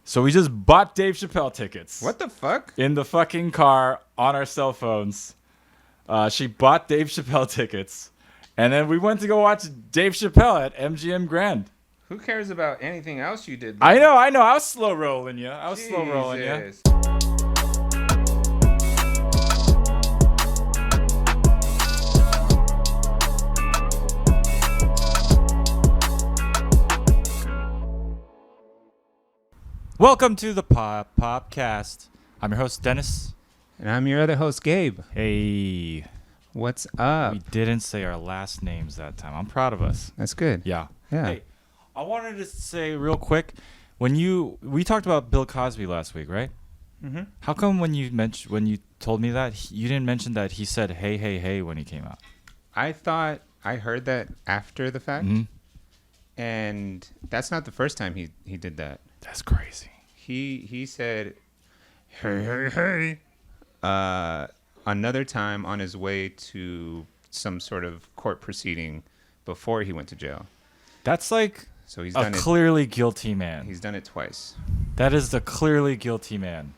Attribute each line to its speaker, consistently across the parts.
Speaker 1: So we just bought Dave Chappelle tickets.
Speaker 2: What the fuck?
Speaker 1: In the fucking car on our cell phones. She bought Dave Chappelle tickets. And then we went to go watch Dave Chappelle at MGM Grand.
Speaker 2: Who cares about anything else you did?
Speaker 1: I know. I was slow rolling you. Slow rolling you. Welcome to the PopPopCast. I'm your host, Dennis.
Speaker 2: And I'm your other host, Gabe.
Speaker 1: Hey.
Speaker 2: What's up?
Speaker 1: We didn't say our last names that time. I'm proud of us.
Speaker 2: That's good.
Speaker 1: Yeah.
Speaker 2: Yeah.
Speaker 1: Hey, I wanted to say real quick, we talked about Bill Cosby last week, right?
Speaker 2: Mm-hmm.
Speaker 1: How come when you told me that, you didn't mention that he said, hey, hey, hey, when he came out?
Speaker 2: I thought I heard that after the fact.
Speaker 1: Mm-hmm.
Speaker 2: And that's not the first time he did that.
Speaker 1: That's crazy.
Speaker 2: He said, hey, hey, hey. Another time on his way to some sort of court proceeding before he went to jail.
Speaker 1: That's like
Speaker 2: so he's
Speaker 1: a
Speaker 2: done
Speaker 1: clearly guilty man.
Speaker 2: He's done it twice.
Speaker 1: That is the clearly guilty man.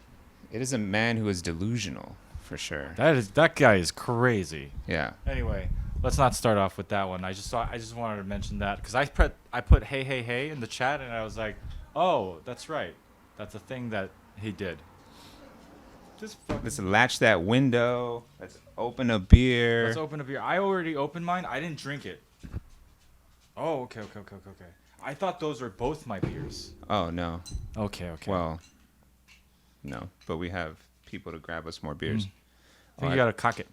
Speaker 2: It is a man who is delusional, for sure.
Speaker 1: That guy is crazy.
Speaker 2: Yeah.
Speaker 1: Anyway, let's not start off with that one. I just wanted to mention that because I put hey, hey, hey in the chat and I was like, oh, that's right. That's a thing that he did.
Speaker 2: Let's latch that window. Let's open a beer.
Speaker 1: Let's open a beer. I already opened mine. I didn't drink it. Oh, okay. I thought those were both my beers.
Speaker 2: Oh, no.
Speaker 1: Okay.
Speaker 2: Well, no. But we have people to grab us more beers.
Speaker 1: I think you gotta cock it.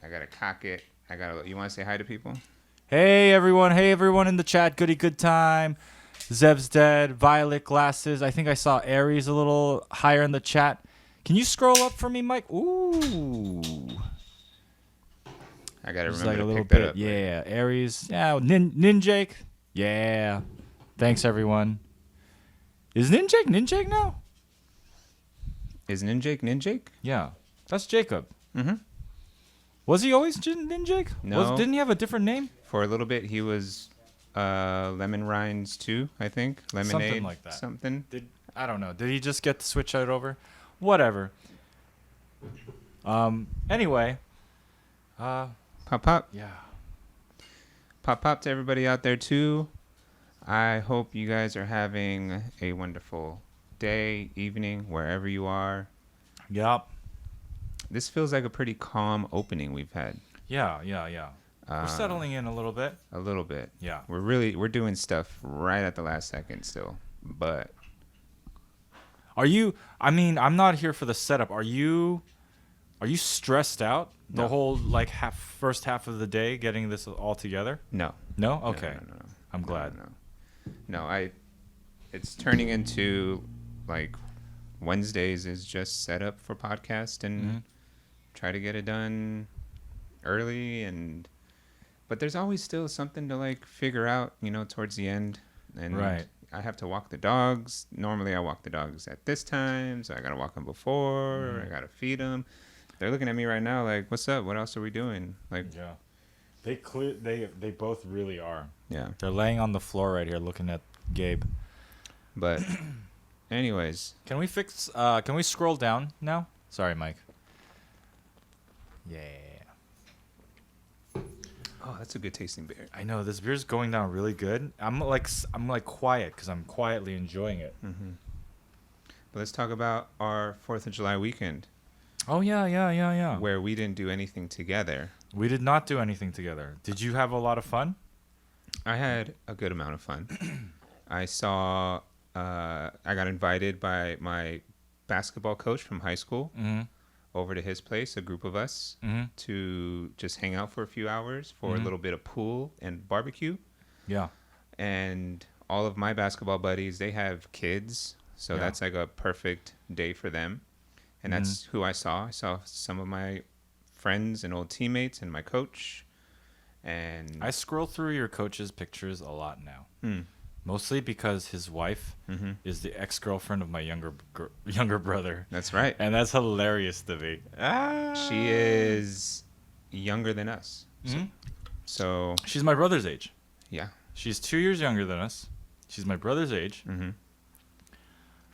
Speaker 2: I gotta cock it. You want to say hi to people?
Speaker 1: Hey, everyone in the chat. Goody good time. Zev's dead. Violet glasses. I think I saw Aries a little higher in the chat. Can you scroll up for me, Mike? Ooh.
Speaker 2: I gotta
Speaker 1: Just
Speaker 2: remember
Speaker 1: like
Speaker 2: to
Speaker 1: a little
Speaker 2: pick that
Speaker 1: bit.
Speaker 2: up.
Speaker 1: Yeah, Aries. Yeah, Ninjake. Yeah. Thanks, everyone. Is Ninjake now?
Speaker 2: Is Ninjake?
Speaker 1: Yeah. That's Jacob.
Speaker 2: Mm-hmm.
Speaker 1: Was he always Ninjake?
Speaker 2: No.
Speaker 1: Didn't he have a different name?
Speaker 2: For a little bit, he was Lemon Rinds 2, I think. Lemonade.
Speaker 1: Something like that.
Speaker 2: Something.
Speaker 1: I don't know. Did he just get to switch it over? Whatever. Anyway.
Speaker 2: Pop.
Speaker 1: Yeah.
Speaker 2: Pop to everybody out there, too. I hope you guys are having a wonderful day, evening, wherever you are.
Speaker 1: Yup.
Speaker 2: This feels like a pretty calm opening we've had.
Speaker 1: Yeah. We're settling in a little bit.
Speaker 2: A little bit.
Speaker 1: Yeah.
Speaker 2: We're doing stuff right at the last second still. But
Speaker 1: I'm not here for the setup. Are you stressed out the
Speaker 2: No.
Speaker 1: whole first half of the day getting this all together?
Speaker 2: no.
Speaker 1: No? Okay.
Speaker 2: No.
Speaker 1: I'm glad.
Speaker 2: No, it's turning into like Wednesdays is just set up for podcast and try to get it done early but there's always still something to like figure out, towards the end. And
Speaker 1: right.
Speaker 2: I have to walk the dogs. Normally I walk the dogs at this time, so I got to walk them before, I got to feed them. They're looking at me right now like, "What's up? What else are we doing?" Like,
Speaker 1: yeah. They both really are.
Speaker 2: yeah.
Speaker 1: They're laying on the floor right here looking at Gabe.
Speaker 2: But anyways,
Speaker 1: Can we scroll down now? Sorry, Mike. Yeah.
Speaker 2: oh, that's a good tasting beer.
Speaker 1: I know this beer's going down really good. I'm like quiet cuz I'm quietly enjoying it.
Speaker 2: But let's talk about our 4th of July weekend.
Speaker 1: Oh yeah.
Speaker 2: Where we didn't do anything together.
Speaker 1: We did not do anything together. Did you have a lot of fun?
Speaker 2: I had a good amount of fun. I got invited by my basketball coach from high school over to his place, a group of us, to just hang out for a few hours for a little bit of pool and barbecue.
Speaker 1: Yeah.
Speaker 2: And all of my basketball buddies, they have kids, so that's like a perfect day for them. And that's who I saw. I saw some of my friends and old teammates and my coach. And
Speaker 1: I scroll through your coach's pictures a lot now. Mostly because his wife is the ex-girlfriend of my younger brother.
Speaker 2: That's right.
Speaker 1: And that's hilarious to me.
Speaker 2: She is younger than us. So
Speaker 1: she's my brother's age.
Speaker 2: Yeah.
Speaker 1: She's 2 years younger than us. She's my brother's age.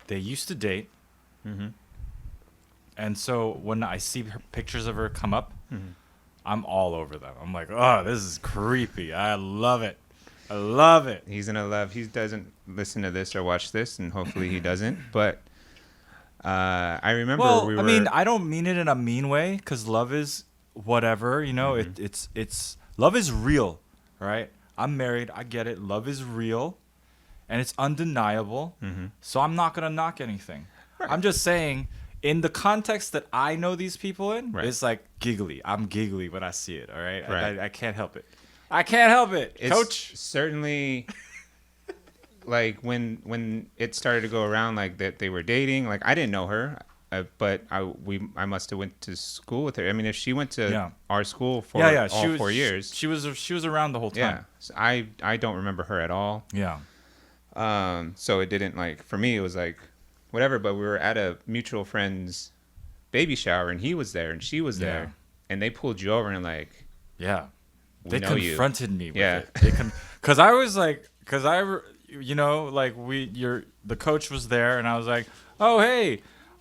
Speaker 1: they used to date.
Speaker 2: Mm-hmm.
Speaker 1: And so when I see pictures of her come up,
Speaker 2: Mm-hmm.
Speaker 1: I'm all over them. I'm like, oh, this is creepy. I love it. I love it.
Speaker 2: He's gonna love. He doesn't listen to this or watch this, and hopefully he doesn't. But I remember
Speaker 1: Well,
Speaker 2: we were.
Speaker 1: I mean, I don't mean it in a mean way, because love is whatever, you know.
Speaker 2: Mhm.
Speaker 1: It's love is real, right? I'm married. I get it. Love is real, and it's undeniable.
Speaker 2: Mhm.
Speaker 1: So I'm not gonna knock anything.
Speaker 2: Right.
Speaker 1: I'm just saying, in the context that I know these people in,
Speaker 2: Right.
Speaker 1: it's like giggly. I'm giggly when I see it. All right,
Speaker 2: Right.
Speaker 1: I can't help it. I can't help it,
Speaker 2: It's
Speaker 1: Coach.
Speaker 2: certainly like when it started to go around like that they were dating. Like I didn't know her, but I must have went to school with her. I mean, if she went to
Speaker 1: Yeah.
Speaker 2: our school for
Speaker 1: Yeah.
Speaker 2: all 4 years,
Speaker 1: She was around the whole
Speaker 2: yeah.
Speaker 1: time.
Speaker 2: So I don't remember her at all.
Speaker 1: Yeah.
Speaker 2: So it didn't like for me. It was like whatever. But we were at a mutual friend's baby shower, and he was there, and she was there, and they pulled you over and like.
Speaker 1: Yeah.
Speaker 2: We
Speaker 1: They
Speaker 2: know you.
Speaker 1: confronted me with
Speaker 2: Yeah.
Speaker 1: it. Because I was like, you know, like the coach was there, and I was like, oh, hey,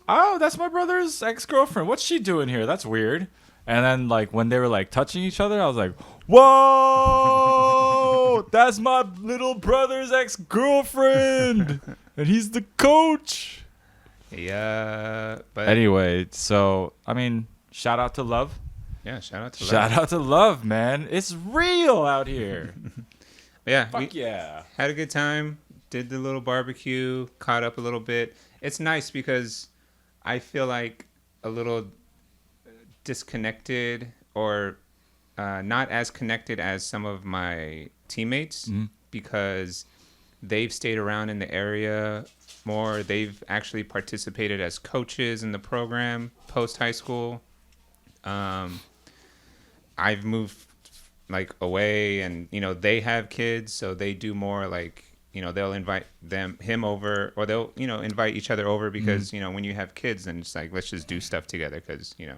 Speaker 1: oh, that's my brother's ex-girlfriend. What's she doing here? That's weird. And then like when they were like touching each other, I was like, whoa, that's my little brother's ex-girlfriend, and he's the coach.
Speaker 2: Yeah, but
Speaker 1: Anyway, so I mean, shout out to love.
Speaker 2: yeah, shout out to
Speaker 1: Shout
Speaker 2: Love.
Speaker 1: out to love, man. It's real out here.
Speaker 2: Yeah,
Speaker 1: Fuck yeah.
Speaker 2: had a good time. Did the little barbecue, caught up a little bit. It's nice because I feel like a little disconnected or not as connected as some of my teammates because they've stayed around in the area more. They've actually participated as coaches in the program post high school. I've moved like away, and you know they have kids, so they do more like you know they'll invite him over, or they'll you know invite each other over because you know when you have kids, then it's like let's just do stuff together because you know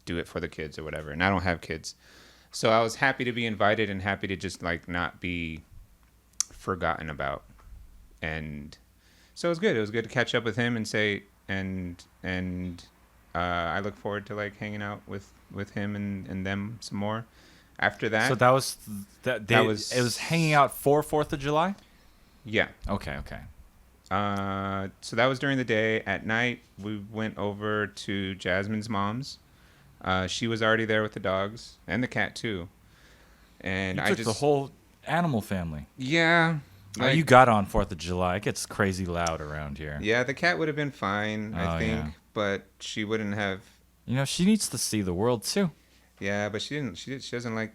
Speaker 2: do it for the kids or whatever. And I don't have kids, so I was happy to be invited and happy to just like not be forgotten about. And so it was good. It was good to catch up with him and say and I look forward to like hanging out with him and them some more after that.
Speaker 1: So that was it was hanging out for 4th of July?
Speaker 2: Yeah.
Speaker 1: Okay.
Speaker 2: So that was during the day. At night, we went over to Jasmine's mom's. She was already there with the dogs and the cat too. And
Speaker 1: You
Speaker 2: I
Speaker 1: took
Speaker 2: just
Speaker 1: the whole animal family.
Speaker 2: yeah.
Speaker 1: Oh, you got on 4th of July. It gets crazy loud around here.
Speaker 2: Yeah, the cat would have been fine, I
Speaker 1: Oh,
Speaker 2: think,
Speaker 1: yeah.
Speaker 2: but she wouldn't have.
Speaker 1: You know, she needs to see the world too.
Speaker 2: Yeah, but she didn't. She doesn't like.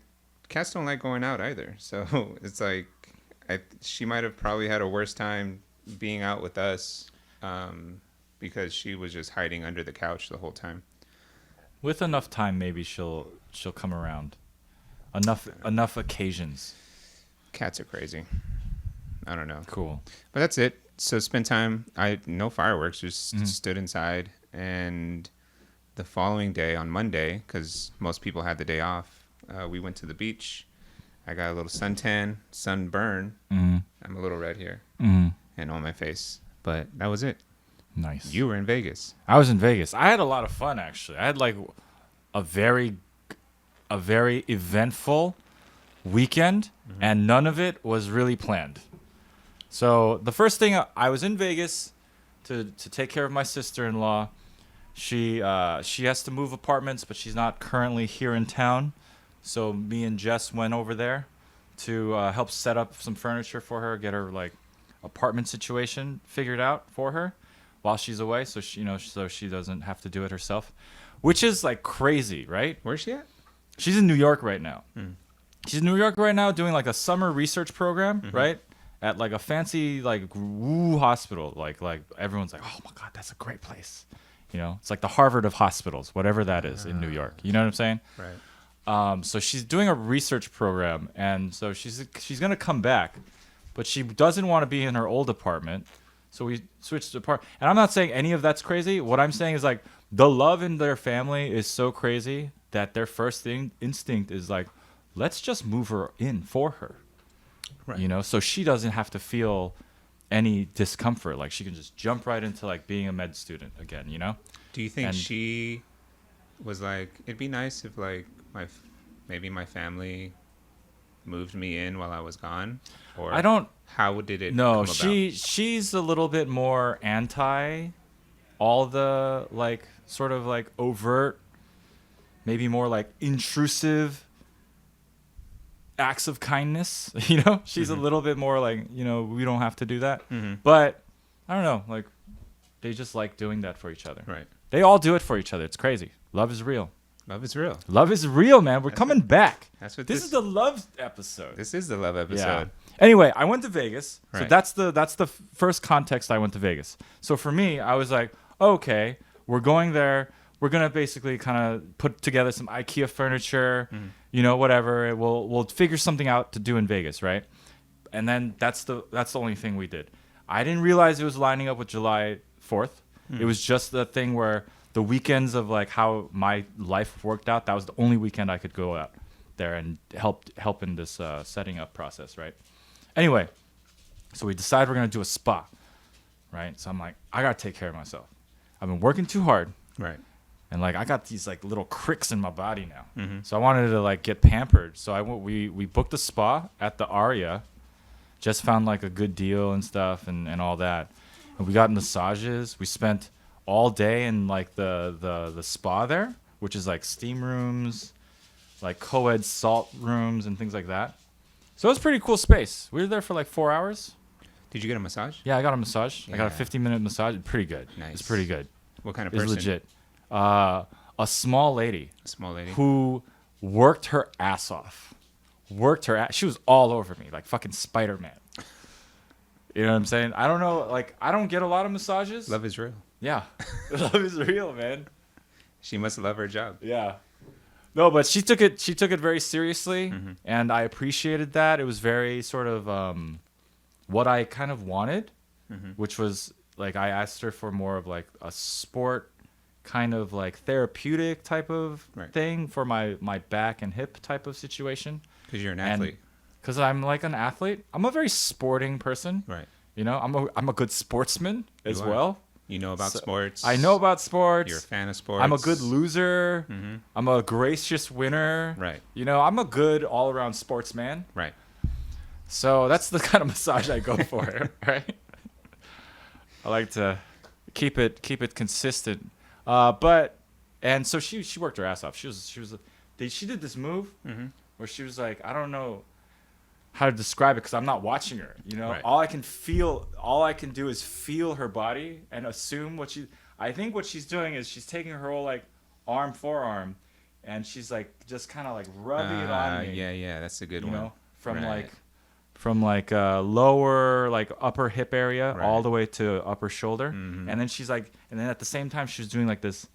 Speaker 2: Cats don't like going out either. So it's like, she might have probably had a worse time being out with us, because she was just hiding under the couch the whole time.
Speaker 1: With enough time, maybe she'll come around. Enough occasions.
Speaker 2: Cats are crazy. I don't know.
Speaker 1: Cool.
Speaker 2: But that's it. So spend time. No fireworks. Just stood inside. And the following day on Monday, because most people had the day off, we went to the beach. I got a little sunburn.
Speaker 1: Mm-hmm.
Speaker 2: I'm a little red here
Speaker 1: Mm-hmm.
Speaker 2: and on my face. But that was it.
Speaker 1: Nice.
Speaker 2: You were in Vegas.
Speaker 1: I was in Vegas. I had a lot of fun, actually. I had like a very eventful weekend, and none of it was really planned. So the first thing, I was in Vegas to take care of my sister-in-law. She has to move apartments, but she's not currently here in town. So me and Jess went over there to help set up some furniture for her, get her like apartment situation figured out for her while she's away, so she doesn't have to do it herself, which is like crazy, right?
Speaker 2: Where's she at?
Speaker 1: She's in New York right now. She's in New York right now doing like a summer research program, right? At like a fancy like woo hospital. Like everyone's like, oh my God, that's a great place. You know, it's like the Harvard of hospitals, whatever that is in New York. You know what I'm saying?
Speaker 2: Right.
Speaker 1: So she's doing a research program, and so she's gonna come back, but she doesn't want to be in her old apartment. So we switched apart. And I'm not saying any of that's crazy. What I'm saying is like the love in their family is so crazy that their first instinct is like, let's just move her in for her.
Speaker 2: Right.
Speaker 1: You know, so she doesn't have to feel any discomfort. Like she can just jump right into like being a med student again, you know?
Speaker 2: Do you think
Speaker 1: And-
Speaker 2: she was like, it'd be nice if like maybe my family moved me in while I was gone? Or
Speaker 1: I don't
Speaker 2: how did it
Speaker 1: No,
Speaker 2: come about?
Speaker 1: she's a little bit more anti all the like sort of like overt, maybe more like intrusive acts of kindness. You know, she's a little bit more like, you know, we don't have to do that. But I don't know, like they just like doing that for each other.
Speaker 2: Right.
Speaker 1: They all do it for each other. It's crazy. Love is real.
Speaker 2: Love is real.
Speaker 1: Love is real, man. We're coming back.
Speaker 2: That's what
Speaker 1: This is the love episode.
Speaker 2: This is the love episode.
Speaker 1: Anyway, I went to Vegas. So
Speaker 2: Right.
Speaker 1: that's the first context I went to Vegas. So for me, I was like, okay, we're going there. We're gonna basically kind of put together some IKEA furniture, you know, whatever. We'll figure something out to do in Vegas, right? And then that's the only thing we did. I didn't realize it was lining up with July 4th. It was just the thing where the weekends of like how my life worked out. That was the only weekend I could go out there and help in this setting up process, right? Anyway, so we decide we're gonna do a spa, right? So I'm like, I gotta take care of myself. I've been working too hard,
Speaker 2: Right.
Speaker 1: and like I got these like little cricks in my body now. So I wanted to like get pampered. So we booked a spa at the Aria. Just found like a good deal and stuff and all that. And we got massages. We spent all day in like the spa there, which is like steam rooms, like co-ed salt rooms and things like that. So it was a pretty cool space. We were there for like 4 hours.
Speaker 2: Did you get a massage?
Speaker 1: Yeah, I got a massage. I got a
Speaker 2: Yeah.
Speaker 1: 15-minute massage. Pretty good.
Speaker 2: Nice.
Speaker 1: It's pretty good.
Speaker 2: What kind of
Speaker 1: It's
Speaker 2: person?
Speaker 1: legit. A small lady
Speaker 2: A small lady.
Speaker 1: who worked her ass off. She was all over me like fucking Spider-Man. You know what I'm saying? I don't know. Like, I don't get a lot of massages.
Speaker 2: Love is real.
Speaker 1: Yeah. Love is real, man.
Speaker 2: She must love her job.
Speaker 1: Yeah. No, but she took it very seriously,
Speaker 2: Mm-hmm.
Speaker 1: and I appreciated that. It was very sort of what I kind of wanted,
Speaker 2: Mm-hmm.
Speaker 1: which was like I asked her for more of like a sport kind of like therapeutic type of
Speaker 2: Right.
Speaker 1: thing for my back and hip type of situation.
Speaker 2: Because you're an
Speaker 1: And-
Speaker 2: athlete.
Speaker 1: Because I'm like an athlete. I'm a very sporting person.
Speaker 2: Right.
Speaker 1: You know, I'm a good sportsman as
Speaker 2: You are.
Speaker 1: well.
Speaker 2: You know about
Speaker 1: So-
Speaker 2: sports.
Speaker 1: I know about sports.
Speaker 2: You're a fan of sports.
Speaker 1: I'm a good loser.
Speaker 2: Mm-hmm.
Speaker 1: I'm a gracious winner.
Speaker 2: Right.
Speaker 1: You know, I'm a good all-around sportsman.
Speaker 2: Right.
Speaker 1: So that's the kind of massage I go for, right? I like to keep it consistent. And so she worked her ass off. She did this move
Speaker 2: Mm-hmm.
Speaker 1: where she was like, I don't know how to describe it because I'm not watching her. You know,
Speaker 2: Right.
Speaker 1: all I can do is feel her body and assume I think what she's doing is she's taking her whole like forearm, and she's like just kind of like rubbing it on me.
Speaker 2: Yeah, that's a good
Speaker 1: You
Speaker 2: one.
Speaker 1: know, from
Speaker 2: Right.
Speaker 1: lower like upper hip area
Speaker 2: Right.
Speaker 1: all the way to upper shoulder,
Speaker 2: Mhm.
Speaker 1: and then she's like, and then at the same time she's doing like this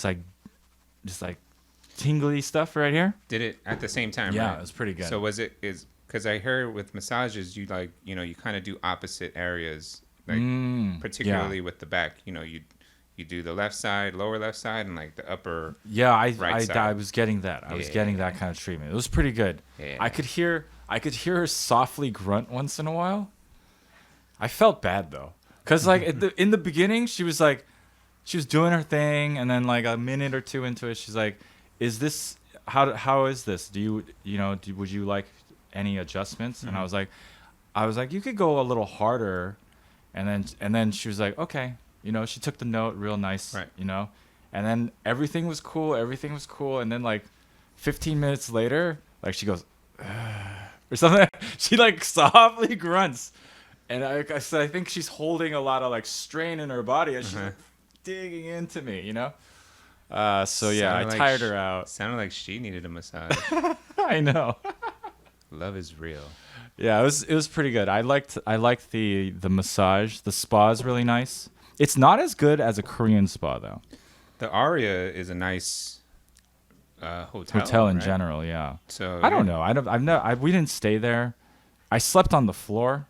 Speaker 1: like tingly stuff right here.
Speaker 2: Did it at the same time?
Speaker 1: Yeah,
Speaker 2: right?
Speaker 1: it was pretty good.
Speaker 2: So because I heard with massages, you like, you kind of do opposite areas, like particularly with the back. You know, you do the left side, lower left side, and like the upper.
Speaker 1: Yeah, I
Speaker 2: side.
Speaker 1: was getting that. I was
Speaker 2: Yeah.
Speaker 1: getting that kind of treatment. It was pretty good.
Speaker 2: Yeah.
Speaker 1: I could hear her softly grunt once in a while. I felt bad though, cause like in the beginning she was doing her thing, and then like a minute or two into it, she's like, "Is this how is this? Would you like any adjustments?" And I was like, "You could go a little harder," and then she was like, "Okay." You know, she took the note real nice,
Speaker 2: Right.
Speaker 1: you know, and then everything was cool. And then like 15 minutes later, like she goes, or something. She like softly grunts. And I think she's holding a lot of like strain in her body as she's like, digging into me, you know? So yeah, I
Speaker 2: Sounded like
Speaker 1: tired her out.
Speaker 2: Sounded like she needed a massage.
Speaker 1: I know.
Speaker 2: Love is real.
Speaker 1: Yeah, it was pretty good. I liked the massage. The spa is really nice. It's not as good as a Korean spa though.
Speaker 2: The Aria is a nice hotel.
Speaker 1: Hotel in
Speaker 2: right?
Speaker 1: general, yeah.
Speaker 2: So
Speaker 1: I don't know. We didn't stay there. I slept on the floor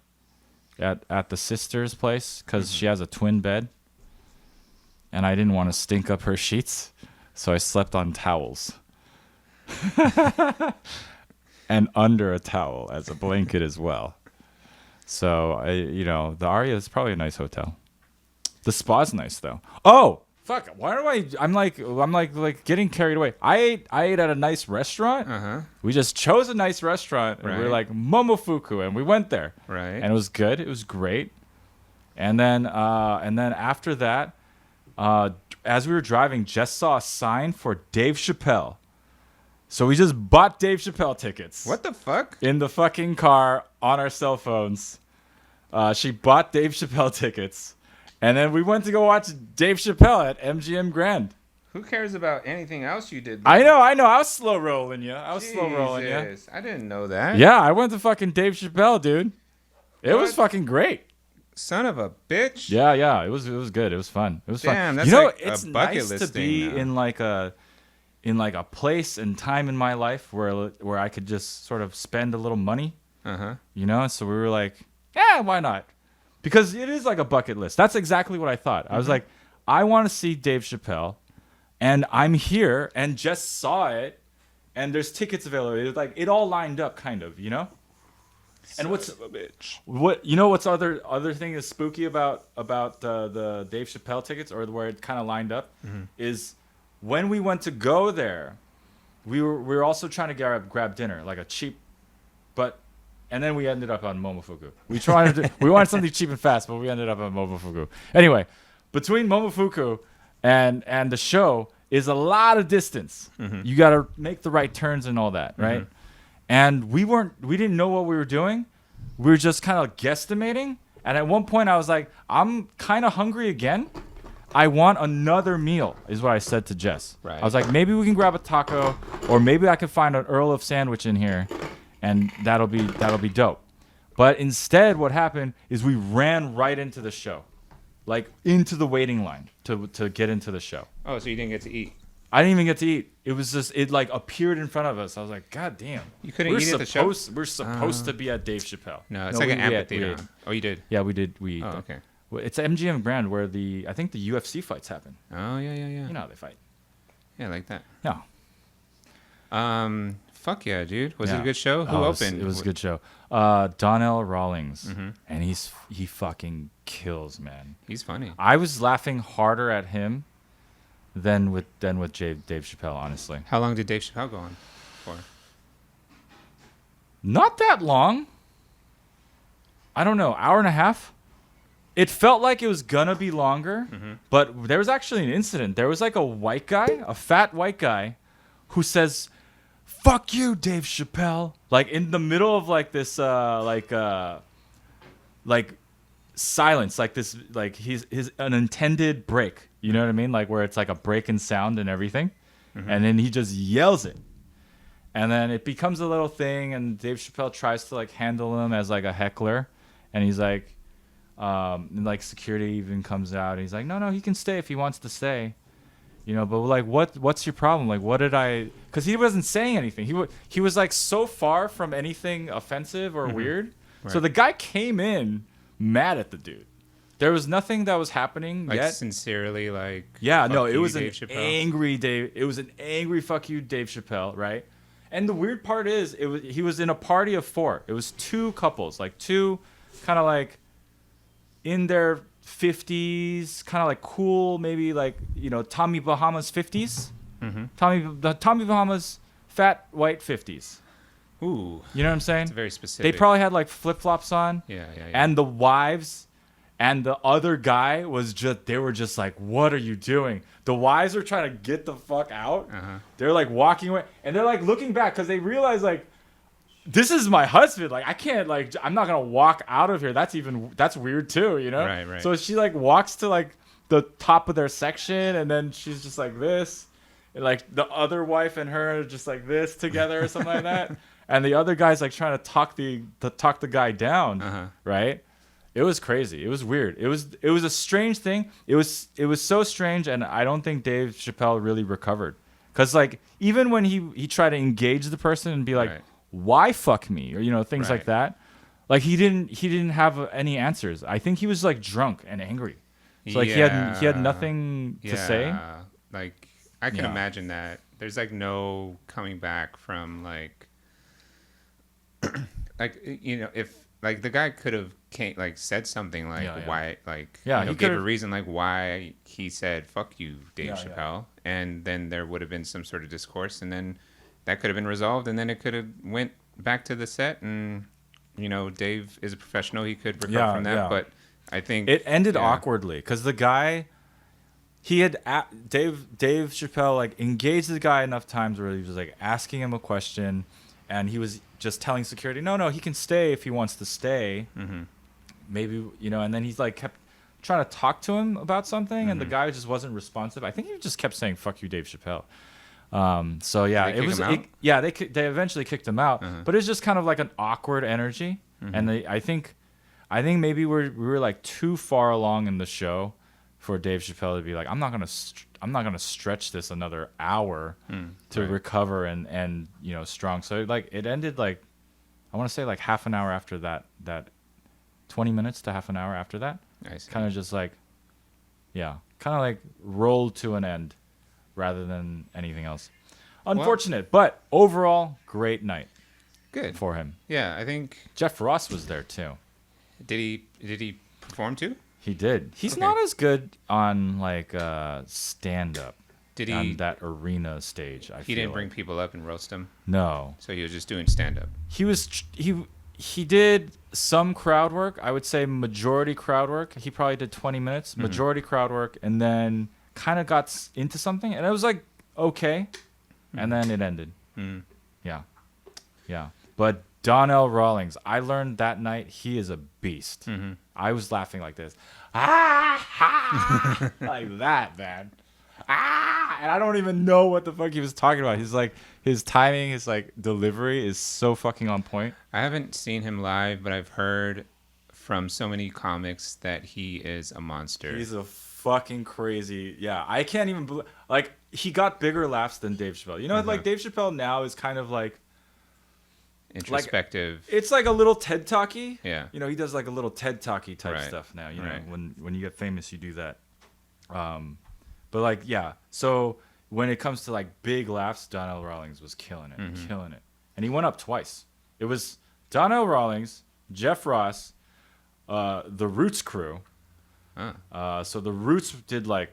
Speaker 1: at the sister's place because she has a twin bed, and I didn't want to stink up her sheets, so I slept on towels and under a towel as a blanket as well. So the Aria is probably a nice hotel. The spa's nice though. Oh fuck! Why do I'm like getting carried away. I ate at a nice restaurant. We just chose a nice restaurant, and we were like Momofuku, and we went there.
Speaker 2: Right.
Speaker 1: And it was good. It was great. And then after that, as we were driving, Jess saw a sign for Dave Chappelle. So we just bought Dave Chappelle tickets.
Speaker 2: What the fuck?
Speaker 1: In the fucking car on our cell phones. She bought Dave Chappelle tickets. And then we went to go watch Dave Chappelle at MGM Grand.
Speaker 2: Who cares about anything else you did?
Speaker 1: I know. I was slow rolling you. I
Speaker 2: didn't know that.
Speaker 1: Yeah, I went to fucking Dave Chappelle, dude. It was fucking great.
Speaker 2: Son of a bitch.
Speaker 1: Yeah. It was good. It was fun. It was
Speaker 2: Damn,
Speaker 1: fun.
Speaker 2: that's like
Speaker 1: it's
Speaker 2: a bucket
Speaker 1: nice
Speaker 2: list
Speaker 1: to be
Speaker 2: thing now.
Speaker 1: in like a place and time in my life where I could just sort of spend a little money. So we were like, yeah, why not? Because it is like a bucket list. That's exactly what I thought. I was like, I want to see Dave Chappelle, and I'm here, and just saw it, and there's tickets available. It was like it all lined up, kind of, And what's
Speaker 2: a bitch.
Speaker 1: What's other thing is spooky about the Dave Chappelle tickets, or where it kind of lined up, is when we went to go there, we were also trying to grab dinner, like a cheap, and then we ended up on Momofuku. We wanted something cheap and fast, but we ended up on Momofuku. Anyway, between Momofuku and the show is a lot of distance. You got to make the right turns and all that, right? And we didn't know what we were doing. We were just kind of guesstimating. And at one point I was like, I'm kind of hungry again. I want another meal, is what I said to Jess.
Speaker 2: Right.
Speaker 1: I was like, maybe we can grab a taco, or maybe I could find an Earl of sandwich in here, and that'll be dope. But instead, what happened is we ran right into the show, like into the waiting line to get into the show.
Speaker 2: Oh, so you didn't get to eat?
Speaker 1: I didn't even get to eat. It was just it like appeared in front of us. I was like, God damn!
Speaker 2: You couldn't eat at the show.
Speaker 1: We're supposed to be at Dave Chappelle.
Speaker 2: No, it's like an amphitheater. Oh, you did?
Speaker 1: Yeah, we did. We.
Speaker 2: Oh, okay.
Speaker 1: Well, it's MGM Grand where I think the UFC fights happen.
Speaker 2: Oh yeah.
Speaker 1: You know how they fight.
Speaker 2: Yeah, like that.
Speaker 1: No.
Speaker 2: Fuck yeah, dude. Was it a good show? Who opened?
Speaker 1: It was a good show. Donnell Rawlings, and he fucking kills, man.
Speaker 2: He's funny.
Speaker 1: I was laughing harder at him than with Dave Chappelle, honestly.
Speaker 2: How long did Dave Chappelle go on for?
Speaker 1: Not that long. I don't know, hour and a half. It felt like it was gonna be longer, but there was actually an incident. There was like a fat white guy, who says, "Fuck you, Dave Chappelle," like in the middle of like this like silence, like this, like his an intended break. You know what I mean? Like where it's like a break in sound and everything, and then he just yells it, and then it becomes a little thing, and Dave Chappelle tries to like handle him as like a heckler, and he's like, and like security even comes out, and he's like, no, he can stay if he wants to stay. But like, what's your problem? Like, what did I? Because he wasn't saying anything. He was like so far from anything offensive or weird. Right. So the guy came in mad at the dude. There was nothing that was happening
Speaker 2: like
Speaker 1: yet.
Speaker 2: Sincerely, like
Speaker 1: it was
Speaker 2: Dave
Speaker 1: an
Speaker 2: Chappelle.
Speaker 1: angry Dave. It was an angry fuck you, Dave Chappelle, right? And the weird part is, he was in a party of 4. It was 2 couples, like 2 kind of like in their 50s, kind of like cool, maybe like Tommy Bahama's 50s. Tommy Bahama's fat white 50s.
Speaker 2: Ooh,
Speaker 1: you know what I'm saying?
Speaker 2: It's very specific.
Speaker 1: They probably had like flip flops on.
Speaker 2: Yeah.
Speaker 1: And the wives and the other guy they were just like, what are you doing? The wives are trying to get the fuck out. They're like walking away, and they're like looking back because they realize like, this is my husband. Like, I can't, like, I'm not gonna walk out of here. That's weird too,
Speaker 2: Right.
Speaker 1: So she like walks to like the top of their section, and then she's just like this, and like the other wife and her are just like this together or something like that. And the other guy's like trying to talk the guy down, right? It was crazy. It was weird. It was a strange thing. It was so strange, and I don't think Dave Chappelle really recovered, because like even when he tried to engage the person and be like,
Speaker 2: right.
Speaker 1: Why fuck me, or things like that, like he didn't have any answers. I think he was like drunk and angry, so like he had nothing to say.
Speaker 2: Like I can imagine that there's like no coming back from like like if like the guy could have said something like why he gave a reason like why he said fuck you Dave Chappelle, and then there would have been some sort of discourse, and then that could have been resolved, and then it could have went back to the set, and Dave is a professional, he could recover from that. But I think
Speaker 1: it ended awkwardly because the guy, he had Dave Chappelle like engaged the guy enough times where he was like asking him a question, and he was just telling security, no, he can stay if he wants to stay. Mm-hmm. Maybe, and then he's like kept trying to talk to him about something, mm-hmm. and the guy just wasn't responsive. I think he just kept saying "fuck you, Dave Chappelle." So yeah,
Speaker 2: it was.
Speaker 1: They eventually kicked him out,
Speaker 2: uh-huh.
Speaker 1: but it's just kind of like an awkward energy, mm-hmm. and I think maybe we were like too far along in the show for Dave Chappelle to be like, I'm not gonna stretch this another hour to recover and strong. So like it ended like, I want to say like half an hour after that 20 minutes to half an hour after that. Kind of just like, kind of like rolled to an end rather than anything else. Unfortunate, but overall great night.
Speaker 2: Good
Speaker 1: for him.
Speaker 2: Yeah, I think
Speaker 1: Jeff Ross was there too.
Speaker 2: Did he perform too?
Speaker 1: He did. He's not as good on like stand up.
Speaker 2: Did he
Speaker 1: on that arena stage?
Speaker 2: He didn't bring people up and roast them.
Speaker 1: No.
Speaker 2: So he was just doing stand up.
Speaker 1: He did some crowd work. I would say majority crowd work. He probably did 20 minutes, mm-hmm. majority crowd work, and then kind of got into something, and it was like okay, mm-hmm. and then it ended. Mm-hmm. Yeah. But Donnell Rawlings, I learned that night he is a beast. Mm-hmm. I was laughing like this, like that, man. And I don't even know what the fuck he was talking about. He's like, his timing, his like delivery is so fucking on point.
Speaker 2: I haven't seen him live, but I've heard from so many comics that he is a monster.
Speaker 1: He's a fucking crazy. Yeah, I can't even believe. Like, he got bigger laughs than Dave Chappelle. Uh-huh. Like Dave Chappelle now is kind of like
Speaker 2: introspective.
Speaker 1: Like, it's like a little TED Talky.
Speaker 2: Yeah.
Speaker 1: He does like a little TED Talky type stuff now. When you get famous, you do that. But like, yeah. So when it comes to like big laughs, Donnell Rawlings was killing it, and he went up twice. It was Donnell Rawlings, Jeff Ross, the Roots crew. So the Roots did like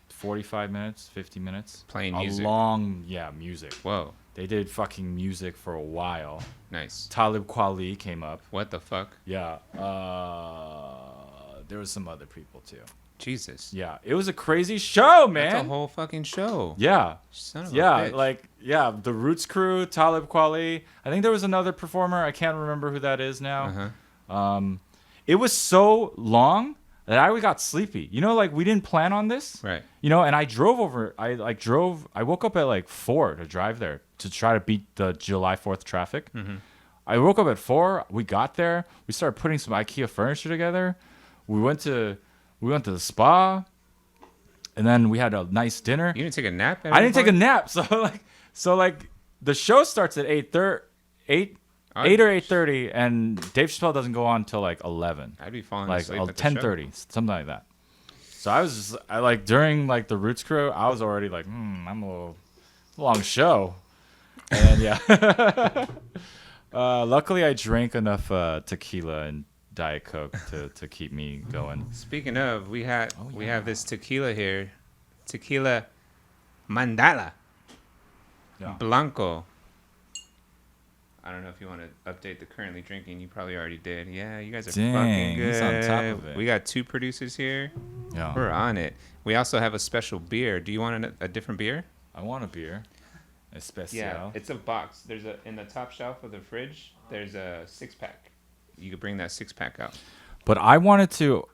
Speaker 1: 45 minutes, 50 minutes,
Speaker 2: playing music.
Speaker 1: Long, music.
Speaker 2: Whoa.
Speaker 1: They did fucking music for a while.
Speaker 2: Nice.
Speaker 1: Talib Kweli came up.
Speaker 2: What the fuck?
Speaker 1: Yeah. There was some other people too.
Speaker 2: Jesus.
Speaker 1: Yeah, it was a crazy show, man.
Speaker 2: That's a whole fucking show.
Speaker 1: Yeah.
Speaker 2: Son of a bitch.
Speaker 1: The Roots crew, Talib Kweli. I think there was another performer. I can't remember who that is now. Uh-huh. It was so long that I got sleepy. Like we didn't plan on this.
Speaker 2: Right.
Speaker 1: And I drove over. I woke up at like 4 to drive there to try to beat the July 4th traffic. Mm-hmm. I woke up at 4. We got there. We started putting some IKEA furniture together. We went to the spa, and then we had a nice dinner.
Speaker 2: You didn't take a nap?
Speaker 1: I didn't take a nap. So the show starts at 8 or 8:30, and Dave Chappelle doesn't go on till like 11.
Speaker 2: I'd be falling
Speaker 1: like
Speaker 2: asleep at
Speaker 1: 10:30, something like that. So I was just during like the Roots crew, I was already like, I'm a little long show, and yeah. Luckily, I drank enough tequila and Diet Coke to keep me going.
Speaker 2: Speaking of, we have this tequila here, Tequila Mandala Blanco. I don't know if you want to update the currently drinking. You probably already did. Yeah, you guys are fucking good.
Speaker 1: He's on top of it.
Speaker 2: We got 2 producers here.
Speaker 1: Yeah,
Speaker 2: we're on it. We also have a special beer. Do you want a different beer?
Speaker 1: I want a beer. Especial.
Speaker 2: Yeah, it's a box. There's in the top shelf of the fridge. There's a 6-pack. You could bring that 6-pack out.
Speaker 1: But I wanted to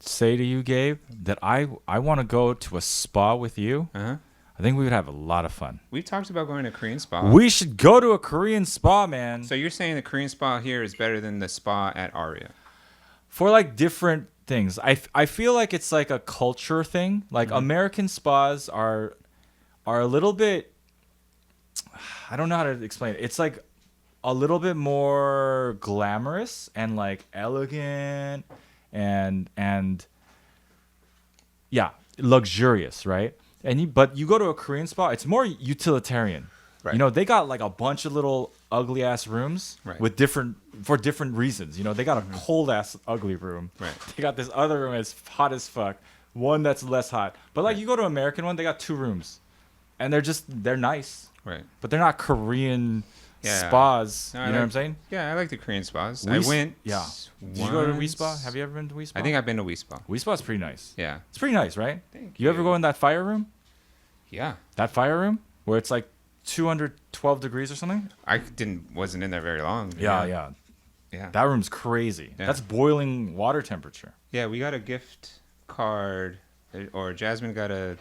Speaker 1: say to you, Gabe, that I want to go to a spa with you.
Speaker 2: Uh-huh.
Speaker 1: I think we would have a lot of fun.
Speaker 2: We talked about going to a Korean spa.
Speaker 1: We should go to a Korean spa, man.
Speaker 2: So you're saying the Korean spa here is better than the spa at Aria?
Speaker 1: For like different things. I feel like it's like a culture thing. Like American spas are a little bit, I don't know how to explain it. It's like a little bit more glamorous and like elegant and luxurious, right? But you go to a Korean spa, it's more utilitarian.
Speaker 2: Right.
Speaker 1: You know, they got like a bunch of little ugly ass rooms
Speaker 2: Right.
Speaker 1: with different reasons. You know, they got a cold ass ugly room.
Speaker 2: Right.
Speaker 1: They got this other room that's hot as fuck. One that's less hot. But like you go to American one, they got 2 rooms, and they're nice,
Speaker 2: Right.
Speaker 1: but they're not Korean
Speaker 2: Yeah.
Speaker 1: spas.
Speaker 2: No,
Speaker 1: You know what I'm saying?
Speaker 2: Yeah, I like the Korean spas. I
Speaker 1: We s-
Speaker 2: went.
Speaker 1: yeah. Did you go to Wee
Speaker 2: once.
Speaker 1: Spa? Have you ever been to Wee Spa?
Speaker 2: I think I've been to Wee Spa.
Speaker 1: Wee Spa's pretty nice.
Speaker 2: Yeah.
Speaker 1: It's pretty nice, right?
Speaker 2: Thank
Speaker 1: You ever
Speaker 2: you.
Speaker 1: go in that fire room?
Speaker 2: Yeah.
Speaker 1: That fire room where it's like 212 degrees or something?
Speaker 2: Wasn't in there very long.
Speaker 1: Yeah.
Speaker 2: Yeah.
Speaker 1: That room's crazy.
Speaker 2: Yeah.
Speaker 1: That's boiling water temperature.
Speaker 2: Yeah, we got a gift card, or Jasmine got a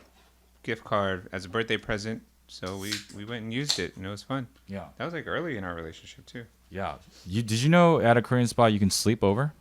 Speaker 2: gift card as a birthday present. So we went and used it, and it was fun.
Speaker 1: Yeah.
Speaker 2: That was like early in our relationship too.
Speaker 1: Yeah. Did you know at a Korean spa you can sleep over?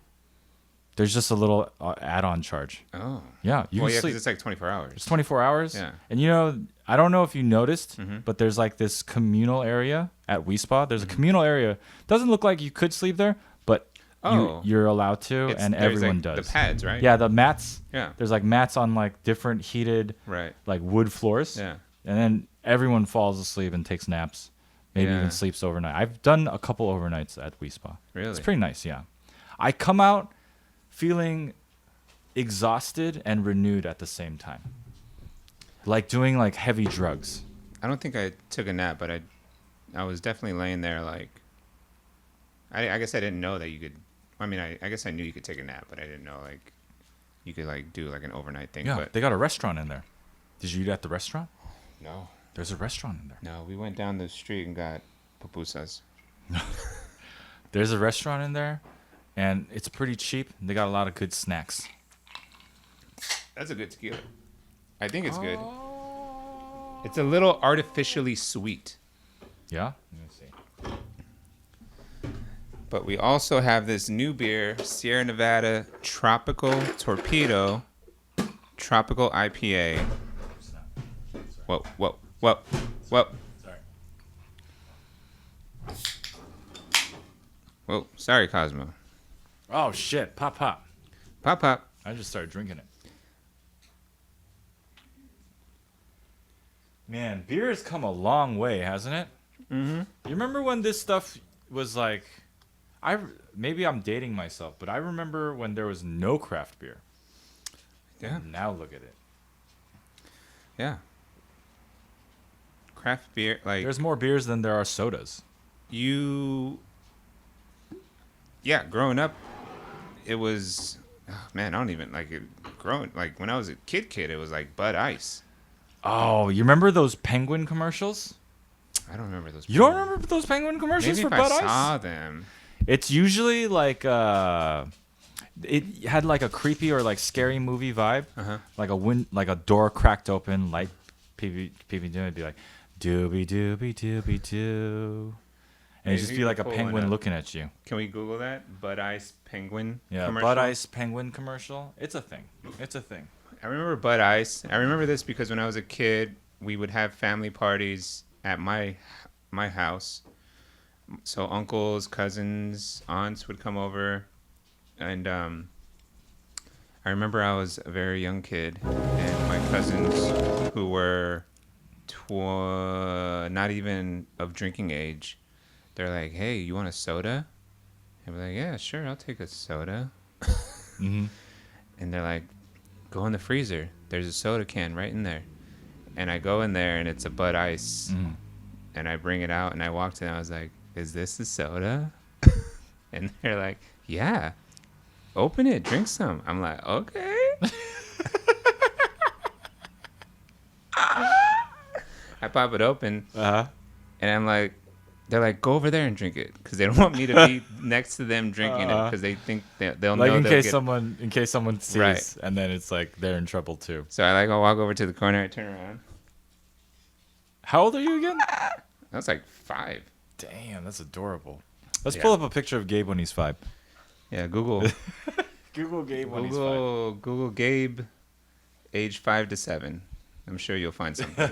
Speaker 1: There's just a little add-on charge.
Speaker 2: Oh.
Speaker 1: Yeah, you
Speaker 2: Well,
Speaker 1: can
Speaker 2: yeah,
Speaker 1: sleep.
Speaker 2: because it's like 24 hours.
Speaker 1: It's 24 hours.
Speaker 2: Yeah.
Speaker 1: And you know, I don't know if you noticed,
Speaker 2: Mhm.
Speaker 1: but there's like this communal area at Wee Spa. There's a communal area. Doesn't look like you could sleep there, but
Speaker 2: Oh.
Speaker 1: you're allowed to, and
Speaker 2: There's,
Speaker 1: everyone
Speaker 2: like,
Speaker 1: does.
Speaker 2: The pads, right?
Speaker 1: Yeah, the mats.
Speaker 2: Yeah.
Speaker 1: There's like mats on like different heated
Speaker 2: Right.
Speaker 1: like wood floors.
Speaker 2: Yeah.
Speaker 1: And then everyone falls asleep and takes naps. Maybe
Speaker 2: Yeah.
Speaker 1: even sleeps overnight. I've done a couple overnights at Wee Spa.
Speaker 2: Really?
Speaker 1: It's pretty nice, yeah. I come out feeling exhausted and renewed at the same time. Like doing like heavy drugs.
Speaker 2: I don't think I took a nap, but I was definitely laying there like. I guess I didn't know that you could. I mean, I guess I knew you could take a nap, but I didn't know like you could like do like an overnight thing.
Speaker 1: Yeah,
Speaker 2: But
Speaker 1: they got a restaurant in there. Did you eat at the restaurant?
Speaker 2: no,
Speaker 1: There's a restaurant in there.
Speaker 2: no, we went down the street and got pupusas.
Speaker 1: There's a restaurant in there, and it's pretty cheap. They got a lot of good snacks.
Speaker 2: That's a good tequila. I think it's good.
Speaker 1: Oh.
Speaker 2: It's a little artificially sweet.
Speaker 1: Yeah? Let me see.
Speaker 2: But we also have this new beer, Sierra Nevada Tropical Torpedo Tropical IPA. Whoa, whoa, whoa, whoa.
Speaker 1: Sorry.
Speaker 2: Whoa, sorry, Cosmo.
Speaker 1: Oh, shit. Pop, pop.
Speaker 2: Pop, pop.
Speaker 1: I just started drinking it. Man, beer has come a long way, hasn't it?
Speaker 2: Mm-hmm.
Speaker 1: You remember when this stuff was like, maybe I'm dating myself, but I remember when there was no craft beer.
Speaker 2: Yeah,
Speaker 1: Now look at it.
Speaker 2: yeah. Craft beer, like
Speaker 1: There's more beers than there are sodas.
Speaker 2: you. Yeah, growing up, it was. Oh, man, I don't even like it. Growing like when I was a kid, it was like Bud Ice.
Speaker 1: Oh, you remember those Penguin commercials?
Speaker 2: I don't remember those.
Speaker 1: You don't remember those Penguin commercials
Speaker 2: Maybe
Speaker 1: for
Speaker 2: if
Speaker 1: Bud
Speaker 2: I
Speaker 1: Ice?
Speaker 2: saw them.
Speaker 1: It's usually like it had like a creepy or like scary movie vibe.
Speaker 2: Uh-huh.
Speaker 1: Like a door cracked open, light peeping doing. It'd be like dooby dooby dooby doo, and it'd just be like a penguin looking at you.
Speaker 2: Can we Google that? Bud Ice Penguin.
Speaker 1: Yeah,
Speaker 2: commercial?
Speaker 1: Bud Ice Penguin commercial. It's a thing. It's a thing.
Speaker 2: I remember Bud Ice. I remember this because when I was a kid, we would have family parties at my house. So uncles, cousins, aunts would come over, and I remember I was a very young kid, and my cousins, who were not even of drinking age, they're like, "Hey, you want a soda?" And we're like, "Yeah, sure, I'll take a soda."
Speaker 1: Mm-hmm.
Speaker 2: And they're like, "Go in the freezer. There's a soda can right in there." And I go in there, and it's a Bud Ice.
Speaker 1: Mm-hmm.
Speaker 2: And I bring it out, and I walked in. I was like, "Is this a soda?" And they're like, "Yeah. Open it. Drink some." I'm like, "Okay." I pop it open,
Speaker 1: Uh-huh.
Speaker 2: and I'm like, they're like, "Go over there and drink it," because they don't want me to be next to them drinking it, because they think they'll
Speaker 1: Like
Speaker 2: know
Speaker 1: in
Speaker 2: they'll
Speaker 1: case
Speaker 2: get...
Speaker 1: someone sees,
Speaker 2: Right.
Speaker 1: and then it's like they're in trouble too.
Speaker 2: So I walk over to the corner, I turn around.
Speaker 1: How old are you again?
Speaker 2: I was like 5.
Speaker 1: Damn, that's adorable. Let's
Speaker 2: Yeah.
Speaker 1: pull up a picture of Gabe when he's 5.
Speaker 2: Yeah, Google
Speaker 1: Google Gabe when
Speaker 2: Google Gabe, age 5 to 7. I'm sure you'll find something.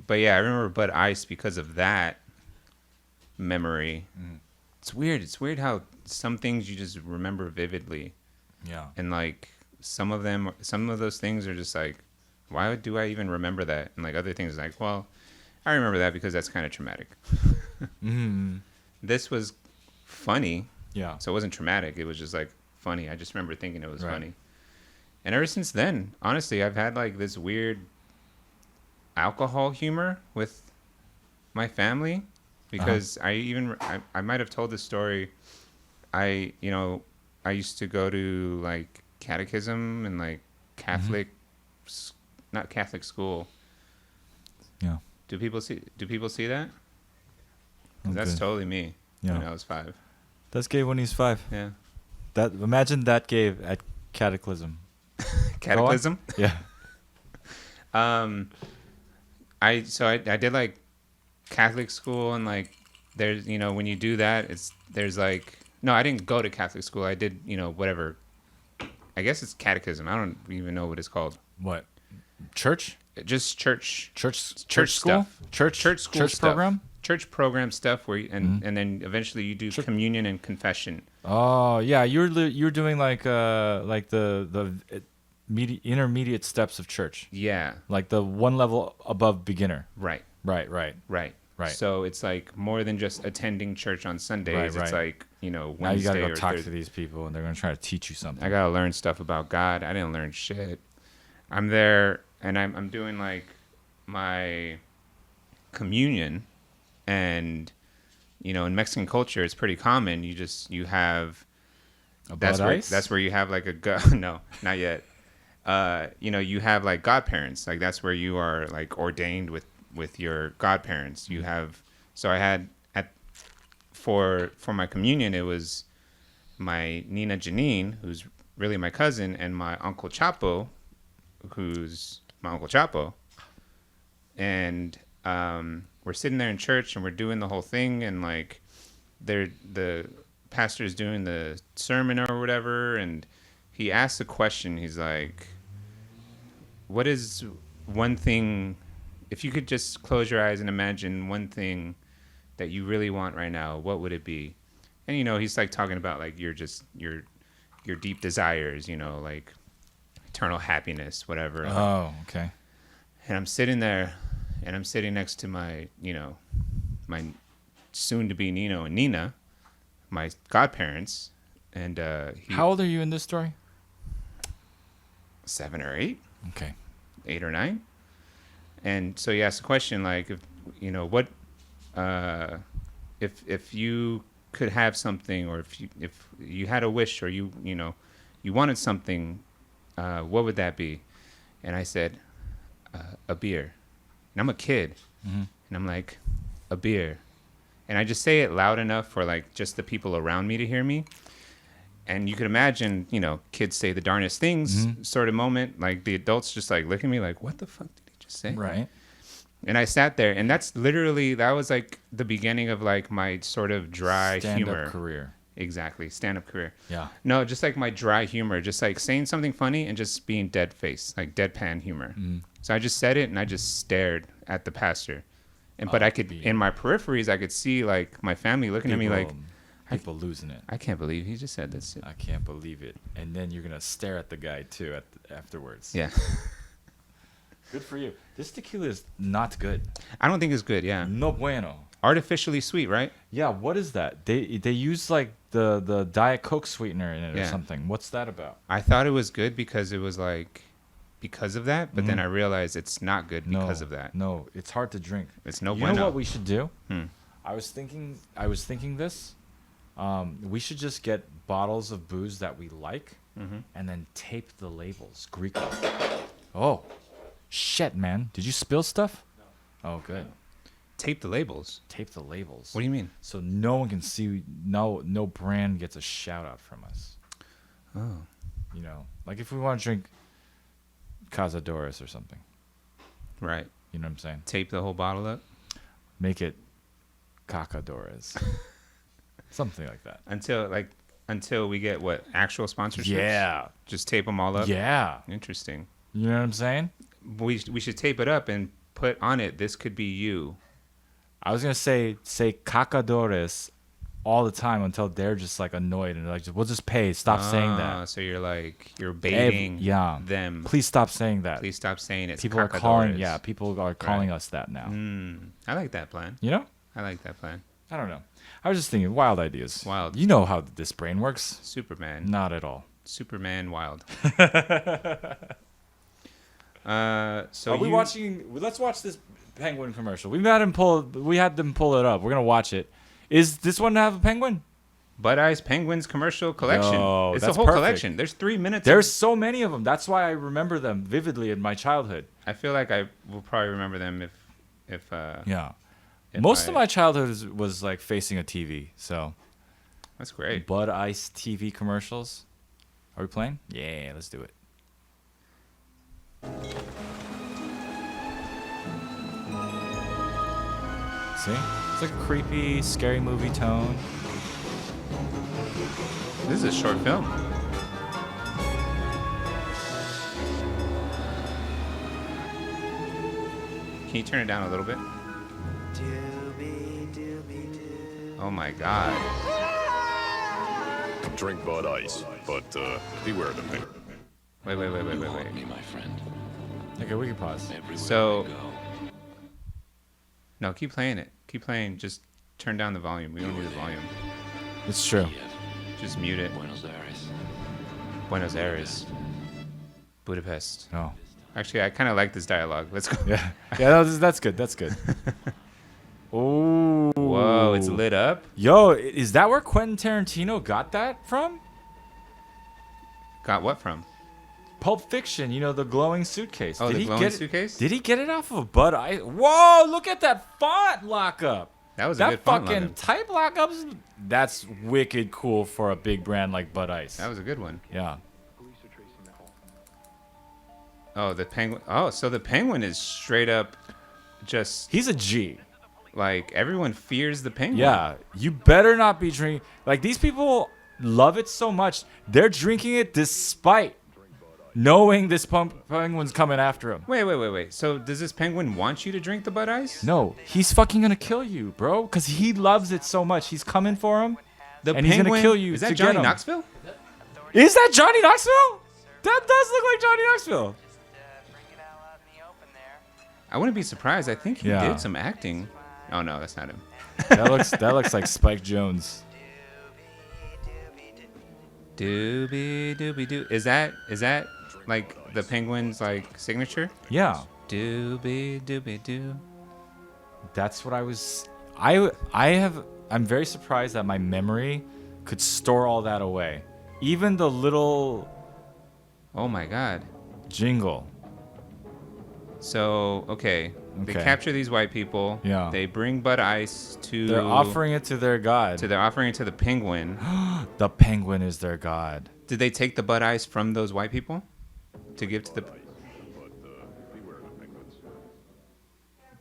Speaker 2: But yeah, I remember Bud Ice because of that memory.
Speaker 1: Mm.
Speaker 2: It's weird. It's weird how some things you just remember vividly,
Speaker 1: Yeah.
Speaker 2: and like some of those things are just like why do I even remember that? And like other things, like, well, I remember that because that's kind of traumatic.
Speaker 1: Mm.
Speaker 2: This was funny,
Speaker 1: Yeah.
Speaker 2: so it wasn't traumatic. It was just like funny. I just remember thinking it was
Speaker 1: Right.
Speaker 2: funny. And ever since then, honestly, I've had like this weird alcohol humor with my family because I might have told this story. I used to go to like catechism and like Catholic, not Catholic school.
Speaker 1: Yeah.
Speaker 2: Do people see that? 'Cause
Speaker 1: I'm
Speaker 2: that's
Speaker 1: good.
Speaker 2: totally me
Speaker 1: Yeah.
Speaker 2: when I was 5.
Speaker 1: That's Gabe when he's 5.
Speaker 2: Yeah.
Speaker 1: Imagine that Gabe at cataclysm.
Speaker 2: Cataclysm?
Speaker 1: Yeah.
Speaker 2: I did like Catholic school, and like there's when you do that, there's like, no, I didn't go to Catholic school. I did whatever. I guess it's catechism. I don't even know what it's called.
Speaker 1: What? Church?
Speaker 2: Just church
Speaker 1: Church school?
Speaker 2: stuff.
Speaker 1: Church
Speaker 2: School
Speaker 1: church
Speaker 2: stuff.
Speaker 1: program?
Speaker 2: Church program stuff where and then eventually you do communion and confession.
Speaker 1: Oh, yeah, you're doing like the intermediate steps of church.
Speaker 2: Yeah.
Speaker 1: Like the one level above beginner.
Speaker 2: Right.
Speaker 1: Right.
Speaker 2: So it's like more than just attending church on Sundays.
Speaker 1: Right.
Speaker 2: It's like,
Speaker 1: Now
Speaker 2: Wednesday
Speaker 1: you got to go
Speaker 2: or
Speaker 1: talk
Speaker 2: Thursday.
Speaker 1: to these people and they're going to try to teach you something.
Speaker 2: I got to learn stuff about God. I didn't learn shit. I'm there and I'm doing like my communion, and in Mexican culture it's pretty common. You have that's where you have like no, not yet. You have like godparents. Like that's where you are like ordained with your godparents. You have, so I had for my communion, it was my Nina Janine, who's really my cousin, and my Uncle Chapo, who's my Uncle Chapo. And we're sitting there in church and we're doing the whole thing, and like the pastor's doing the sermon or whatever, and he asks a question. He's like, what is one thing, if you could just close your eyes and imagine one thing that you really want right now, what would it be? And he's like talking about like your deep desires, like eternal happiness, whatever.
Speaker 1: Oh, okay.
Speaker 2: And I'm sitting there, and I'm sitting next to my my soon to be Nino and Nina, my godparents, and
Speaker 1: How old are you in this story?
Speaker 2: 7 or 8.
Speaker 1: Okay.
Speaker 2: 8 or 9. And so he asked the question like, if what if you could have something, or if you had a wish, or you wanted something, what would that be? And I said, a beer. And I'm a kid, and I'm like, a beer. And I just say it loud enough for like just the people around me to hear me. And you could imagine, kids say the darnest things sort of moment. Like the adults just like look at me like, what the fuck did he just say?
Speaker 1: Right.
Speaker 2: And I sat there, and that was like the beginning of like my sort of dry humor.
Speaker 1: Stand-up career.
Speaker 2: Exactly. Stand-up career.
Speaker 1: Yeah.
Speaker 2: No, just like my dry humor, just like saying something funny and just being dead face, like deadpan humor. So I just said it, and I just stared at the pastor. But I could, in my peripheries, I could see like my family looking at me like,
Speaker 1: people losing it.
Speaker 2: I can't believe he just said this.
Speaker 1: I can't believe it. And then you're going to stare at the guy too afterwards.
Speaker 2: Yeah.
Speaker 1: Good for you. This tequila is not good.
Speaker 2: I don't think it's good. Yeah.
Speaker 1: No bueno.
Speaker 2: Artificially sweet, right?
Speaker 1: Yeah. What is that? They use like the Diet Coke sweetener in it or something. What's that about?
Speaker 2: I thought it was good because it was like, because of that, but then I realized it's not good because of that.
Speaker 1: No, it's hard to drink.
Speaker 2: It's no
Speaker 1: You
Speaker 2: bueno.
Speaker 1: know what we should do?
Speaker 2: Hmm.
Speaker 1: I was thinking this. We should just get bottles of booze that we like, and then tape the labels. Greek. Oh, shit, man! Did you spill stuff? No. Oh, good.
Speaker 2: Tape the labels.
Speaker 1: Tape the labels.
Speaker 2: What do you mean?
Speaker 1: So no one can see. No brand gets a shout out from us.
Speaker 2: Oh.
Speaker 1: Like if we want to drink Cazadores or something.
Speaker 2: Right.
Speaker 1: You know what I'm saying?
Speaker 2: Tape the whole bottle up.
Speaker 1: Make it Cacadores. Something like that.
Speaker 2: Until we get what, actual sponsorships?
Speaker 1: Yeah.
Speaker 2: Just tape them all up?
Speaker 1: Yeah.
Speaker 2: Interesting.
Speaker 1: You know what I'm saying?
Speaker 2: We should tape it up and put on it, this could be you.
Speaker 1: I was going to say Cacadores all the time until they're just like annoyed and they're like, we'll just pay. Stop saying that.
Speaker 2: So you're baiting
Speaker 1: Yeah.
Speaker 2: them.
Speaker 1: Please stop saying that.
Speaker 2: Please stop saying it's
Speaker 1: People are calling.
Speaker 2: cacadores.
Speaker 1: Yeah, people are calling us that now.
Speaker 2: I like that plan.
Speaker 1: You know?
Speaker 2: I like that plan.
Speaker 1: I don't know. I was just thinking, wild ideas.
Speaker 2: Wild.
Speaker 1: You know how this brain works.
Speaker 2: Superman.
Speaker 1: Not at all.
Speaker 2: Superman wild. So
Speaker 1: are we watching? Let's watch this penguin commercial. We had them pull it up. We're gonna watch it. Is this one have a penguin?
Speaker 2: Bud Ice Penguins commercial collection.
Speaker 1: Yo,
Speaker 2: it's a
Speaker 1: that's
Speaker 2: whole
Speaker 1: perfect.
Speaker 2: collection. There's 3 minutes.
Speaker 1: There's so many of them. That's why I remember them vividly in my childhood.
Speaker 2: I feel like I will probably remember them if
Speaker 1: Yeah.
Speaker 2: if
Speaker 1: Most
Speaker 2: I-
Speaker 1: of my childhood was like facing a TV. So
Speaker 2: That's great.
Speaker 1: Bud Ice TV commercials. Are we playing? Yeah, let's do it. See? It's like a creepy, scary movie tone.
Speaker 2: This is a short film. Can you turn it down a little bit? Oh my god.
Speaker 3: Drink Bud Ice, but beware the penguin.
Speaker 2: Wait.
Speaker 4: Me, my friend.
Speaker 1: Okay, we can pause.
Speaker 4: Everywhere
Speaker 2: So-
Speaker 4: we go.
Speaker 2: No, keep playing it. Keep playing. Just turn down the volume. We don't need the volume.
Speaker 1: It's true.
Speaker 4: Kiev,
Speaker 2: Just mute it.
Speaker 4: Buenos Aires.
Speaker 2: Buenos Aires. Budapest.
Speaker 1: No.
Speaker 2: Actually, I kind of like this dialogue. Let's go.
Speaker 1: Yeah. Yeah, that's good. That's good. Oh.
Speaker 2: Whoa, it's lit up.
Speaker 1: Yo, is that where Quentin Tarantino got that from?
Speaker 2: Got what from?
Speaker 1: Pulp Fiction, you know, the glowing suitcase.
Speaker 2: Oh,
Speaker 1: Did
Speaker 2: the
Speaker 1: he
Speaker 2: glowing
Speaker 1: get
Speaker 2: suitcase?
Speaker 1: Did he get it off of a Bud Ice? Whoa, look at that font lockup.
Speaker 2: That was a
Speaker 1: That
Speaker 2: good font
Speaker 1: fucking
Speaker 2: lockup.
Speaker 1: type lockups, that's wicked cool for a big brand like Bud Ice.
Speaker 2: That was a good one.
Speaker 1: Yeah.
Speaker 2: Oh, the penguin. Oh, so the penguin is straight up just
Speaker 1: He's a G.
Speaker 2: like everyone fears the penguin.
Speaker 1: Yeah. You better not be drinking. Like, these people love it so much. They're drinking it despite knowing this penguin's coming after him.
Speaker 2: Wait. So does this penguin want you to drink the Bud Ice?
Speaker 1: No, he's fucking gonna kill you, bro. Because he loves it so much. He's coming for him.
Speaker 2: The
Speaker 1: And he's gonna kill you
Speaker 2: Is that
Speaker 1: to
Speaker 2: Johnny
Speaker 1: get him.
Speaker 2: Knoxville?
Speaker 1: Is that Johnny Knoxville? That does look like Johnny Knoxville.
Speaker 2: I wouldn't be surprised. I think he
Speaker 1: Yeah.
Speaker 2: did some acting. Oh no, that's not him.
Speaker 1: That looks like Spike Jones.
Speaker 2: Doobie doobie doo. Is that like the penguin's like signature?
Speaker 1: Yeah.
Speaker 2: Doobie doobie doo.
Speaker 1: That's what I was. I'm very surprised that my memory could store all that away. Even the little
Speaker 2: Oh my god.
Speaker 1: jingle.
Speaker 2: So okay, they
Speaker 1: Okay.
Speaker 2: capture these white people.
Speaker 1: Yeah.
Speaker 2: They bring Bud Ice to.
Speaker 1: They're offering it to their god.
Speaker 2: They're offering it to the penguin.
Speaker 1: The penguin is their god.
Speaker 2: Did they take the Bud Ice from those white people to give to the?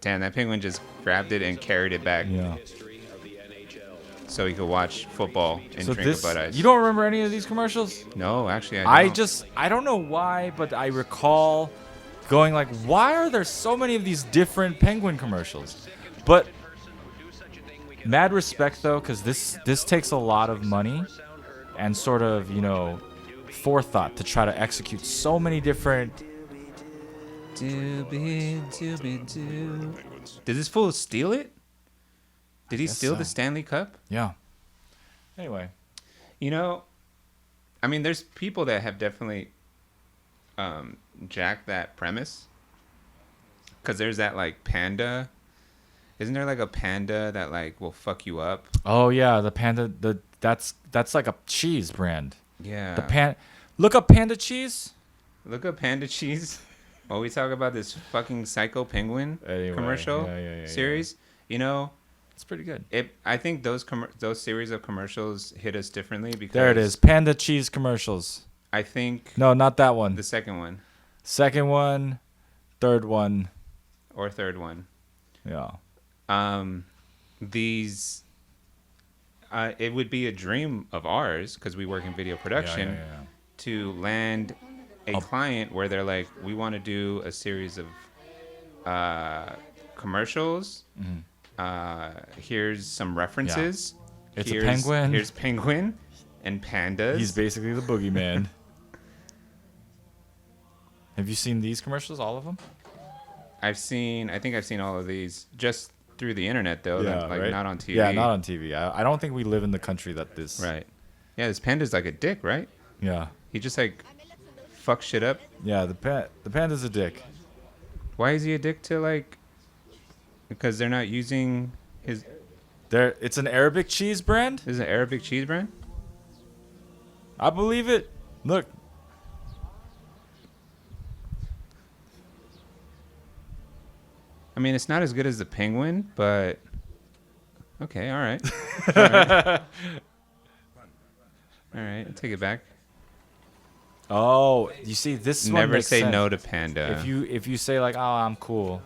Speaker 2: Damn, that penguin just grabbed it and carried it back
Speaker 1: Yeah.
Speaker 2: so he could watch football and
Speaker 1: So
Speaker 2: drink
Speaker 1: this,
Speaker 2: the Bud Ice.
Speaker 1: you don't remember any of these commercials?
Speaker 2: No, actually, I don't.
Speaker 1: I don't know why, but I recall going like, why are there so many of these different penguin commercials? But mad respect though, because this takes a lot of money and sort of, you know, forethought to try to execute so many different.
Speaker 2: Doobie doobie doo. Did this fool steal it? Did he
Speaker 1: guess
Speaker 2: steal
Speaker 1: so.
Speaker 2: the Stanley Cup?
Speaker 1: Yeah. Anyway,
Speaker 2: You know, I mean, there's people that have definitely jacked that premise. Because there's that, like, panda. Isn't there, like, a panda that, like, will fuck you up?
Speaker 1: oh yeah, the panda, that's like a cheese brand.
Speaker 2: Yeah.
Speaker 1: Look up panda cheese.
Speaker 2: Look up panda cheese while we talk about this fucking psycho penguin
Speaker 1: Anyway,
Speaker 2: commercial
Speaker 1: yeah.
Speaker 2: series. You know,
Speaker 1: It's pretty good.
Speaker 2: I think those series of commercials hit us differently because
Speaker 1: There it is, panda cheese commercials.
Speaker 2: I think
Speaker 1: No, not that one.
Speaker 2: the second one
Speaker 1: Second one, third one.
Speaker 2: or third one.
Speaker 1: Yeah.
Speaker 2: These it would be a dream of ours because we work in video production
Speaker 1: Yeah.
Speaker 2: to land a client where they're like, we want to do a series of commercials.
Speaker 1: Mm-hmm.
Speaker 2: Here's some references.
Speaker 1: It's a penguin.
Speaker 2: Here's penguin and pandas.
Speaker 1: He's basically the boogeyman. Have you seen these commercials? All of them?
Speaker 2: I think I've seen all of these just through the internet though.
Speaker 1: Right?
Speaker 2: Not on TV.
Speaker 1: Yeah, not on TV. I don't think we live in the country that this.
Speaker 2: Right. Yeah, this panda's like a dick, right?
Speaker 1: Yeah.
Speaker 2: He just like fucks shit up.
Speaker 1: Yeah, the panda's a dick.
Speaker 2: Why is he a dick to like? Because they're not using his.
Speaker 1: It's an Arabic cheese brand?
Speaker 2: This is an Arabic cheese brand?
Speaker 1: I believe it. Look.
Speaker 2: I mean, it's not as good as the penguin, but okay, all right. All right, I'll take it back.
Speaker 1: Oh, you see, this one
Speaker 2: Never
Speaker 1: makes
Speaker 2: say
Speaker 1: sense.
Speaker 2: no to panda.
Speaker 1: If you say like, oh, I'm cool.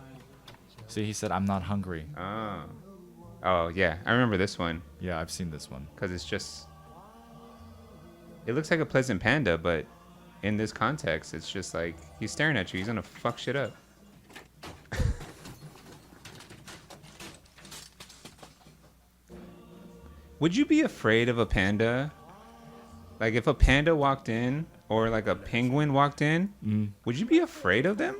Speaker 1: See, he said, I'm not hungry.
Speaker 2: Oh yeah, I remember this one
Speaker 1: Yeah, I've seen this one.
Speaker 2: because it's just. It looks like a pleasant panda, but in this context, it's just like he's staring at you. He's gonna fuck shit up. Would you be afraid of a panda? Like if a panda walked in or like a penguin walked in, would you be afraid of them?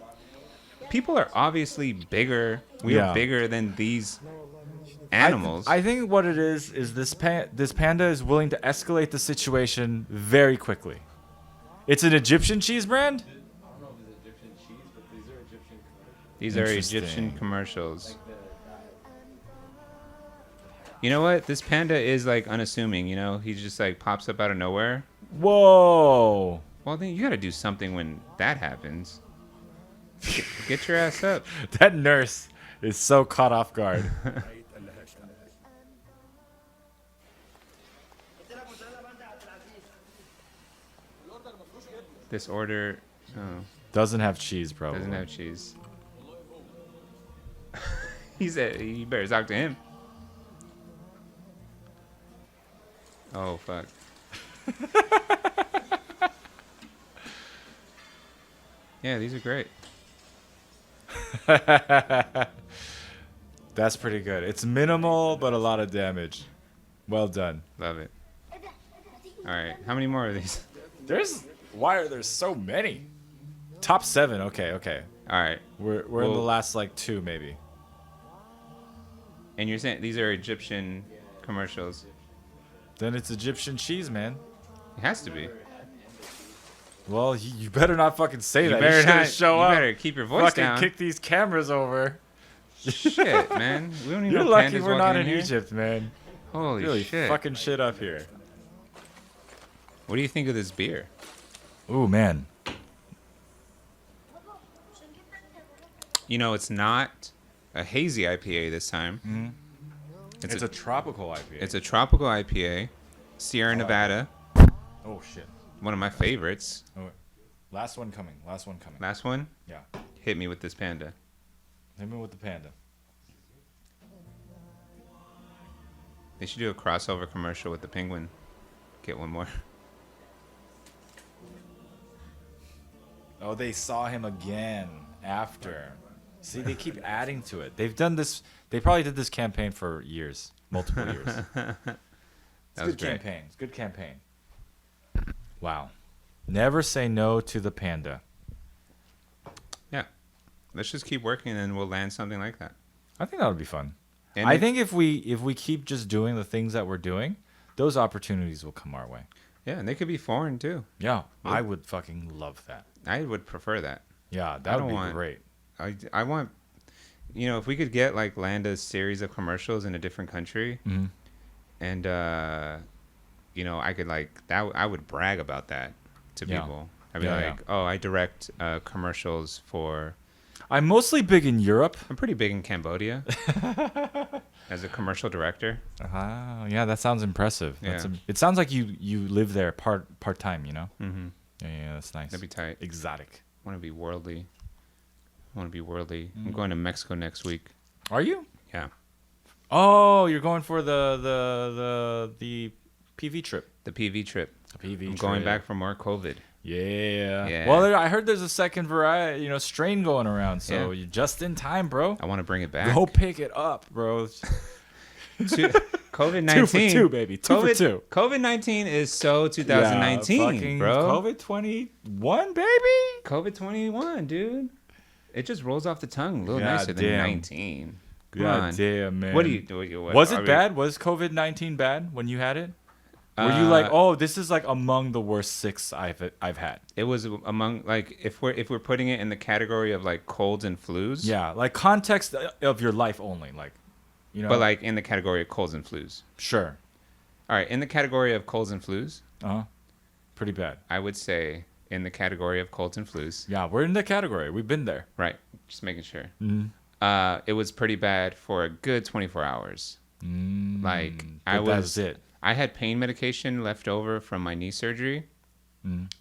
Speaker 2: People are obviously bigger. We
Speaker 1: Yeah.
Speaker 2: are bigger than these animals.
Speaker 1: I think what it is this panda is willing to escalate the situation very quickly. It's an Egyptian cheese brand?
Speaker 2: These are
Speaker 1: Interesting.
Speaker 2: Egyptian commercials. You know what? This panda is like unassuming, you know? He just like pops up out of nowhere.
Speaker 1: Whoa.
Speaker 2: Well, then you gotta do something when that happens. Get your ass up.
Speaker 1: That nurse is so caught off guard.
Speaker 2: This order
Speaker 1: Doesn't have cheese, probably.
Speaker 2: doesn't have cheese. He said you better talk to him. Oh, fuck. Yeah, these are great.
Speaker 1: That's pretty good. It's minimal, but a lot of damage. Well done.
Speaker 2: Love it. All right, how many more of these?
Speaker 1: Why are there so many? Top 7. Okay.
Speaker 2: All right,
Speaker 1: We're in
Speaker 2: Well-
Speaker 1: the last like 2 maybe.
Speaker 2: and you're saying these are Egyptian commercials?
Speaker 1: Then it's Egyptian cheese, man.
Speaker 2: It has to be.
Speaker 1: Well, you better not fucking say
Speaker 2: You
Speaker 1: that.
Speaker 2: better
Speaker 1: You should
Speaker 2: not.
Speaker 1: show
Speaker 2: You
Speaker 1: up.
Speaker 2: better keep your voice
Speaker 1: Fucking
Speaker 2: down.
Speaker 1: kick these cameras over.
Speaker 2: Shit, man. We don't even
Speaker 1: You're
Speaker 2: know
Speaker 1: lucky
Speaker 2: pandas
Speaker 1: we're not
Speaker 2: walking
Speaker 1: in
Speaker 2: here.
Speaker 1: Egypt, man.
Speaker 2: Holy
Speaker 1: Really
Speaker 2: shit.
Speaker 1: fucking shit up here.
Speaker 2: What do you think of this beer?
Speaker 1: Ooh, man.
Speaker 2: You know, it's not a hazy IPA this time.
Speaker 1: Mm-hmm. It's a tropical IPA.
Speaker 2: It's a tropical IPA, Sierra Nevada,
Speaker 1: Oh shit.
Speaker 2: one of my favorites.
Speaker 1: Oh, wait. Last one coming. Last one. Yeah.
Speaker 2: Hit me with this panda.
Speaker 1: Hit me with the panda.
Speaker 2: They should do a crossover commercial with the penguin. Get one more.
Speaker 1: Oh, they saw him again after. See, they keep adding to it. They've done this. They probably did this campaign for years, multiple years. It's
Speaker 2: That
Speaker 1: a
Speaker 2: was
Speaker 1: good
Speaker 2: great.
Speaker 1: campaign. It's a good campaign. Wow. Never say no to the panda.
Speaker 2: Yeah. Let's just keep working and we'll land something like that.
Speaker 1: I think that would be fun.
Speaker 2: And
Speaker 1: I think if we keep just doing the things that we're doing, those opportunities will come our way.
Speaker 2: Yeah, and they could be foreign too.
Speaker 1: Yeah, I would fucking love that.
Speaker 2: I would prefer that.
Speaker 1: Yeah,
Speaker 2: I
Speaker 1: that would
Speaker 2: don't
Speaker 1: be
Speaker 2: want-
Speaker 1: great.
Speaker 2: I want, you know, if we could get like land a series of commercials in a different country,
Speaker 1: Mhm.
Speaker 2: and you know, I could like that. I would brag about that to
Speaker 1: Yeah.
Speaker 2: people. I'd be
Speaker 1: Yeah,
Speaker 2: like, oh, I direct commercials for.
Speaker 1: I'm mostly big in Europe.
Speaker 2: I'm pretty big in Cambodia as a commercial director.
Speaker 1: Yeah, that sounds impressive.
Speaker 2: Yeah.
Speaker 1: It sounds like you live there part time. You know.
Speaker 2: Mm-hmm.
Speaker 1: Yeah, that's nice.
Speaker 2: That'd be tight.
Speaker 1: Exotic.
Speaker 2: I want to be worldly. I'm
Speaker 1: Mm.
Speaker 2: going to Mexico next week.
Speaker 1: Are you?
Speaker 2: Yeah.
Speaker 1: Oh, you're going for the PV trip.
Speaker 2: The PV trip.
Speaker 1: PV
Speaker 2: I'm going back for more COVID.
Speaker 1: Yeah.
Speaker 2: Yeah.
Speaker 1: Well, I heard there's a second variety, strain going around. So
Speaker 2: Yeah.
Speaker 1: you're just in time, bro.
Speaker 2: I want to bring it back.
Speaker 1: Go pick it up, bro.
Speaker 2: COVID-19.
Speaker 1: 2 for 2, baby. 2 for 2.
Speaker 2: COVID-19 is so 2019,
Speaker 1: fucking
Speaker 2: bro.
Speaker 1: COVID 21, baby.
Speaker 2: COVID 21, dude. It just rolls off the tongue a little
Speaker 1: God
Speaker 2: nicer than
Speaker 1: damn.
Speaker 2: 19. Come
Speaker 1: God
Speaker 2: on.
Speaker 1: damn, man.
Speaker 2: What do you? What,
Speaker 1: Was
Speaker 2: are
Speaker 1: it
Speaker 2: we-
Speaker 1: bad? Was COVID-19 bad when you had it? Were you like, oh, this is like among the worst 6 I've had?
Speaker 2: It was among like if we're putting it in the category of like colds and flus.
Speaker 1: Yeah, like context of your life only, like, you know.
Speaker 2: But like in the category of colds and flus.
Speaker 1: Sure.
Speaker 2: All right, in the category of colds and flus,
Speaker 1: Pretty bad.
Speaker 2: I would say in the category of colds and flus.
Speaker 1: Yeah, we're in the category. We've been there.
Speaker 2: Right. Just making sure.
Speaker 1: Mm-hmm.
Speaker 2: It was pretty bad for a good 24 hours. Like
Speaker 1: that's it.
Speaker 2: I had pain medication left over from my knee surgery.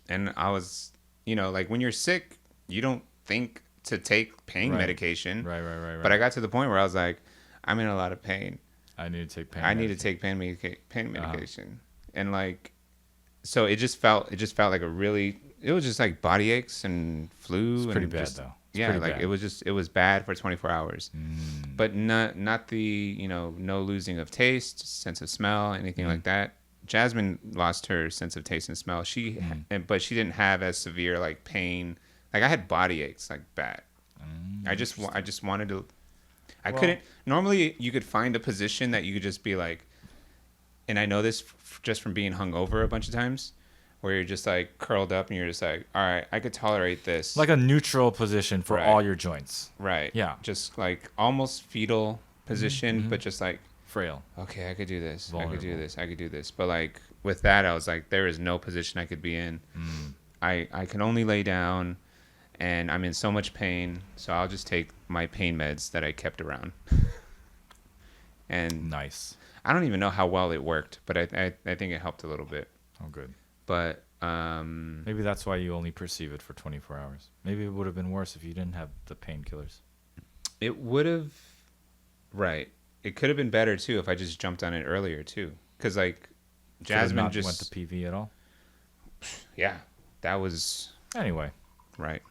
Speaker 2: And I was, like when you're sick, you don't think to take pain medication.
Speaker 1: Right.
Speaker 2: But I got to the point where I was like, I'm in a lot of pain.
Speaker 1: I need to take pain.
Speaker 2: I need to take pain medication. And like, so it just felt like it was just like body aches and flu.
Speaker 1: It's pretty
Speaker 2: and
Speaker 1: bad
Speaker 2: just,
Speaker 1: though.
Speaker 2: Yeah, like bad. It was bad for 24 hours. But not the, no losing of taste, sense of smell, anything like that. Jasmine lost her sense of taste and smell. But she didn't have as severe like pain. Like I had body aches like bad. I just wanted to. I couldn't. Normally, you could find a position that you could just be like, and I know this just from being hungover a bunch of times, where you're just like curled up and you're just like, all right, I could tolerate this.
Speaker 1: Like a neutral position for all your joints.
Speaker 2: Right.
Speaker 1: Yeah.
Speaker 2: Just like almost fetal position, but just like
Speaker 1: frail.
Speaker 2: Okay, I could do this.
Speaker 1: Vulnerable.
Speaker 2: I could do this. But like with that, I was like, there is no position I could be in. I can only lay down, and I'm in so much pain. So I'll just take my pain meds that I kept around. And
Speaker 1: nice.
Speaker 2: I don't even know how well it worked, but I think it helped a little bit.
Speaker 1: Oh, good.
Speaker 2: But
Speaker 1: maybe that's why you only perceive it for 24 hours. Maybe it would have been worse if you didn't have the painkillers.
Speaker 2: It would have, right. It could have been better, too, if I just jumped on it earlier, too. Because, like, Jasmine just
Speaker 1: went to PV at all?
Speaker 2: Yeah, that was...
Speaker 1: Anyway.
Speaker 2: Right.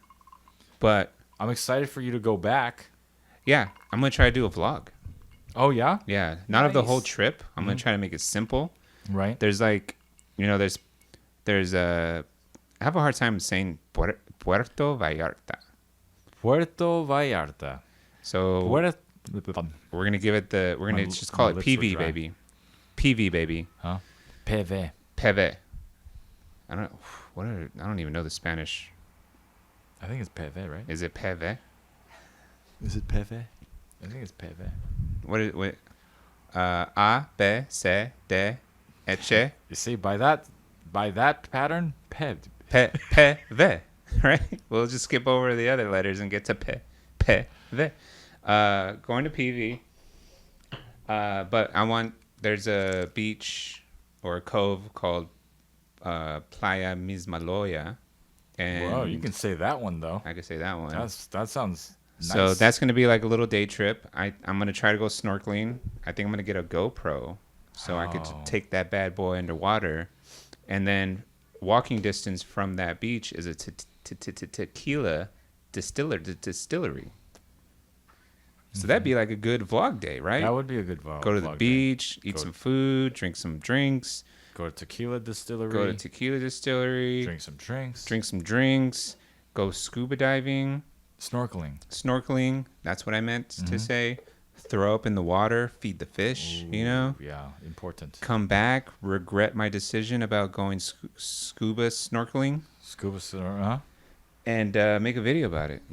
Speaker 2: But...
Speaker 1: I'm excited for you to go back.
Speaker 2: Yeah, I'm going to try to do a vlog.
Speaker 1: Oh, yeah?
Speaker 2: Yeah, not of the whole trip. I'm going to try to make it simple.
Speaker 1: Right.
Speaker 2: There's, like, there's a... I have a hard time saying Puerto Vallarta.
Speaker 1: Puerto Vallarta.
Speaker 2: So... We're gonna give it we're gonna just call it PV, baby. PV, baby.
Speaker 1: Huh? PV.
Speaker 2: PV. I don't even know the Spanish.
Speaker 1: I think it's PV, right?
Speaker 2: Is it PV?
Speaker 1: Is it PV? I think it's PV.
Speaker 2: What? A, B, C, D, H.
Speaker 1: You see, by that pattern, PV.
Speaker 2: PV. Right? We'll just skip over the other letters and get to PV. Going to PV, but there's a beach or a cove called Playa Mismaloya, and
Speaker 1: whoa, you can say that one though.
Speaker 2: I can say that one.
Speaker 1: That sounds nice.
Speaker 2: So that's gonna be like a little day trip. I'm gonna try to go snorkeling. I think I'm gonna get a GoPro so I could take that bad boy underwater, and then walking distance from that beach is a tequila distillery. So that'd be like a good vlog day, right?
Speaker 1: That would be a good vlog.
Speaker 2: Go to the beach, eat some food, drink some drinks.
Speaker 1: Go to tequila distillery.
Speaker 2: Drink some drinks. Go scuba diving. Snorkeling. That's what I meant to say. Throw up in the water. Feed the fish,
Speaker 1: Yeah, important.
Speaker 2: Come back. Regret my decision about going scuba snorkeling.
Speaker 1: Huh?
Speaker 2: And make a video about it,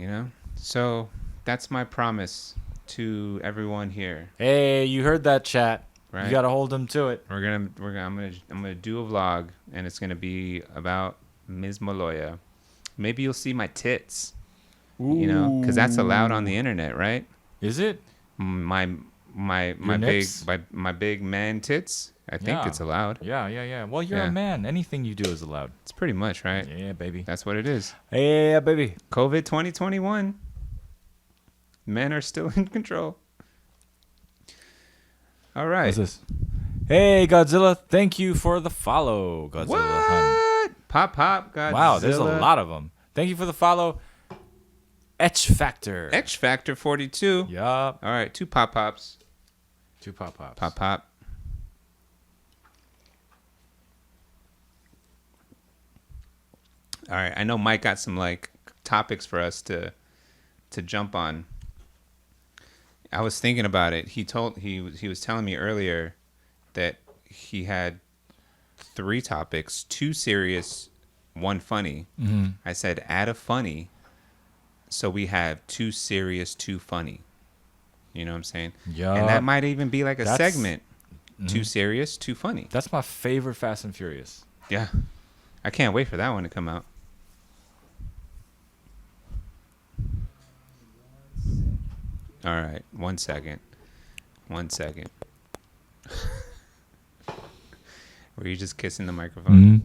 Speaker 2: So that's my promise to everyone here.
Speaker 1: Hey, you heard that, chat?
Speaker 2: Right?
Speaker 1: You gotta hold them to it.
Speaker 2: I'm gonna do a vlog, and it's gonna be about Ms. Maloya. Maybe you'll see my tits, because that's allowed on the internet, right?
Speaker 1: Is it?
Speaker 2: My big man tits. I think it's allowed.
Speaker 1: Yeah. Well, you're a man. Anything you do is allowed.
Speaker 2: It's pretty much right.
Speaker 1: Yeah, baby.
Speaker 2: That's what it is.
Speaker 1: Yeah, baby.
Speaker 2: COVID 2021. Men are still in control. All right.
Speaker 1: What's this? Hey, Godzilla. Thank you for the follow, Godzilla.
Speaker 2: What? Pop, Godzilla.
Speaker 1: Wow, there's a lot of them. Thank you for the follow. X Factor
Speaker 2: 42.
Speaker 1: Yup.
Speaker 2: All right, 2 Pop-Pops.
Speaker 1: 2 Pop-Pops.
Speaker 2: Pop. All right, I know Mike got some like topics for us to jump on. I was thinking about it. He was telling me earlier that he had 3 topics, 2 serious, 1 funny.
Speaker 1: Mm-hmm.
Speaker 2: I said add a funny, so we have 2 serious, 2 funny. You know what I'm saying?
Speaker 1: Yeah.
Speaker 2: And that might even be like a
Speaker 1: That's-
Speaker 2: segment. 2 serious, 2 funny.
Speaker 1: That's my favorite Fast and Furious.
Speaker 2: Yeah. I can't wait for that one to come out. All right, 1 second. 1 second. Were you just kissing the microphone?
Speaker 1: Mm-hmm.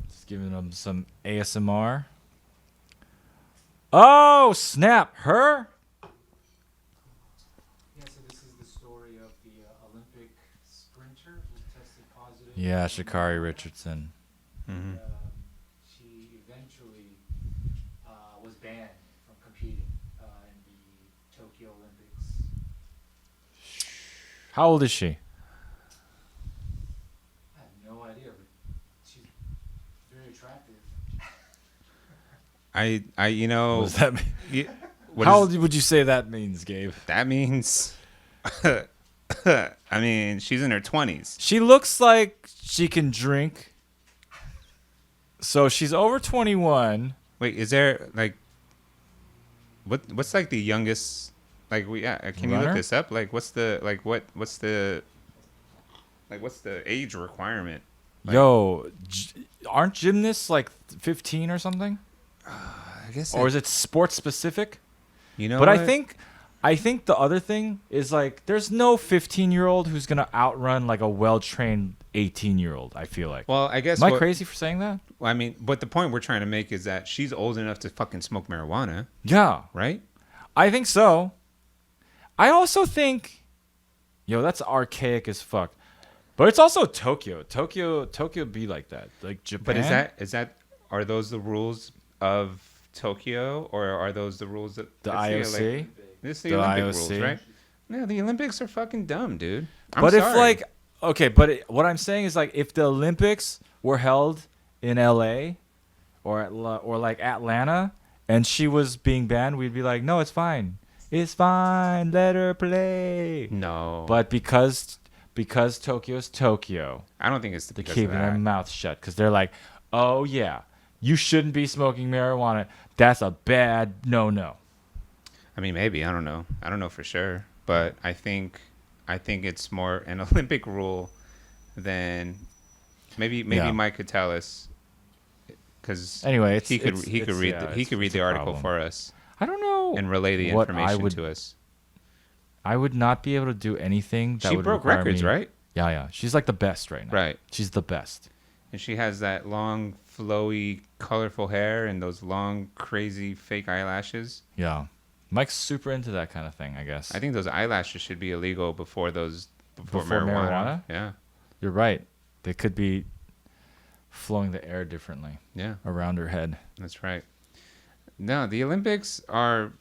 Speaker 1: Just giving them some ASMR. Oh, snap. Her?
Speaker 4: Yeah, so this is the story of the Olympic sprinter who tested positive.
Speaker 1: Yeah, Sha'Carri Richardson.
Speaker 2: Mm-hmm.
Speaker 4: She eventually was banned from competing in the Tokyo Olympics.
Speaker 1: How old is she?
Speaker 4: I have no idea, but she's very attractive.
Speaker 2: I you know,
Speaker 1: What does that mean?
Speaker 2: y- what
Speaker 1: How
Speaker 2: is-
Speaker 1: old would you say that means, Gabe?
Speaker 2: that means I mean, she's in her 20s.
Speaker 1: She looks like she can drink. So she's over 21.
Speaker 2: Wait, is there like what's like the youngest like can you look
Speaker 1: Runner?
Speaker 2: this up? Like what's the age requirement? Like-
Speaker 1: Yo, aren't gymnasts like 15 or something?
Speaker 2: I guess
Speaker 1: Or is it sports specific?
Speaker 2: you know
Speaker 1: But
Speaker 2: what?
Speaker 1: I think the other thing is like there's no 15-year-old who's going to outrun like a well-trained 18-year-old, I feel like.
Speaker 2: well, I guess
Speaker 1: Am I
Speaker 2: what-
Speaker 1: crazy for saying that?
Speaker 2: I mean, but the point we're trying to make is that she's old enough to fucking smoke marijuana,
Speaker 1: Yeah.
Speaker 2: right?
Speaker 1: I think so. I also think, yo, that's archaic as fuck. But it's also Tokyo. Tokyo be like that. Like Japan.
Speaker 2: But is that are those the rules of Tokyo, or are those the rules that
Speaker 1: the
Speaker 2: that's the
Speaker 1: IOC?
Speaker 2: This is the
Speaker 1: The
Speaker 2: Olympic
Speaker 1: IOC.
Speaker 2: rules, right? No, the Olympics are fucking dumb, dude. I'm
Speaker 1: But
Speaker 2: sorry.
Speaker 1: if like, okay, but what I'm saying is like if the Olympics were held in LA or like Atlanta and she was being banned, we'd be like, no, it's fine. It's fine. Let her play.
Speaker 2: no,
Speaker 1: But because Tokyo's Tokyo,
Speaker 2: I don't think it's
Speaker 1: they're
Speaker 2: because of
Speaker 1: keeping their
Speaker 2: that.
Speaker 1: mouth shut because they're like, oh yeah, you shouldn't be smoking marijuana. That's a bad no.
Speaker 2: I mean, maybe I don't know for sure, but I think it's more an Olympic rule than maybe
Speaker 1: Yeah.
Speaker 2: Mike could tell us because
Speaker 1: Anyway,
Speaker 2: he could read the article
Speaker 1: problem.
Speaker 2: for us
Speaker 1: I don't know.
Speaker 2: and relay the
Speaker 1: what
Speaker 2: information
Speaker 1: I would,
Speaker 2: to us.
Speaker 1: I would not be able to do anything that
Speaker 2: She
Speaker 1: would
Speaker 2: broke
Speaker 1: require
Speaker 2: records,
Speaker 1: me-
Speaker 2: right?
Speaker 1: Yeah. She's like the best right now.
Speaker 2: Right.
Speaker 1: She's the best.
Speaker 2: And she has that long, flowy, colorful hair and those long, crazy fake eyelashes.
Speaker 1: Yeah. Mike's super into that kind of thing, I guess.
Speaker 2: I think those eyelashes should be illegal before
Speaker 1: Before
Speaker 2: marijuana.
Speaker 1: marijuana?
Speaker 2: Yeah.
Speaker 1: You're right. They could be flowing the air differently
Speaker 2: Yeah.
Speaker 1: around her head.
Speaker 2: That's right. No, the Olympics are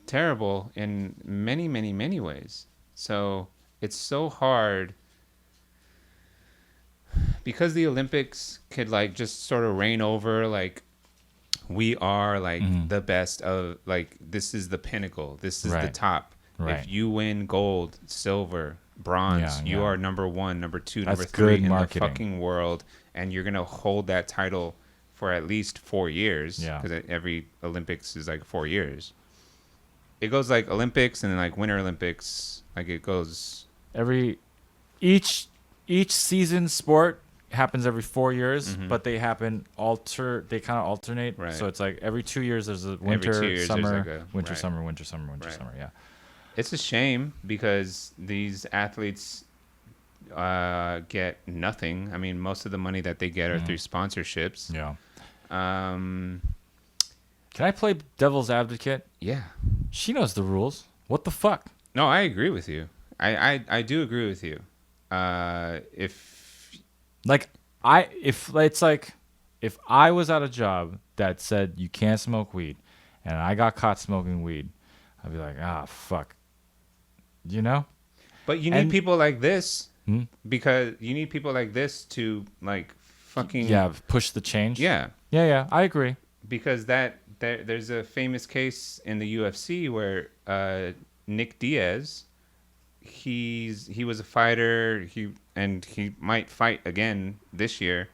Speaker 2: terrible in many, many, many ways. So it's so hard because the Olympics could like just sort of reign over like we are like
Speaker 1: Mhm.
Speaker 2: the best of like this is the pinnacle. This is the
Speaker 1: Right.
Speaker 2: top.
Speaker 1: Right.
Speaker 2: If you win gold, silver, bronze,
Speaker 1: Yeah,
Speaker 2: you
Speaker 1: yeah.
Speaker 2: are number 1, number 2,
Speaker 1: That's
Speaker 2: number 3
Speaker 1: good
Speaker 2: in
Speaker 1: marketing.
Speaker 2: the fucking world, and you're gonna hold that title for at least 4 years.
Speaker 1: Yeah.
Speaker 2: Because every Olympics is like 4 years. It goes like Olympics and then like Winter Olympics. Like it goes.
Speaker 1: Each season sport happens every 4 years,
Speaker 2: Mhm.
Speaker 1: but they kind of alternate.
Speaker 2: Right.
Speaker 1: So it's like every 2 years there's a winter,
Speaker 2: 2 years there's
Speaker 1: summer,
Speaker 2: like a-
Speaker 1: winter,
Speaker 2: right.
Speaker 1: summer, winter, summer, winter,
Speaker 2: Right.
Speaker 1: summer. Yeah.
Speaker 2: It's a shame because these athletes get nothing. I mean, most of the money that they get are through sponsorships.
Speaker 1: Yeah.
Speaker 2: Um,
Speaker 1: Can I play devil's advocate?
Speaker 2: yeah.
Speaker 1: She knows the rules. What the fuck?
Speaker 2: No, I agree with you. I do agree with you. If
Speaker 1: Like if I was at a job that said you can't smoke weed and I got caught smoking weed, I'd be like, fuck. You know?
Speaker 2: But you need
Speaker 1: And-
Speaker 2: people like this
Speaker 1: Hmm?
Speaker 2: because you need people like this to like fucking
Speaker 1: push the change.
Speaker 2: yeah.
Speaker 1: Yeah, I agree.
Speaker 2: Because there's a famous case in the UFC where Nick Diaz, he was a fighter, he might fight again this year.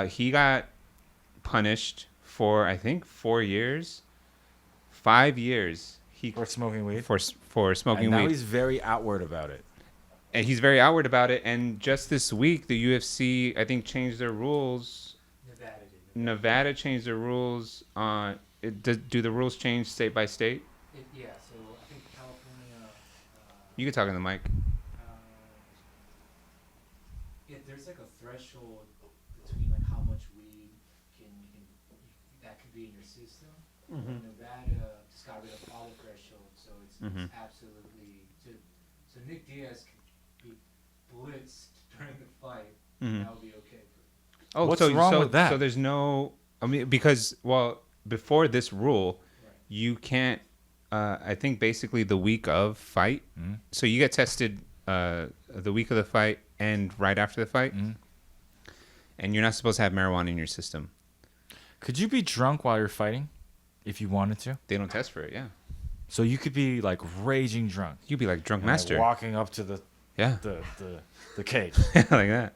Speaker 2: He got punished for I think 4 years, 5 years.
Speaker 1: For smoking weed.
Speaker 2: For smoking
Speaker 1: And now
Speaker 2: weed.
Speaker 1: he's very outward about it.
Speaker 2: And he's very outward about it. And just this week, the UFC I think changed their rules. Nevada changed the rules on it. Do the rules change state by state?
Speaker 4: Yeah, so I think California.
Speaker 2: You can talk in the mic.
Speaker 4: Yeah, there's like a threshold between like how much weed that could be in your system. Nevada just got rid of all the thresholds, so it's absolutely so Nick Diaz could be blitzed during the fight. That would be okay.
Speaker 2: Oh,
Speaker 1: what's wrong with that?
Speaker 2: So there's no. I mean, because before this rule, you can't. I think basically the week of fight. So you get tested the week of the fight and right after the fight, and you're not supposed to have marijuana in your system.
Speaker 1: Could you be drunk while you're fighting, if you wanted to?
Speaker 2: They don't test for it. Yeah.
Speaker 1: So you could be like raging drunk.
Speaker 2: You'd be like drunk
Speaker 1: and, like,
Speaker 2: master.
Speaker 1: walking up to the cage.
Speaker 2: Like that.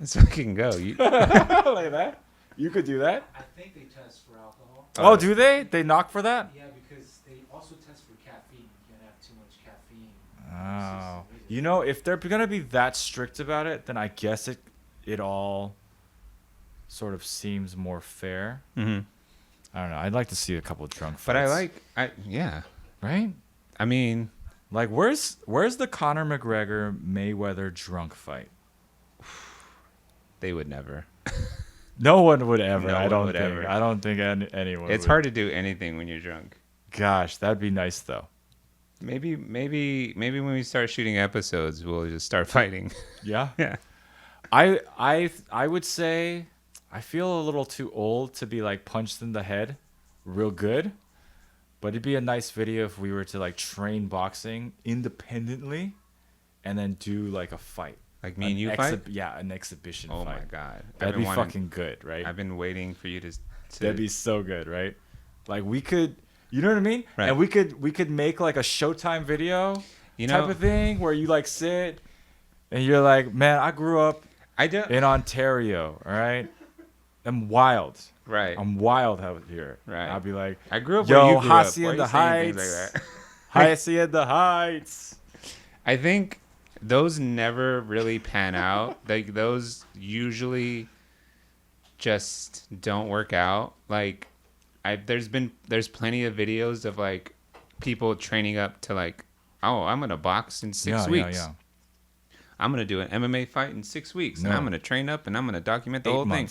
Speaker 2: Let's fucking go.
Speaker 1: Like that? You could do that?
Speaker 4: I think they test for alcohol.
Speaker 1: Oh, do they? They knock for that?
Speaker 4: Yeah, because they also test for caffeine. You can't have too much caffeine.
Speaker 1: Oh. You know, if they're going to be that strict about it, then I guess it all sort of seems more fair.
Speaker 2: Mm-hmm.
Speaker 1: I don't know. I'd like to see a couple of drunk fights.
Speaker 2: But yeah.
Speaker 1: Right?
Speaker 2: I mean,
Speaker 1: like, where's the Conor McGregor Mayweather drunk fight?
Speaker 2: they would never.
Speaker 1: No one would ever.
Speaker 2: No
Speaker 1: I
Speaker 2: one
Speaker 1: don't
Speaker 2: would
Speaker 1: think.
Speaker 2: ever.
Speaker 1: I don't think anyone.
Speaker 2: It's
Speaker 1: would.
Speaker 2: hard to do anything when you're drunk.
Speaker 1: Gosh, that'd be nice though.
Speaker 2: Maybe when we start shooting episodes, we'll just start fighting.
Speaker 1: Yeah.
Speaker 2: Yeah.
Speaker 1: I would say I feel a little too old to be like punched in the head real good. But it'd be a nice video if we were to like train boxing independently and then do like a fight.
Speaker 2: Like me and you fight?
Speaker 1: Yeah, an exhibition fight.
Speaker 2: Oh my god.
Speaker 1: That'd be fucking good, right?
Speaker 2: I've been waiting for you to
Speaker 1: That'd be so good, right? Like we could, you know what I mean?
Speaker 2: Right.
Speaker 1: And we could make like a Showtime video type of thing where you like sit and you're like, man, I grew up in Ontario, all right? I'm wild.
Speaker 2: Right.
Speaker 1: I'm wild out here.
Speaker 2: Right.
Speaker 1: I'll be like,
Speaker 2: I grew up where you grew up.
Speaker 1: Hassie
Speaker 2: Why
Speaker 1: in
Speaker 2: are
Speaker 1: the
Speaker 2: you saying things
Speaker 1: Heights.
Speaker 2: like that?
Speaker 1: Hassie in the Heights.
Speaker 2: I think those never really pan out. Like those usually just don't work out. Like there's plenty of videos of like people training up to like, oh, I'm gonna box in 6 weeks.
Speaker 1: Yeah.
Speaker 2: I'm gonna do an MMA fight in 6 weeks, and I'm gonna train up and I'm gonna document the whole thing.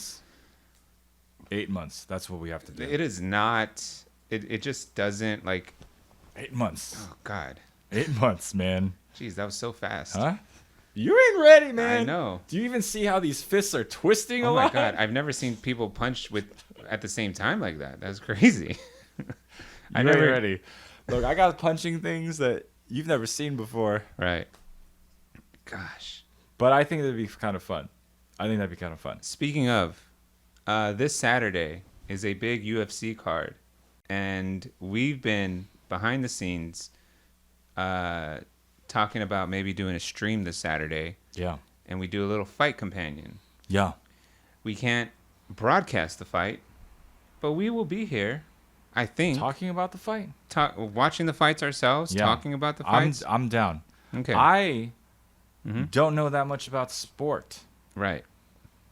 Speaker 1: 8 months. That's what we have to do.
Speaker 2: It is not. It just doesn't like.
Speaker 1: 8 months.
Speaker 2: Oh God.
Speaker 1: 8 months, man.
Speaker 2: Jeez, that was so fast.
Speaker 1: Huh? You ain't ready, man.
Speaker 2: I know.
Speaker 1: Do you even see how these fists are twisting a
Speaker 2: Oh
Speaker 1: lot?
Speaker 2: my God, I've never seen people punch at the same time like that. That's crazy.
Speaker 1: I never ready. Look, I got punching things that you've never seen before.
Speaker 2: Right. Gosh.
Speaker 1: But I think that'd be kind of fun.
Speaker 2: Speaking of, this Saturday is a big UFC card, and we've been behind the scenes talking about maybe doing a stream this Saturday.
Speaker 1: Yeah.
Speaker 2: And we do a little fight companion.
Speaker 1: Yeah.
Speaker 2: We can't broadcast the fight, but we will be here, I think.
Speaker 1: Talking about the fight?
Speaker 2: Watching the fights ourselves, talking about the fights.
Speaker 1: I'm down.
Speaker 2: Okay.
Speaker 1: I don't know that much about sport.
Speaker 2: Right.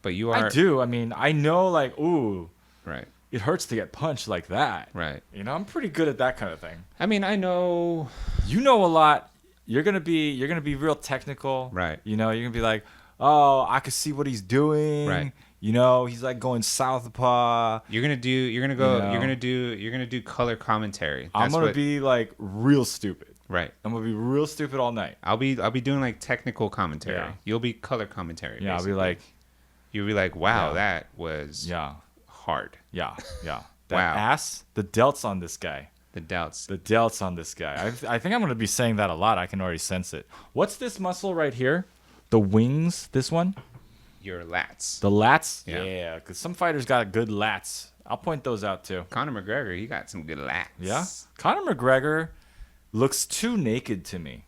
Speaker 2: But you are.
Speaker 1: I do. I mean, I know like, ooh.
Speaker 2: Right.
Speaker 1: It hurts to get punched like that.
Speaker 2: Right.
Speaker 1: You know, I'm pretty good at that kind of thing.
Speaker 2: I mean, I know.
Speaker 1: You know a lot. You're gonna be real technical.
Speaker 2: Right.
Speaker 1: You know, you're gonna be like, oh, I can see what he's doing.
Speaker 2: Right.
Speaker 1: You know, he's like going southpaw.
Speaker 2: You're gonna do color commentary.
Speaker 1: I'm gonna be like real stupid.
Speaker 2: Right.
Speaker 1: I'm gonna be real stupid all night.
Speaker 2: I'll be doing like technical commentary.
Speaker 1: Yeah.
Speaker 2: You'll be color commentary.
Speaker 1: Yeah,
Speaker 2: basically. You'll be like, wow,
Speaker 1: Yeah.
Speaker 2: that was hard.
Speaker 1: Yeah. That
Speaker 2: Wow.
Speaker 1: ass, the delts on this guy.
Speaker 2: The doubts.
Speaker 1: The delts on this guy. I think I'm going to be saying that a lot. I can already sense it. What's this muscle right here? The wings, this one?
Speaker 2: your lats.
Speaker 1: The lats?
Speaker 2: Yeah.
Speaker 1: Yeah, because some fighters got good lats. I'll point those out too.
Speaker 2: Conor McGregor, he got some good lats.
Speaker 1: Yeah? Conor McGregor looks too naked to me.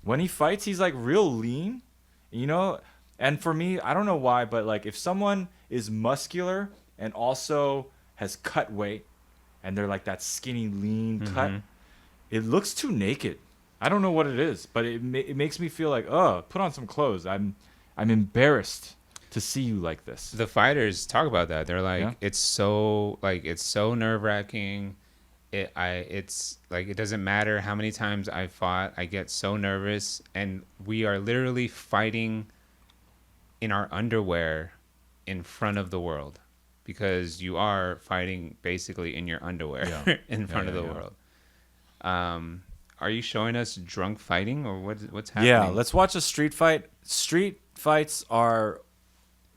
Speaker 1: When he fights, he's like real lean, you know? And for me, I don't know why, but like if someone is muscular and also has cut weight and they're like that skinny, lean cut, it looks too naked. I don't know what it is, but it makes me feel like, oh, put on some clothes. I'm embarrassed to see you like this.
Speaker 2: The fighters talk about that. They're like,
Speaker 1: Yeah?
Speaker 2: it's so nerve wracking. It's like it doesn't matter how many times I fought. I get so nervous, and we are literally fighting in our underwear in front of the world, because you are fighting basically in your underwear in front of the world. Are you showing us drunk fighting, or what's happening?
Speaker 1: Yeah, let's watch a street fight. Street fights are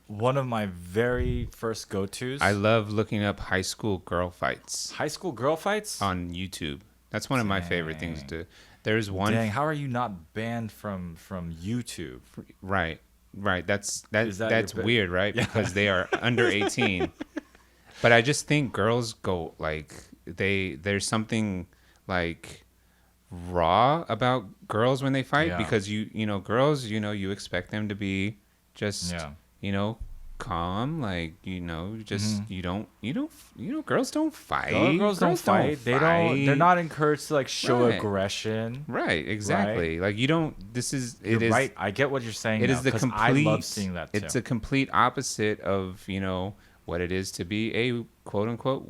Speaker 1: one of my very first go-tos.
Speaker 2: I love looking up high school girl fights
Speaker 1: High school girl fights?
Speaker 2: on YouTube. That's one of my favorite things to. There's one.
Speaker 1: Dang, how are you not banned from YouTube?
Speaker 2: Right. That's
Speaker 1: Is that
Speaker 2: that's
Speaker 1: your bit?
Speaker 2: weird, right? Because they are under 18. But I just think girls go like there's something like raw about girls when they fight,
Speaker 1: Yeah.
Speaker 2: because you know girls, you expect them to be just calm, like just you don't girls don't fight.
Speaker 1: Girls don't fight. They're not encouraged to like show
Speaker 2: Right.
Speaker 1: aggression.
Speaker 2: Right, exactly. Like you don't.
Speaker 1: You're right. I get what you're saying.
Speaker 2: It
Speaker 1: now,
Speaker 2: is the
Speaker 1: 'cause
Speaker 2: complete.
Speaker 1: I love seeing that too.
Speaker 2: It's a complete opposite of what it is to be a quote unquote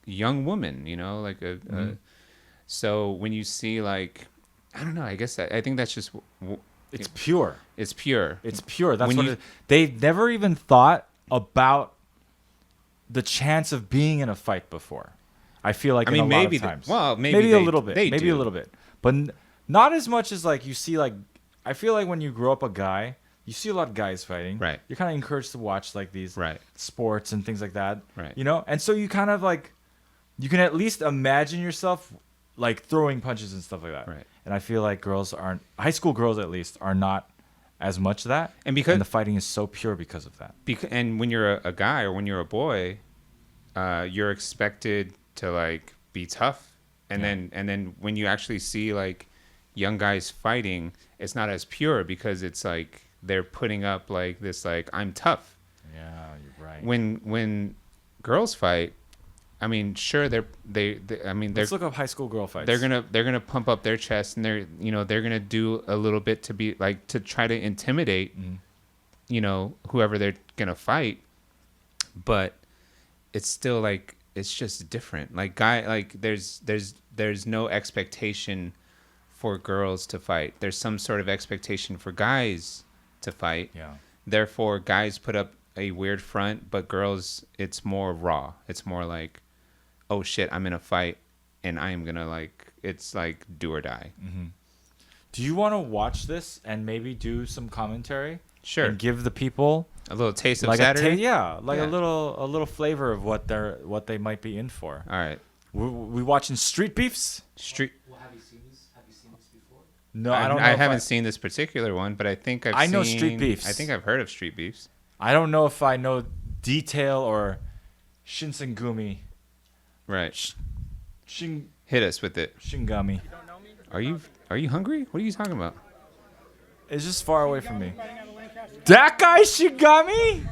Speaker 2: young woman. Like a. So when you see like, I don't know. I guess I think that's just.
Speaker 1: It's pure.
Speaker 2: It's pure.
Speaker 1: It's pure. That's
Speaker 2: When
Speaker 1: what
Speaker 2: you-
Speaker 1: they've never even thought about the chance of being in a fight before. I feel like
Speaker 2: I mean,
Speaker 1: in a
Speaker 2: maybe
Speaker 1: lot of times.
Speaker 2: maybe
Speaker 1: a
Speaker 2: they-
Speaker 1: little bit.
Speaker 2: they
Speaker 1: Maybe a
Speaker 2: do.
Speaker 1: little bit. But not as much as like you see like I feel like when you grow up a guy, you see a lot of guys fighting.
Speaker 2: Right.
Speaker 1: You're kind of encouraged to watch like these
Speaker 2: Right.
Speaker 1: sports and things like that.
Speaker 2: Right.
Speaker 1: And so you kind of like you can at least imagine yourself like throwing punches and stuff like that.
Speaker 2: Right.
Speaker 1: And I feel like high school girls at least are not as much that,
Speaker 2: And because-
Speaker 1: the fighting is so pure because of that.
Speaker 2: And when you're a guy or when you're a boy, you're expected to like be tough, and then when you actually see like young guys fighting, it's not as pure, because it's like they're putting up like this like I'm tough.
Speaker 1: Yeah, you're right.
Speaker 2: When girls fight, I mean, sure
Speaker 1: Let's look up high school girl fights.
Speaker 2: they're gonna pump up their chest, and they're gonna do a little bit to be like to try to intimidate whoever they're gonna fight, but it's still like it's just different. Like there's no expectation for girls to fight. There's some sort of expectation for guys to fight.
Speaker 1: Yeah.
Speaker 2: Therefore, guys put up a weird front, but girls, it's more raw. It's more like, oh shit, I'm in a fight, and I am gonna it's like do or die.
Speaker 1: Do you want to watch this and maybe do some commentary?
Speaker 2: Sure.
Speaker 1: And give the people
Speaker 2: A little taste of
Speaker 1: like
Speaker 2: Saturday.
Speaker 1: a
Speaker 2: Yeah.
Speaker 1: little flavor of what they might be in for.
Speaker 2: All right.
Speaker 1: We watching Street Beefs?
Speaker 2: Street.
Speaker 4: Well, have you seen this? Have you seen this before?
Speaker 1: No, I don't know.
Speaker 2: I
Speaker 1: if
Speaker 2: haven't seen this particular one, but I think
Speaker 1: I know Street Beefs.
Speaker 2: I think I've heard of Street Beefs.
Speaker 1: I don't know if I know detail or Shinsengumi.
Speaker 2: Right.
Speaker 1: Shin
Speaker 2: Hit us with it.
Speaker 1: Shingami.
Speaker 2: Are you hungry? What are you talking about?
Speaker 1: It's just far away from me. That guy Shingami?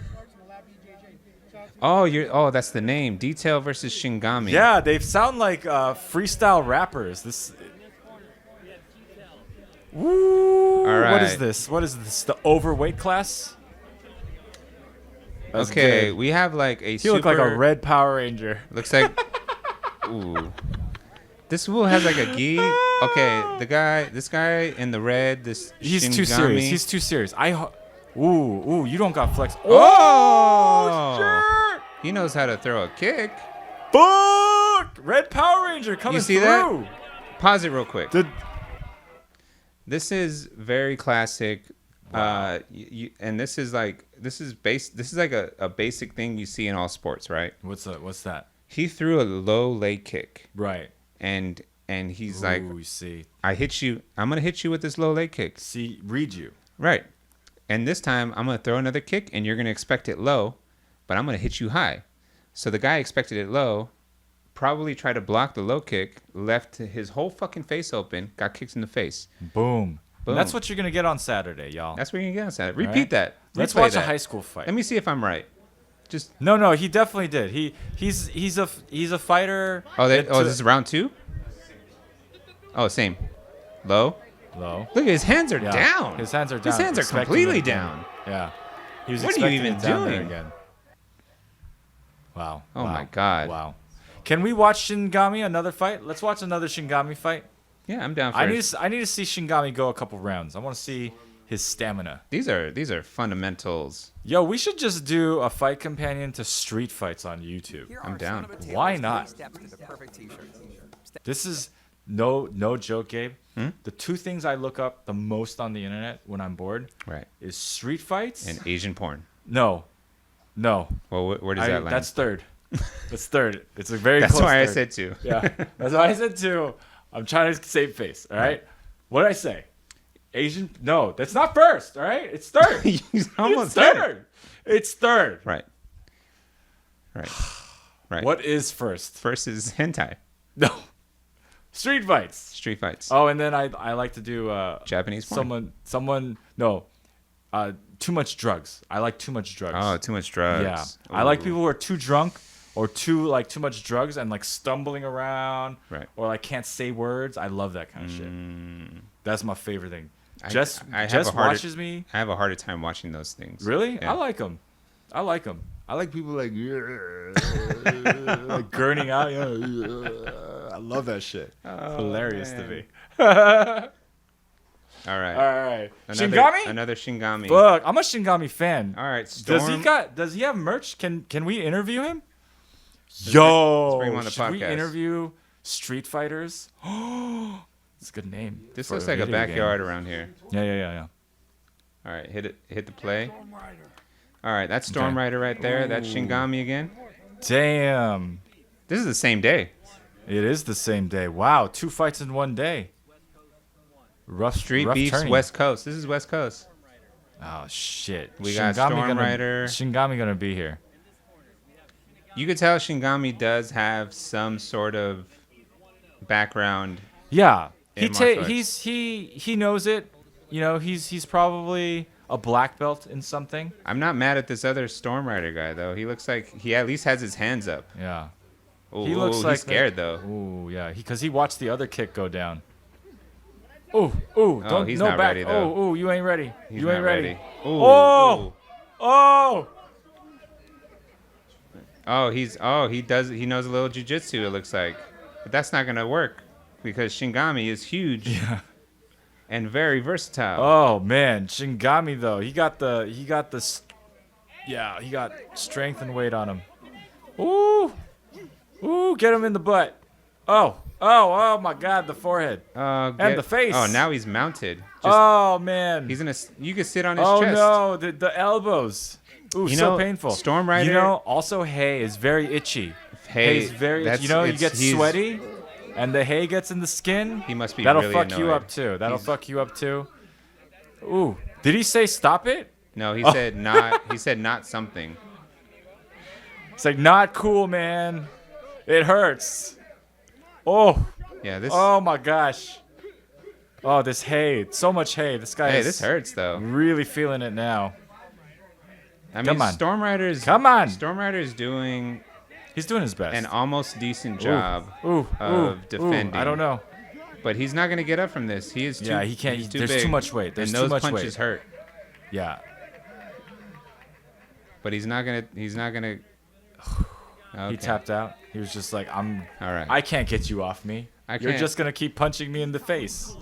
Speaker 2: Oh, that's the name. Detail versus Shingami.
Speaker 1: Yeah, they sound like freestyle rappers. This. Woo!
Speaker 2: All
Speaker 1: What is
Speaker 2: right.
Speaker 1: this? What is this? The overweight class? That's
Speaker 2: Okay,
Speaker 1: good.
Speaker 2: we have like a
Speaker 1: He
Speaker 2: super.
Speaker 1: looked like a red Power Ranger.
Speaker 2: Looks like. Ooh. This fool has like a gi. Okay, this guy in the red.
Speaker 1: He's too
Speaker 2: Shingami.
Speaker 1: serious. He's too serious. Ooh, you don't got flex.
Speaker 2: Oh!
Speaker 1: shit!
Speaker 2: He knows how to throw a kick.
Speaker 1: Fuck! Red Power Ranger coming
Speaker 2: You see
Speaker 1: through.
Speaker 2: that? Pause it real quick.
Speaker 1: The-
Speaker 2: This is very classic.
Speaker 1: Wow.
Speaker 2: And this is like a basic thing you see in all sports, right?
Speaker 1: What's that?
Speaker 2: He threw a low leg kick,
Speaker 1: Right.
Speaker 2: and he's like,
Speaker 1: Ooh, see,
Speaker 2: I'm gonna hit you with this low leg kick,
Speaker 1: read you.
Speaker 2: right? And this time, I'm going to throw another kick, and you're going to expect it low, but I'm going to hit you high. So the guy expected it low, probably tried to block the low kick, left his whole fucking face open, got kicked in the face.
Speaker 1: Boom.
Speaker 2: Boom.
Speaker 1: That's what you're going to get on Saturday, y'all.
Speaker 2: That's where you're going to get on Saturday. Repeat
Speaker 1: right.
Speaker 2: that.
Speaker 1: Let's
Speaker 2: Replay
Speaker 1: watch
Speaker 2: that.
Speaker 1: a high school fight.
Speaker 2: Let me see if I'm right. Just
Speaker 1: No, he definitely did. He's a fighter.
Speaker 2: this is round 2? Oh, same. Low.
Speaker 1: Low.
Speaker 2: Look, his hands are
Speaker 1: Yeah.
Speaker 2: down.
Speaker 1: His hands are down.
Speaker 2: His hands are
Speaker 1: expecting
Speaker 2: completely
Speaker 1: it again.
Speaker 2: down.
Speaker 1: Yeah. He was
Speaker 2: What are you
Speaker 1: expecting
Speaker 2: even
Speaker 1: it down there
Speaker 2: doing?
Speaker 1: again. Wow.
Speaker 2: Oh
Speaker 1: Wow.
Speaker 2: my God.
Speaker 1: Wow. Can we watch Shingami another fight? Let's watch another Shingami fight.
Speaker 2: Yeah, I'm down for
Speaker 1: I
Speaker 2: it.
Speaker 1: need to see Shingami go a couple rounds. I want to see his stamina.
Speaker 2: These are fundamentals.
Speaker 1: Yo, we should just do a fight companion to street fights on YouTube.
Speaker 2: I'm down.
Speaker 1: Why not? This is no joke, Gabe. The 2 things I look up the most on the internet when I'm bored
Speaker 2: Right.
Speaker 1: is street fights.
Speaker 2: And Asian porn.
Speaker 1: No.
Speaker 2: Well, where does that land?
Speaker 1: That's third. That's third. It's a very
Speaker 2: That's
Speaker 1: close
Speaker 2: why I
Speaker 1: third.
Speaker 2: said 2.
Speaker 1: Yeah, that's why I said 2. I'm trying to save face. All right. What did I say? Asian? No, that's not first. All right, it's third.
Speaker 2: He's almost
Speaker 1: it's
Speaker 2: there.
Speaker 1: third. It's third.
Speaker 2: Right. Right.
Speaker 1: What is first?
Speaker 2: First is hentai.
Speaker 1: No. Street fights.
Speaker 2: Street fights.
Speaker 1: Oh, and then I like to do
Speaker 2: Japanese porn.
Speaker 1: someone no, too much drugs. I like too much drugs.
Speaker 2: Oh, too much drugs.
Speaker 1: Yeah, I like
Speaker 2: Ooh.
Speaker 1: people who are too drunk or too much drugs and like stumbling around,
Speaker 2: Right.
Speaker 1: or like can't say words. I love that kind of shit. That's my favorite thing. Jess
Speaker 2: I have a harder-
Speaker 1: watches me.
Speaker 2: I have a harder time watching those things.
Speaker 1: Really?
Speaker 2: Yeah.
Speaker 1: I like them. I like people like like gurning out. I love that shit. Hilarious to me.
Speaker 2: All right.
Speaker 1: All right.
Speaker 2: Another,
Speaker 1: Shingami?
Speaker 2: Another Shingami.
Speaker 1: Fuck, I'm a Shingami fan.
Speaker 2: All right. Storm.
Speaker 1: Does he have merch? Can we interview him? Yo,
Speaker 2: let's bring him on the
Speaker 1: should we
Speaker 2: podcast.
Speaker 1: interview Street Fighters? It's a good name.
Speaker 2: This
Speaker 1: for
Speaker 2: looks like a
Speaker 1: video game.
Speaker 2: backyard around here.
Speaker 1: Yeah.
Speaker 2: All right. Hit the play. All right. That's Storm Rider right there. That's Shingami again.
Speaker 1: Damn.
Speaker 2: This is the same day.
Speaker 1: It is the same day. Wow, 2 fights in one day. Rough
Speaker 2: Street
Speaker 1: rough
Speaker 2: Beefs
Speaker 1: turning.
Speaker 2: West Coast. This is West Coast.
Speaker 1: Oh shit.
Speaker 2: We got Storm Rider.
Speaker 1: Shingami gonna be here.
Speaker 2: You could tell Shingami does have some sort of background.
Speaker 1: Yeah.
Speaker 2: In martial arts.
Speaker 1: He knows it. You know, he's probably a black belt in something.
Speaker 2: I'm not mad at this other Storm Rider guy though. He looks like he at least has his hands up.
Speaker 1: Yeah.
Speaker 2: Ooh,
Speaker 1: He looks like
Speaker 2: he's scared though.
Speaker 1: Ooh, yeah. Because he watched the other kick go down. Ooh, don't
Speaker 2: he's
Speaker 1: no
Speaker 2: not
Speaker 1: back.
Speaker 2: ready, though.
Speaker 1: Oh, you ain't ready.
Speaker 2: He's
Speaker 1: You ain't
Speaker 2: not
Speaker 1: ready.
Speaker 2: Ooh,
Speaker 1: Oh!
Speaker 2: ooh.
Speaker 1: Oh!
Speaker 2: He knows a little jujitsu, it looks like. But that's not gonna work because Shingami is huge and very versatile.
Speaker 1: Oh man, Shingami though. He got strength and weight on him. Ooh, get him in the butt. Oh my god, the forehead. And the face.
Speaker 2: Oh, now he's mounted.
Speaker 1: Oh man.
Speaker 2: You can sit on his
Speaker 1: Oh
Speaker 2: chest.
Speaker 1: no, the elbows. Ooh,
Speaker 2: You
Speaker 1: so
Speaker 2: know,
Speaker 1: painful.
Speaker 2: Storm Rider-
Speaker 1: You know, also hay is very itchy.
Speaker 2: Hay,
Speaker 1: Hay's very
Speaker 2: that's-
Speaker 1: itchy. You know, you
Speaker 2: it's-
Speaker 1: get
Speaker 2: he's-
Speaker 1: sweaty and the hay gets in the skin.
Speaker 2: He must be
Speaker 1: That'll
Speaker 2: really
Speaker 1: fuck you
Speaker 2: annoyed.
Speaker 1: up too. That'll fuck you up too. Ooh. Did he say stop it?
Speaker 2: No, he said not. He said not something.
Speaker 1: It's like not cool, man. It hurts. Oh.
Speaker 2: Yeah, this.
Speaker 1: Oh my gosh. Oh, this hay. So much hay. This guy
Speaker 2: Hey,
Speaker 1: is
Speaker 2: this hurts though.
Speaker 1: really feeling it now.
Speaker 2: I mean,
Speaker 1: Come on.
Speaker 2: Storm Rider is.
Speaker 1: Come on.
Speaker 2: Storm Rider is doing
Speaker 1: He's doing his best.
Speaker 2: an almost decent job
Speaker 1: Ooh,
Speaker 2: of defending.
Speaker 1: I don't know.
Speaker 2: But he's not gonna get up from this. He is too.
Speaker 1: Yeah, he can't.
Speaker 2: He's too
Speaker 1: There's
Speaker 2: big.
Speaker 1: too much weight. There's
Speaker 2: and
Speaker 1: too
Speaker 2: those
Speaker 1: much
Speaker 2: punches
Speaker 1: weight.
Speaker 2: hurt.
Speaker 1: Yeah.
Speaker 2: But he's not gonna. He's not gonna. Okay.
Speaker 1: He tapped out. He was just like,
Speaker 2: All right.
Speaker 1: I can't get you off me.
Speaker 2: I
Speaker 1: You're
Speaker 2: can't-
Speaker 1: just gonna keep punching me in the face.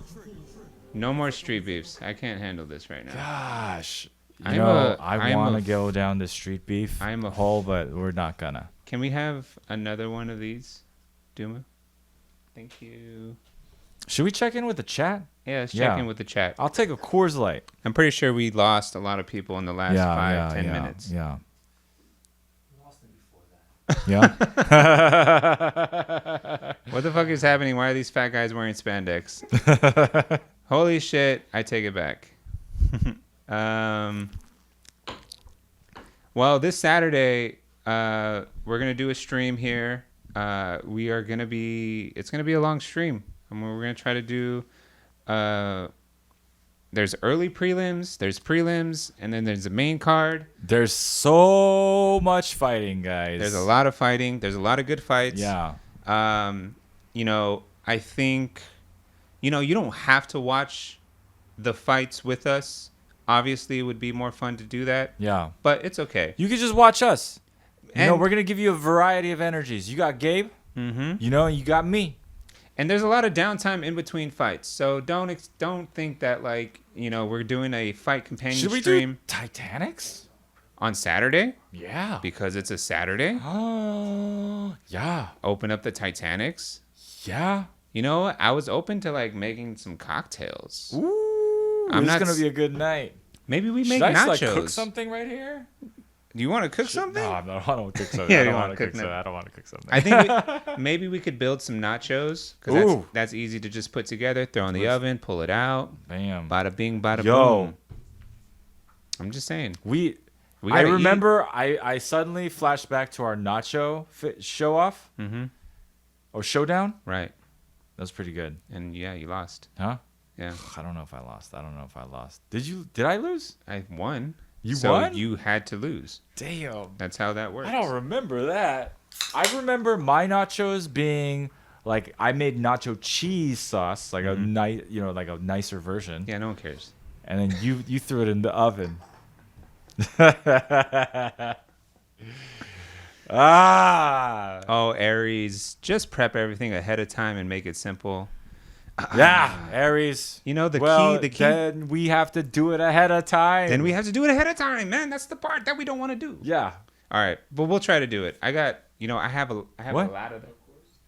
Speaker 2: No more street beefs. I can't handle this right now.
Speaker 1: Gosh.
Speaker 2: I'm
Speaker 1: You know,
Speaker 2: a-
Speaker 1: I
Speaker 2: I'm
Speaker 1: want
Speaker 2: a-
Speaker 1: to go down the street beef
Speaker 2: I'm a-
Speaker 1: hole, but we're not gonna.
Speaker 2: Can we have another one of these, Duma? Thank you.
Speaker 1: Should we check in with the chat?
Speaker 2: Yeah, let's
Speaker 1: Yeah.
Speaker 2: check in with the chat.
Speaker 1: I'll take a Coors Light.
Speaker 2: I'm pretty sure we lost a lot of people in the last 5-10 minutes.
Speaker 1: Yeah.
Speaker 4: We lost them before that.
Speaker 1: Yeah.
Speaker 2: What the fuck is happening? Why are these fat guys wearing spandex? Holy shit, I take it back. Well, this Saturday, we're gonna do a stream here. It's gonna be a long stream. We're gonna try to do. There's early prelims, there's prelims, and then there's the main card.
Speaker 1: There's so much fighting, guys.
Speaker 2: There's a lot of fighting. There's a lot of good fights.
Speaker 1: Yeah.
Speaker 2: I think, you don't have to watch the fights with us. Obviously, it would be more fun to do that.
Speaker 1: Yeah.
Speaker 2: But it's okay.
Speaker 1: You could just watch us.
Speaker 2: And
Speaker 1: We're going to give you a variety of energies. You got Gabe.
Speaker 2: Mm-hmm.
Speaker 1: You got me.
Speaker 2: And there's a lot of downtime in between fights. So don't think that, we're doing a fight companion
Speaker 1: Should we
Speaker 2: stream
Speaker 1: do Titanics?
Speaker 2: on Saturday
Speaker 1: Yeah.
Speaker 2: because it's a Saturday.
Speaker 1: Oh, yeah.
Speaker 2: Open up the Titanics.
Speaker 1: Yeah.
Speaker 2: I was open to making some cocktails.
Speaker 1: Ooh.
Speaker 2: I'm
Speaker 1: This
Speaker 2: not
Speaker 1: is going to be a good night.
Speaker 2: Maybe we make
Speaker 1: Should I
Speaker 2: nachos.
Speaker 1: just, cook something right here?
Speaker 2: Do you want to cook something?
Speaker 1: No, I don't want to cook something.
Speaker 2: Yeah,
Speaker 1: I
Speaker 2: you
Speaker 1: don't
Speaker 2: wanna
Speaker 1: want to
Speaker 2: cook
Speaker 1: cook something.
Speaker 2: nothing.
Speaker 1: I don't want to cook something.
Speaker 2: I think maybe we could build some nachos because
Speaker 1: Ooh.
Speaker 2: that's easy to just put together, throw in the oven, pull it out.
Speaker 1: Bam.
Speaker 2: Bada bing, bada
Speaker 1: Yo.
Speaker 2: boom. I'm just saying.
Speaker 1: I
Speaker 2: gotta
Speaker 1: remember I suddenly flashed back to our nacho show off.
Speaker 2: Mm-hmm.
Speaker 1: Or showdown.
Speaker 2: Right.
Speaker 1: That was pretty good.
Speaker 2: And yeah, you lost.
Speaker 1: Huh?
Speaker 2: Yeah.
Speaker 1: I don't know if I lost. Did I lose?
Speaker 2: I won.
Speaker 1: You
Speaker 2: so
Speaker 1: won?
Speaker 2: You had to lose.
Speaker 1: Damn.
Speaker 2: That's how that works.
Speaker 1: I don't remember that. I remember my nachos being I made nacho cheese sauce, a nice, like a nicer version.
Speaker 2: Yeah, no one cares.
Speaker 1: And then you threw it in the oven.
Speaker 2: Oh, Aries, just prep everything ahead of time and make it simple.
Speaker 1: Yeah, Aries.
Speaker 2: The key.
Speaker 1: Then we have to do it ahead of time.
Speaker 2: Then we have to do it ahead of time, man. That's the part that we don't want to do.
Speaker 1: Yeah.
Speaker 2: All right, but we'll try to do it. I have a
Speaker 1: What?
Speaker 2: lot of them.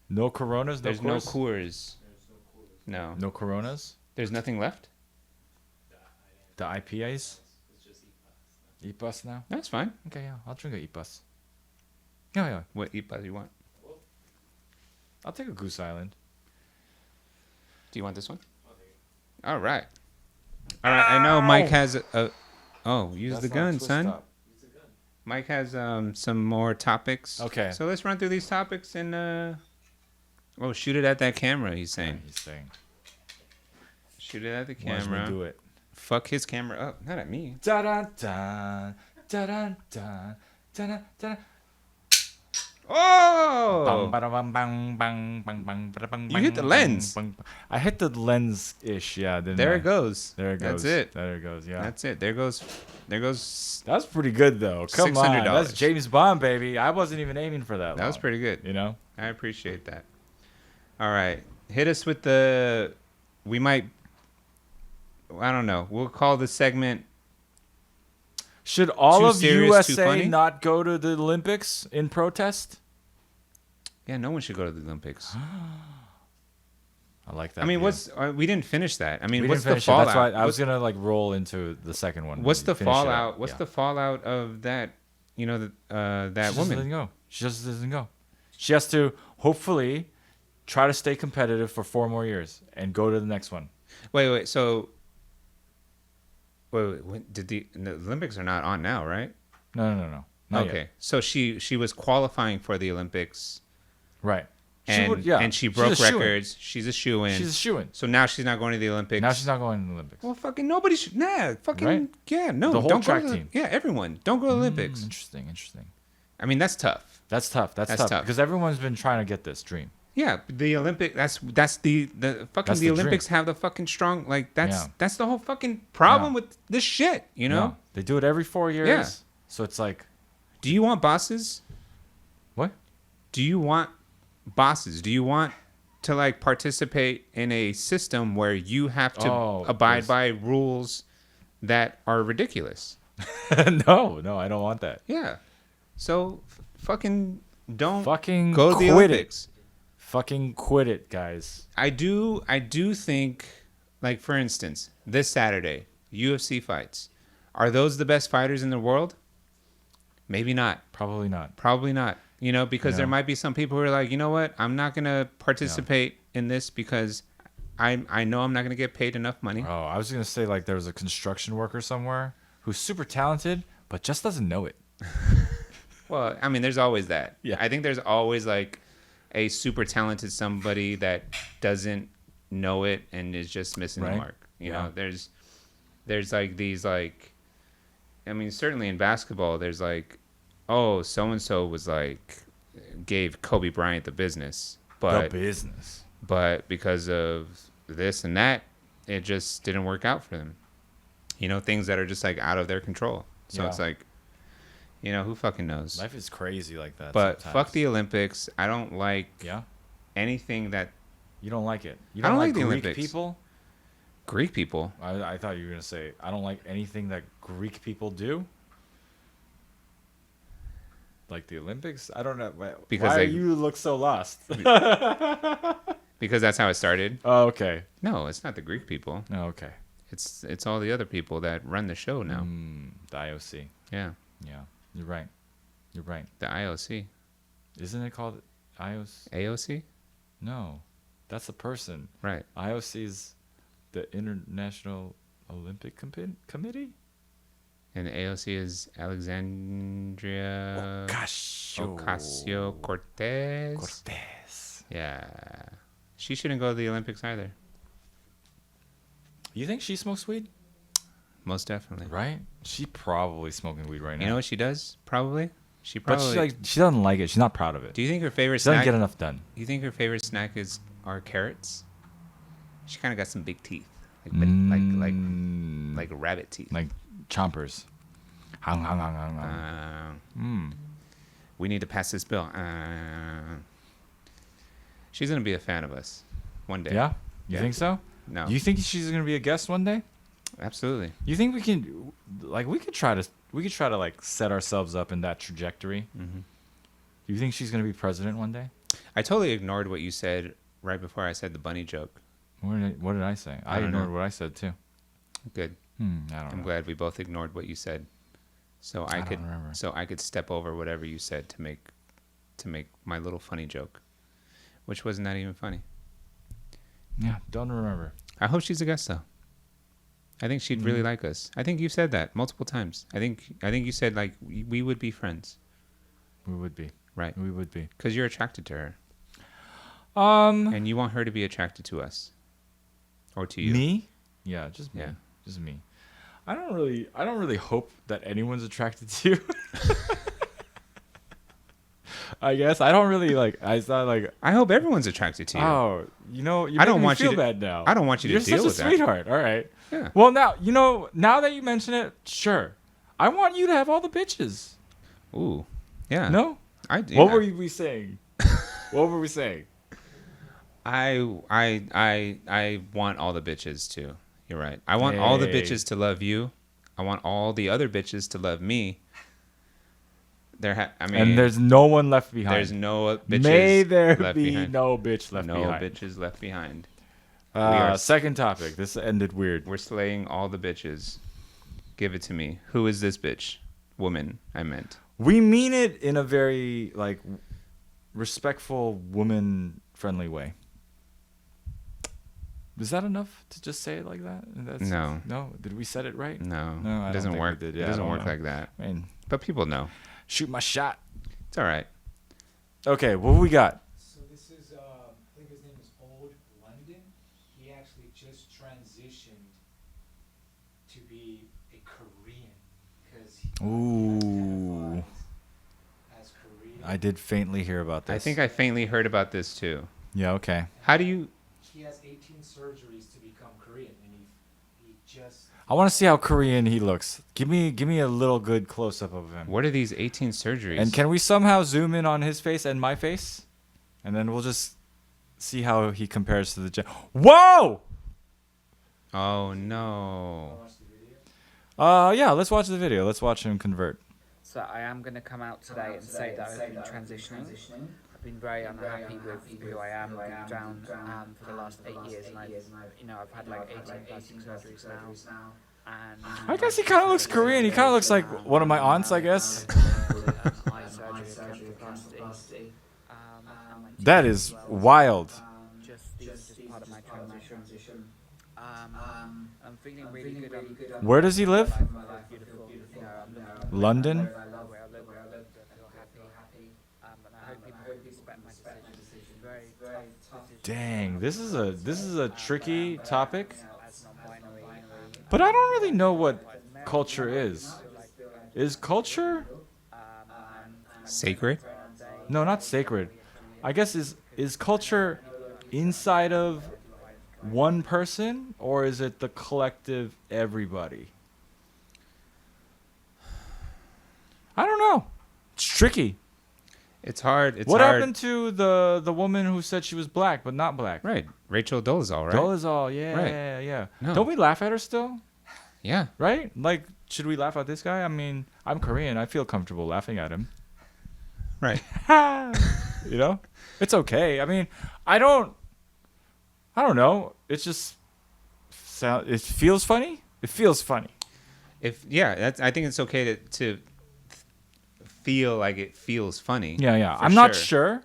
Speaker 1: No Coronas.
Speaker 2: There's no Coors. No.
Speaker 1: No Coronas.
Speaker 2: There's nothing left.
Speaker 1: The IPAs. Ipas now.
Speaker 2: That's fine.
Speaker 1: Okay, yeah, I'll drink a Ipas. Yeah.
Speaker 2: What IPA you want?
Speaker 1: I'll take a Goose Island.
Speaker 2: Do you want this one? All right. All right. I know Mike has a. Oh, use the gun, son. Mike has some more topics.
Speaker 1: Okay.
Speaker 2: So let's run through these topics and shoot it at that camera. He's saying.
Speaker 1: He's saying.
Speaker 2: Shoot it at the
Speaker 1: Watch me
Speaker 2: camera.
Speaker 1: do it.
Speaker 2: Fuck his camera up, not at me.
Speaker 1: Da da da da da da da da.
Speaker 2: Oh!
Speaker 1: You
Speaker 2: hit the lens.
Speaker 1: I hit the lens-ish, yeah. Didn't
Speaker 2: There
Speaker 1: I?
Speaker 2: it goes.
Speaker 1: There it goes.
Speaker 2: That's it.
Speaker 1: There it goes, yeah.
Speaker 2: That's it. There goes.
Speaker 1: That's pretty good, though. Come on.
Speaker 2: $600.
Speaker 1: That's James Bond, baby. I wasn't even aiming for that.
Speaker 2: That was
Speaker 1: long,
Speaker 2: pretty good. I appreciate that. All right. Hit us with the. We might. I don't know. We'll call the segment.
Speaker 1: Should all
Speaker 2: Too
Speaker 1: of
Speaker 2: serious, too funny?
Speaker 1: USA not go to the Olympics in protest?
Speaker 2: Yeah, no one should go to the Olympics.
Speaker 1: I like that.
Speaker 2: I mean,
Speaker 1: view.
Speaker 2: we didn't finish that. I mean,
Speaker 1: We
Speaker 2: what's
Speaker 1: didn't
Speaker 2: the
Speaker 1: finish it.
Speaker 2: fallout?
Speaker 1: That's why I was gonna roll into the second one.
Speaker 2: What's the
Speaker 1: Finish it up.
Speaker 2: fallout? What's
Speaker 1: Yeah.
Speaker 2: the fallout of that? That
Speaker 1: She
Speaker 2: woman.
Speaker 1: doesn't go. She just doesn't go. She has to hopefully try to stay competitive for 4 more years and go to the next one.
Speaker 2: Wait. So, wait. When did the Olympics are not on now, right?
Speaker 1: No. Not
Speaker 2: Okay.
Speaker 1: yet.
Speaker 2: So she was qualifying for the Olympics,
Speaker 1: Right.
Speaker 2: and she broke
Speaker 1: She's a shoo-in.
Speaker 2: records. She's a shoe-in.
Speaker 1: She's a shoo-in.
Speaker 2: So now she's not going to the Olympics.
Speaker 1: Now she's not going to the Olympics.
Speaker 2: Well, fucking nobody should. Nah, fucking
Speaker 1: Right?
Speaker 2: yeah, no.
Speaker 1: The whole
Speaker 2: don't
Speaker 1: track
Speaker 2: go to
Speaker 1: team.
Speaker 2: Yeah, everyone. Don't go to the Olympics.
Speaker 1: Interesting.
Speaker 2: I mean, that's tough.
Speaker 1: That's tough. That's tough.
Speaker 2: tough.
Speaker 1: Because everyone's been trying to get this dream.
Speaker 2: Yeah, the Olympic. That's the fucking
Speaker 1: That's
Speaker 2: the
Speaker 1: the
Speaker 2: Olympics have the fucking strong
Speaker 1: Yeah.
Speaker 2: that's the whole fucking problem
Speaker 1: Yeah.
Speaker 2: with this shit.
Speaker 1: Yeah. They do it every 4 years.
Speaker 2: Yeah.
Speaker 1: So it's like,
Speaker 2: Do you want bosses?
Speaker 1: what?
Speaker 2: Do you want bosses? Do you want to participate in a system where you have to abide by rules that are ridiculous?
Speaker 1: No, I don't want that.
Speaker 2: Yeah. So fucking don't
Speaker 1: Fucking
Speaker 2: go to the
Speaker 1: quit
Speaker 2: Olympics.
Speaker 1: Fucking quit it, guys.
Speaker 2: I do think, for instance, this Saturday, UFC fights. Are those the best fighters in the world? Maybe not.
Speaker 1: Probably not.
Speaker 2: Probably not. Because there might be some people who are like, you know what? I'm not going to participate in this because I know I'm not gonna get paid enough money.
Speaker 1: Oh, I was gonna say like there was a construction worker somewhere who's super talented but just doesn't know it.
Speaker 2: Well, I mean, there's always that.
Speaker 1: Yeah.
Speaker 2: I think there's always like a super talented somebody that doesn't know it and is just missing the
Speaker 1: Right.
Speaker 2: mark. You
Speaker 1: Yeah.
Speaker 2: know, there's like these like, I mean, certainly in basketball, there's like, oh, so and so was like gave Kobe Bryant the business,
Speaker 1: The business.
Speaker 2: but because of this and that, it just didn't work out for them. You know, things that are just like out of their control. So
Speaker 1: Yeah.
Speaker 2: it's like, you know, who fucking knows?
Speaker 1: Life is crazy like that.
Speaker 2: But
Speaker 1: sometimes.
Speaker 2: fuck the Olympics. I don't like
Speaker 1: Yeah.
Speaker 2: anything that
Speaker 1: You don't like it. You
Speaker 2: I don't like the
Speaker 1: Greek
Speaker 2: Olympics.
Speaker 1: people.
Speaker 2: Greek people.
Speaker 1: I thought you were gonna say I don't like anything that Greek people do. Like the Olympics. I don't know.
Speaker 2: Because
Speaker 1: Why
Speaker 2: they-
Speaker 1: you look so lost?
Speaker 2: Because that's how it started.
Speaker 1: Oh, okay.
Speaker 2: No, it's not the Greek people.
Speaker 1: Oh, okay.
Speaker 2: It's all the other people that run the show now.
Speaker 1: The IOC.
Speaker 2: Yeah,
Speaker 1: Yeah, you're right. You're right.
Speaker 2: the IOC,
Speaker 1: Isn't it called IOC?
Speaker 2: AOC,
Speaker 1: No, that's a person.
Speaker 2: right?
Speaker 1: IOC is the International Olympic Committee.
Speaker 2: And the AOC is Alexandria Ocasio-Cortez.
Speaker 1: Cortez.
Speaker 2: Yeah, she shouldn't go to the Olympics either.
Speaker 1: You think she smokes weed?
Speaker 2: Most definitely.
Speaker 1: Right? She probably smoking weed right now.
Speaker 2: You know what she does? Probably. She
Speaker 1: but
Speaker 2: probably.
Speaker 1: she doesn't like it. She's not proud of it.
Speaker 2: Do you think her favorite
Speaker 1: She doesn't
Speaker 2: snack?
Speaker 1: get enough done.
Speaker 2: You think her favorite snack are carrots? She kind of got some big teeth, like like rabbit teeth.
Speaker 1: Like chompers. Hung, hung, hung, hung, hung.
Speaker 2: We need to pass this bill. She's gonna be a fan of us one day.
Speaker 1: Yeah? You
Speaker 2: Yeah.
Speaker 1: think so?
Speaker 2: No.
Speaker 1: You think she's gonna be a guest one day?
Speaker 2: Absolutely.
Speaker 1: You think we can, like, we could try to like set ourselves up in that trajectory?
Speaker 2: Mm-hmm.
Speaker 1: You think she's gonna be president one day?
Speaker 2: I totally ignored what you said right before I said the bunny joke.
Speaker 1: What did I say? I
Speaker 2: don't
Speaker 1: ignored
Speaker 2: know.
Speaker 1: what I said too.
Speaker 2: Good.
Speaker 1: I don't
Speaker 2: I'm
Speaker 1: know.
Speaker 2: glad we both ignored what you said, so
Speaker 1: I
Speaker 2: I
Speaker 1: don't
Speaker 2: could
Speaker 1: remember.
Speaker 2: step over whatever you said to make my little funny joke, which wasn't that even funny.
Speaker 1: Yeah, don't remember.
Speaker 2: I hope she's a guest though. I think she'd really like us. I think you said that multiple times. I think you said like we would be friends,
Speaker 1: We would be.
Speaker 2: right?
Speaker 1: We would be.
Speaker 2: Because you're attracted to her,
Speaker 1: Um,
Speaker 2: and you want her to be attracted to us, or to you.
Speaker 1: me? Yeah, just me.
Speaker 2: Yeah.
Speaker 1: Just me. I don't really hope that anyone's attracted to you. I guess I don't really like. I thought like,
Speaker 2: I hope everyone's attracted to you.
Speaker 1: oh, you know, you
Speaker 2: I don't
Speaker 1: make me
Speaker 2: want you
Speaker 1: feel
Speaker 2: to-
Speaker 1: bad now.
Speaker 2: I don't want you to
Speaker 1: You're
Speaker 2: deal
Speaker 1: such
Speaker 2: with
Speaker 1: a
Speaker 2: that.
Speaker 1: sweetheart. All right.
Speaker 2: Yeah.
Speaker 1: Well, now that you mention it, sure. I want you to have all the bitches.
Speaker 2: Ooh. Yeah.
Speaker 1: No.
Speaker 2: What
Speaker 1: What were we saying? What were we saying?
Speaker 2: I want all the bitches too. You're right. I want all the
Speaker 1: Hey.
Speaker 2: bitches to love you. I want all the other bitches to love me. I mean,
Speaker 1: And there's no one left behind.
Speaker 2: there's no bitches
Speaker 1: May there
Speaker 2: left
Speaker 1: be
Speaker 2: behind.
Speaker 1: no bitch left
Speaker 2: no
Speaker 1: behind.
Speaker 2: bitches left behind. are-
Speaker 1: Second topic. This ended weird.
Speaker 2: We're slaying all the bitches. Give it to me. Who is this bitch? Woman, I meant.
Speaker 1: We mean it in a very like respectful, woman-friendly way. Is that enough to just say it like that?
Speaker 2: No.
Speaker 1: No. Did we set it right?
Speaker 2: No,
Speaker 1: No, I don't
Speaker 2: it doesn't
Speaker 1: think we
Speaker 2: work.
Speaker 1: did.
Speaker 2: It
Speaker 1: Yeah, I
Speaker 2: doesn't
Speaker 1: don't
Speaker 2: work
Speaker 1: know.
Speaker 2: like that.
Speaker 1: I mean,
Speaker 2: But people know.
Speaker 1: shoot my shot.
Speaker 2: It's all right.
Speaker 1: Okay, what we got?
Speaker 4: So this is, I think his name is Old London. He actually just transitioned to be a Korean because he
Speaker 1: Ooh.
Speaker 4: identifies as Korean.
Speaker 1: I did faintly hear about this.
Speaker 2: I think I faintly heard about this too.
Speaker 1: Yeah. Okay.
Speaker 2: How do you?
Speaker 4: He has 18 surgeries to become Korean, and he just.
Speaker 1: I want to see how Korean he looks. Give me a little good close up of him.
Speaker 2: What are these 18 surgeries?
Speaker 1: And can we somehow zoom in on his face and my face, and then we'll just see how he compares to the. Whoa!
Speaker 2: Oh no.
Speaker 4: Watch the video.
Speaker 1: Yeah. Let's watch the video. Let's watch him convert.
Speaker 5: So I am going to come out today and say that I've been transitioning. I've been very unhappy with who I am deep down for the last 8 years, and I've had like 18 surgeries now. And
Speaker 1: I guess he kind of looks Korean. He kind of looks like one of my aunts, I guess.
Speaker 5: eye surgery, cancerplasty.
Speaker 1: That is wild.
Speaker 5: these are just part of my transition. I'm feeling really good.
Speaker 1: Where does he live?
Speaker 5: My life beautiful. You know, I'm looking
Speaker 1: London?
Speaker 5: where I live. I feel happy. And I hope people respect my decision. Very tough decision.
Speaker 1: Dang, this is a tricky topic.
Speaker 5: As non-binary.
Speaker 1: But I don't really know what culture is. Is culture?
Speaker 2: Sacred?
Speaker 1: No, not sacred. I guess is culture inside of one person, or is it the collective everybody? I don't know. It's tricky.
Speaker 2: It's hard. It's
Speaker 1: What
Speaker 2: hard.
Speaker 1: happened to the woman who said she was black but not black?
Speaker 2: Right. Rachel Dolezal, right?
Speaker 1: Dolezal, yeah,
Speaker 2: Right.
Speaker 1: yeah.
Speaker 2: No.
Speaker 1: Don't we laugh at her still?
Speaker 2: Yeah.
Speaker 1: Right? Like, should we laugh at this guy? I mean, I'm Korean. I feel comfortable laughing at him.
Speaker 2: Right.
Speaker 1: You know? It's okay. I mean, I don't know. It's just it feels funny. It feels funny.
Speaker 2: I think it's okay to feel like it feels funny.
Speaker 1: Yeah.
Speaker 2: for
Speaker 1: I'm not sure.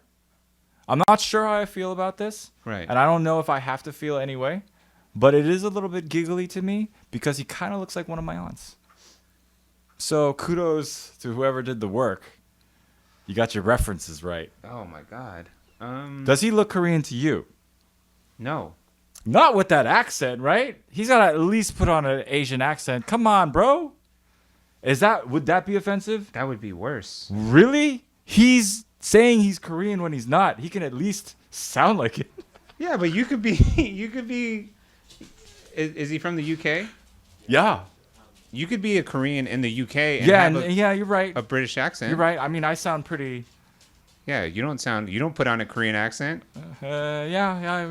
Speaker 1: I'm not sure how I feel about this.
Speaker 2: Right.
Speaker 1: And I don't know if I have to feel anyway. But it is a little bit giggly to me because he kind of looks like one of my aunts. So kudos to whoever did the work. You got your references right.
Speaker 2: Oh my God.
Speaker 1: Does he look Korean to you?
Speaker 2: No.
Speaker 1: Not with that accent, right? He's got to at least put on an Asian accent. Come on, bro. Would that be offensive?
Speaker 2: That would be worse.
Speaker 1: Really? He's saying he's Korean when he's not. He can at least sound like it.
Speaker 2: Yeah, but you could be. Is he from the UK?
Speaker 1: Yeah.
Speaker 2: You could be a Korean in the UK and
Speaker 1: Yeah,
Speaker 2: have
Speaker 1: you're right.
Speaker 2: a British accent.
Speaker 1: You're right. I mean, I sound pretty.
Speaker 2: Yeah, you don't put on a Korean accent.
Speaker 1: Yeah.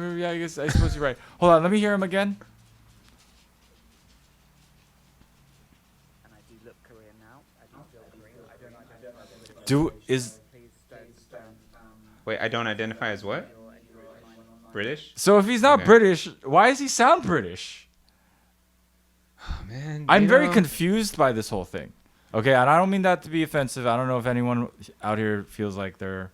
Speaker 1: I suppose you're right. Hold on, let me hear him again.
Speaker 5: And I do look Korean now. I do feel Korean. I don't identify. Please don't.
Speaker 2: Wait, I don't identify as what? British?
Speaker 1: So if he's not
Speaker 2: Okay.
Speaker 1: British, why does he sound British?
Speaker 2: Oh, man.
Speaker 1: I'm very confused by this whole thing. Okay, and I don't mean that to be offensive. I don't know if anyone out here feels like they're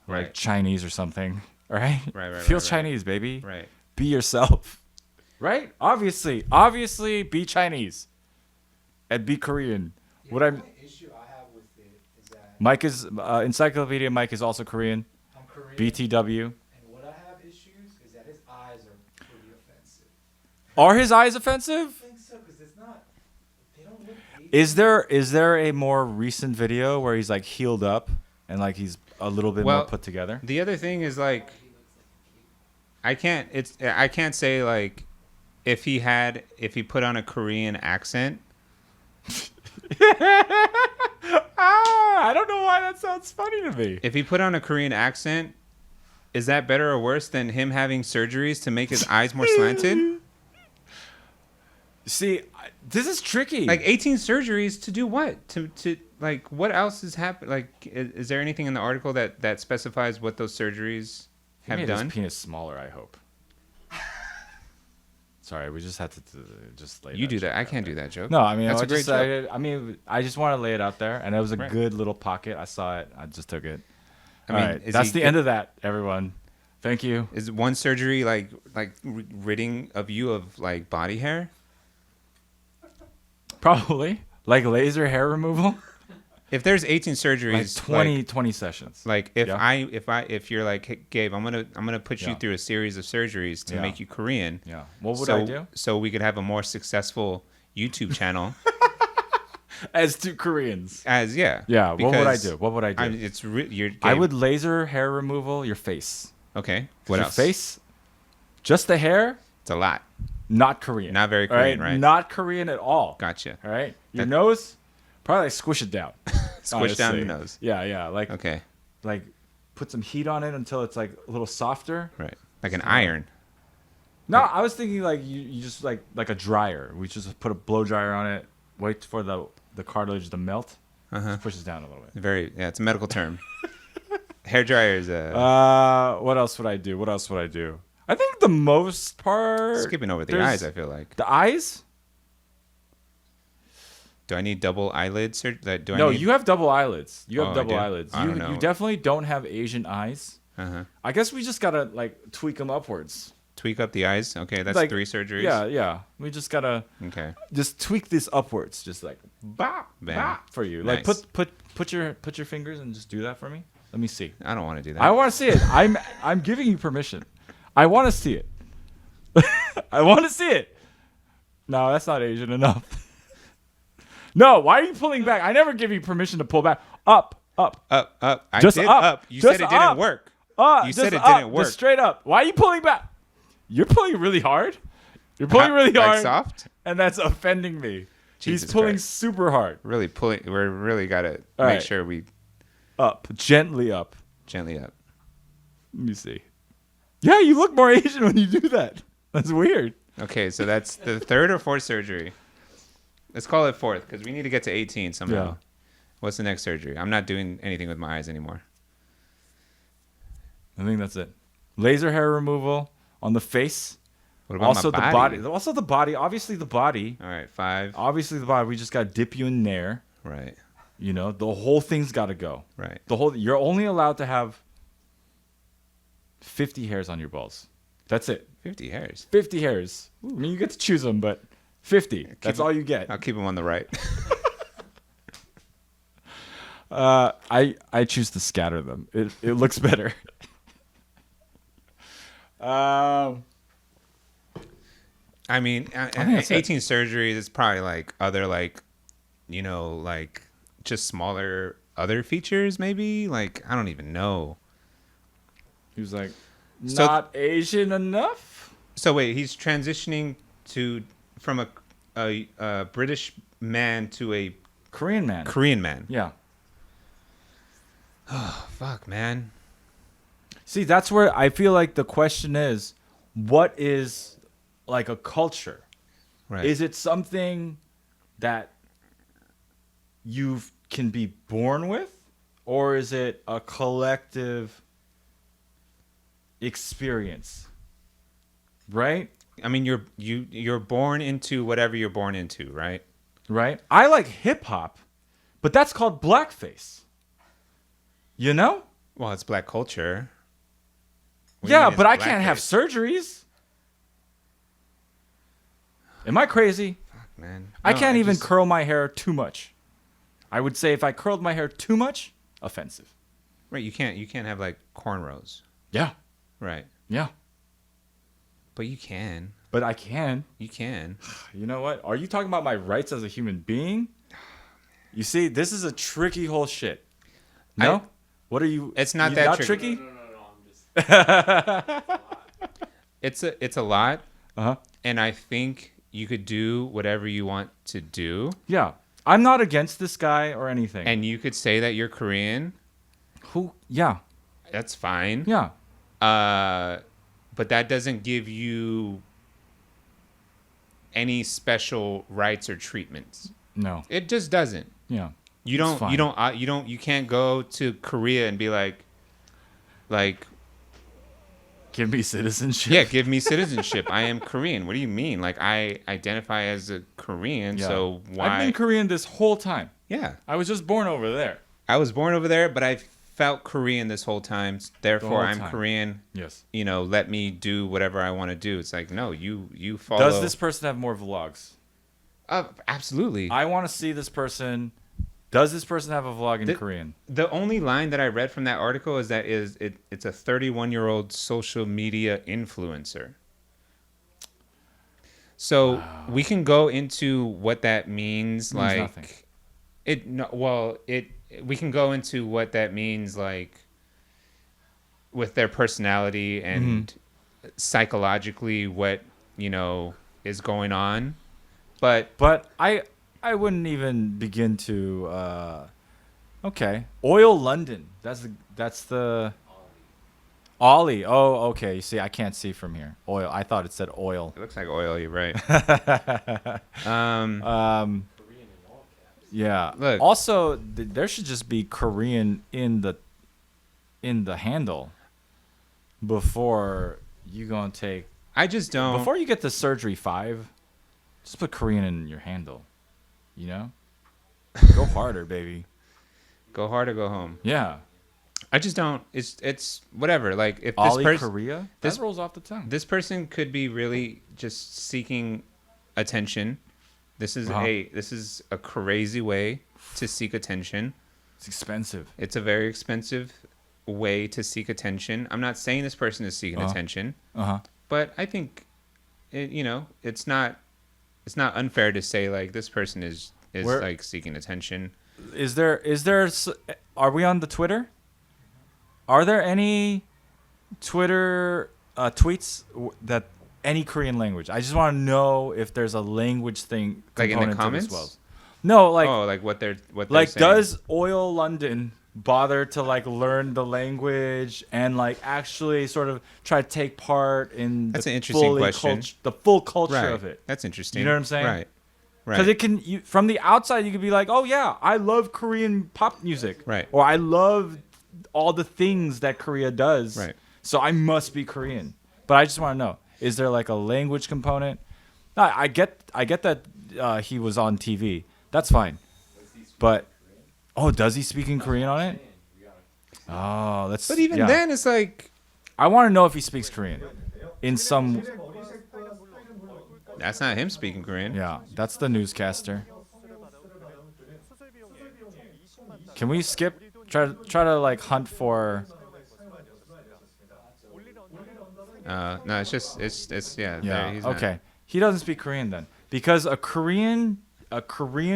Speaker 1: like
Speaker 2: Right.
Speaker 1: Chinese or something. All right?
Speaker 2: Right,
Speaker 1: Feel
Speaker 2: right.
Speaker 1: Chinese, baby.
Speaker 2: Right.
Speaker 1: Be yourself. Right? Obviously, be Chinese. And be Korean.
Speaker 4: Yeah,
Speaker 1: What
Speaker 4: the
Speaker 1: I'm
Speaker 4: only issue I have with it is that
Speaker 1: Mike is Encyclopedia Mike is also Korean.
Speaker 4: I'm Korean,
Speaker 1: BTW.
Speaker 4: and what I have issues is that his eyes are pretty offensive.
Speaker 1: Are his eyes offensive?
Speaker 4: I think so, because it's not. They don't look.
Speaker 1: Is there a more recent video where he's like healed up and like he's a little bit more
Speaker 2: Well,
Speaker 1: put together?
Speaker 2: The other thing is like I can't say like if he put on a Korean accent.
Speaker 1: I don't know why that sounds funny to me.
Speaker 2: If he put on a Korean accent, is that better or worse than him having surgeries to make his eyes more slanted?
Speaker 1: See, this is tricky.
Speaker 2: Like 18 surgeries to do what? To like what else is happening? Like is there anything in the article that specifies what those surgeries
Speaker 1: He
Speaker 2: have
Speaker 1: made
Speaker 2: done?
Speaker 1: his penis smaller, I hope. Sorry, we just had to just lay.
Speaker 2: You do
Speaker 1: joke
Speaker 2: that. I
Speaker 1: out
Speaker 2: can't
Speaker 1: there.
Speaker 2: do that joke.
Speaker 1: No, I mean,
Speaker 2: That's
Speaker 1: I
Speaker 2: a great
Speaker 1: just,
Speaker 2: joke.
Speaker 1: I just want to lay it out there, and it was a
Speaker 2: Right.
Speaker 1: good little pocket. I saw it. I just took it.
Speaker 2: I mean,
Speaker 1: All right,
Speaker 2: is
Speaker 1: that's
Speaker 2: he
Speaker 1: the end of that, everyone. Thank you.
Speaker 2: Is one surgery like ridding of you of like body hair?
Speaker 1: Probably like laser hair removal,
Speaker 2: If there's 18 surgeries,
Speaker 1: like 20 sessions.
Speaker 2: like if
Speaker 1: Yeah.
Speaker 2: if you're like, hey, Gabe, I'm gonna put you
Speaker 1: Yeah.
Speaker 2: through a series of surgeries to
Speaker 1: Yeah.
Speaker 2: make you Korean.
Speaker 1: Yeah. What would
Speaker 2: so,
Speaker 1: I do?
Speaker 2: So we could have a more successful YouTube channel.
Speaker 1: As two Koreans.
Speaker 2: As yeah.
Speaker 1: Yeah. What would I
Speaker 2: because
Speaker 1: do? What would I do?
Speaker 2: You're
Speaker 1: I
Speaker 2: Gabe.
Speaker 1: would laser hair removal your face.
Speaker 2: Okay. What
Speaker 1: Your
Speaker 2: else?
Speaker 1: face, just the hair,
Speaker 2: It's a lot.
Speaker 1: not Korean.
Speaker 2: Not very
Speaker 1: All
Speaker 2: Korean, right?
Speaker 1: Not Korean at all.
Speaker 2: Gotcha.
Speaker 1: All right. Your
Speaker 2: That-
Speaker 1: nose, probably like squish it down.
Speaker 2: Squish down the
Speaker 1: honestly.
Speaker 2: nose.
Speaker 1: Yeah. Like
Speaker 2: Okay.
Speaker 1: like put some heat on it until it's like a little softer.
Speaker 2: Right. Like an iron.
Speaker 1: No, I was thinking like you just like a dryer. We just put a blow dryer on it, wait for the cartilage to melt. Just pushes down a little bit.
Speaker 2: It's a medical term. Hair dryer is a
Speaker 1: What else would I do? I think the most part
Speaker 2: skipping over the
Speaker 1: there's-
Speaker 2: eyes. I feel like.
Speaker 1: The eyes?
Speaker 2: Do I need double eyelids? Or do I
Speaker 1: No,
Speaker 2: need...
Speaker 1: you have double eyelids. You have
Speaker 2: Oh, I
Speaker 1: double
Speaker 2: do?
Speaker 1: eyelids.
Speaker 2: I don't know.
Speaker 1: You definitely don't have Asian eyes. I guess we just gotta like tweak them upwards.
Speaker 2: Tweak up the eyes. Okay, that's
Speaker 1: Like,
Speaker 2: 3 surgeries.
Speaker 1: Yeah. We just gotta
Speaker 2: Okay.
Speaker 1: just tweak this upwards, just like bop,
Speaker 2: Bam.
Speaker 1: bop for you. Like
Speaker 2: Nice.
Speaker 1: put your fingers and just do that for me. Let me see.
Speaker 2: I don't want to do that.
Speaker 1: I want to see it. I'm giving you permission. I want to see it. I want to see it. No, that's not Asian enough. No, why are you pulling back? I never give you permission to pull back. Up.
Speaker 2: Up. I
Speaker 1: Just
Speaker 2: did
Speaker 1: up.
Speaker 2: up. You
Speaker 1: Just
Speaker 2: said it didn't
Speaker 1: up.
Speaker 2: work. You
Speaker 1: Just
Speaker 2: said it
Speaker 1: up.
Speaker 2: didn't work.
Speaker 1: Just straight up. Why are you pulling back? You're pulling really hard. You're pulling really
Speaker 2: Like
Speaker 1: hard.
Speaker 2: soft?
Speaker 1: And that's offending me.
Speaker 2: Jesus
Speaker 1: He's pulling
Speaker 2: Christ.
Speaker 1: super hard.
Speaker 2: Really pulling. We're really got to
Speaker 1: All
Speaker 2: make
Speaker 1: right.
Speaker 2: sure we
Speaker 1: Up. Gently up.
Speaker 2: gently up.
Speaker 1: Let me see. Yeah, you look more Asian when you do that. That's weird.
Speaker 2: Okay, so that's the 3rd or 4th surgery. Let's call it 4th because we need to get to 18 somehow.
Speaker 1: Yeah.
Speaker 2: What's the next surgery? I'm not doing anything with my eyes anymore.
Speaker 1: I think that's it. Laser hair removal on the face.
Speaker 2: What about
Speaker 1: Also
Speaker 2: my
Speaker 1: the
Speaker 2: body?
Speaker 1: body. Also the body. Obviously the body.
Speaker 2: All right, 5.
Speaker 1: Obviously the body. We just got to dip you in there.
Speaker 2: Right,
Speaker 1: You know, the whole thing's got to go.
Speaker 2: right.
Speaker 1: You're only allowed to have 50 hairs on your balls. That's it.
Speaker 2: 50 hairs.
Speaker 1: 50 hairs. I mean, you get to choose them, but 50. That's all you get.
Speaker 2: I'll keep them on the right.
Speaker 1: I choose to scatter them. It looks better.
Speaker 2: I mean,
Speaker 1: think that's it.
Speaker 2: 18 surgeries is probably like other like, you know, like just smaller other features maybe. Like I don't even know.
Speaker 1: He was like,
Speaker 2: So-
Speaker 1: not Asian enough?
Speaker 2: So wait, he's transitioning from a British man to a
Speaker 1: Korean man.
Speaker 2: Korean man.
Speaker 1: Yeah.
Speaker 2: Fuck, man.
Speaker 1: See, that's where I feel like the question is, what is like a culture?
Speaker 2: Right.
Speaker 1: Is it something that you can be born with, or is it a collective experience? Right?
Speaker 2: I mean, you're born into whatever you're born into, right?
Speaker 1: Right? I like hip hop, but that's called blackface. You know?
Speaker 2: Well, it's black culture. What do you
Speaker 1: Yeah,
Speaker 2: mean
Speaker 1: but
Speaker 2: it's
Speaker 1: I can't have
Speaker 2: blackface?
Speaker 1: surgeries. Am I crazy?
Speaker 2: Man,
Speaker 1: I
Speaker 2: No,
Speaker 1: can't even
Speaker 2: just-
Speaker 1: curl my hair too much. I would say if I curled my hair too much, offensive.
Speaker 2: Right, you can't have like cornrows.
Speaker 1: Yeah.
Speaker 2: Right.
Speaker 1: Yeah.
Speaker 2: But you can.
Speaker 1: But I can.
Speaker 2: You can.
Speaker 1: You know what? Are you talking about my rights as a human being? You see, this is a tricky whole shit. No? What are you?
Speaker 2: It's not
Speaker 1: you
Speaker 2: that
Speaker 1: not
Speaker 2: tricky.
Speaker 1: tricky.
Speaker 2: It's a lot,
Speaker 1: Uh-huh.
Speaker 2: and I think you could do whatever you want to do,
Speaker 1: Yeah. I'm not against this guy or anything.
Speaker 2: and you could say that you're Korean.
Speaker 1: Who? Yeah.
Speaker 2: That's fine.
Speaker 1: Yeah.
Speaker 2: But that doesn't give you any special rights or treatments.
Speaker 1: No.
Speaker 2: It just doesn't.
Speaker 1: Yeah.
Speaker 2: You
Speaker 1: It's
Speaker 2: don't.
Speaker 1: fine.
Speaker 2: You don't. You can't go to Korea and be like,
Speaker 1: Give me citizenship.
Speaker 2: yeah, give me citizenship. I am Korean. What do you mean? Like I identify as a Korean,
Speaker 1: Yeah.
Speaker 2: so why?
Speaker 1: I've been Korean this whole time.
Speaker 2: Yeah,
Speaker 1: I was just born over there.
Speaker 2: I was born over there, but I felt Korean this whole time. Therefore,
Speaker 1: whole
Speaker 2: I'm
Speaker 1: time.
Speaker 2: Korean.
Speaker 1: Yes.
Speaker 2: You know, let me do whatever I want to do. It's like, no, you follow.
Speaker 1: Does this person have more vlogs?
Speaker 2: Absolutely.
Speaker 1: I want to see this person. Does this person have a vlog in
Speaker 2: The-
Speaker 1: Korean?
Speaker 2: The only line that I read from that article is that it's a 31-year-old social media influencer. So we can go into what that means.
Speaker 1: Means
Speaker 2: Like
Speaker 1: nothing.
Speaker 2: we can go into what that means, like with their personality and psychologically what is going on. But
Speaker 1: I wouldn't even begin to. Okay, Oil London. That's the. Ollie. Oh, okay. You see, I can't see from here. Oil. I thought it said oil.
Speaker 2: it looks like oil. You're right.
Speaker 1: Yeah.
Speaker 2: Look.
Speaker 1: Also, there should just be Korean in the handle before you gonna take.
Speaker 2: I just don't.
Speaker 1: Before you get to surgery 5, just put Korean in your handle. You know? Go harder, baby.
Speaker 2: Go hard or go home.
Speaker 1: Yeah.
Speaker 2: I just don't. It's whatever. Like if this
Speaker 1: Ali
Speaker 2: person,
Speaker 1: Korea?
Speaker 2: this-
Speaker 1: That rolls off the tongue.
Speaker 2: this person could be really just seeking attention. This is a crazy way to seek attention.
Speaker 1: It's expensive.
Speaker 2: It's a very expensive way to seek attention. I'm not saying this person is seeking attention, but I think, it's not unfair to say like this person is like seeking attention.
Speaker 1: Are we on the Twitter? Are there any Twitter tweets that any Korean language? I just want to know if there's a language thing
Speaker 2: Like in the
Speaker 1: component to
Speaker 2: comments?
Speaker 1: this as well. No, like
Speaker 2: like what they're
Speaker 1: like
Speaker 2: saying.
Speaker 1: does Oil London bother to like learn the language and like actually sort of try to take part in
Speaker 2: That's
Speaker 1: the
Speaker 2: an interesting question.
Speaker 1: the full culture
Speaker 2: Right.
Speaker 1: of it?
Speaker 2: That's interesting.
Speaker 1: You know what I'm saying?
Speaker 2: Right.
Speaker 1: Because it can, from the outside, you could be like, oh yeah, I love Korean pop music,
Speaker 2: Right.
Speaker 1: Or I love all the things that Korea does,
Speaker 2: Right.
Speaker 1: So I must be Korean. But I just want to know, is there like a language component? No, I get that he was on TV. That's fine. But does he speak in Korean on it? Oh, that's.
Speaker 2: But even then, it's like
Speaker 1: I want to know if he speaks Korean in some.
Speaker 2: that's not him speaking Korean.
Speaker 1: Yeah, that's the newscaster. Can we skip? Try to like hunt for.
Speaker 2: No, it's just it's yeah.
Speaker 1: Yeah.
Speaker 2: He's not.
Speaker 1: Okay. He doesn't speak Korean then, because a Korean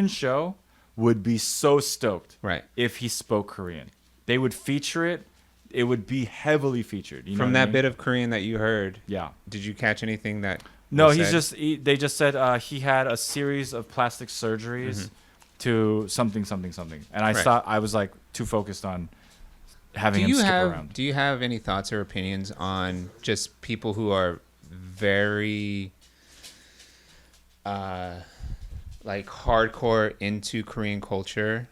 Speaker 1: show would be so stoked,
Speaker 2: Right.
Speaker 1: if he spoke Korean. They would feature it. It would be heavily featured. You know
Speaker 2: From
Speaker 1: what I
Speaker 2: that
Speaker 1: mean?
Speaker 2: bit of Korean that you heard,
Speaker 1: Yeah.
Speaker 2: did you catch anything that?
Speaker 1: No,
Speaker 2: was
Speaker 1: he's
Speaker 2: said?
Speaker 1: they just said he had a series of plastic surgeries to something, and I
Speaker 2: Right.
Speaker 1: thought I was like too focused on having him skip around.
Speaker 2: Do you have any thoughts or opinions on just people who are very like hardcore into Korean culture,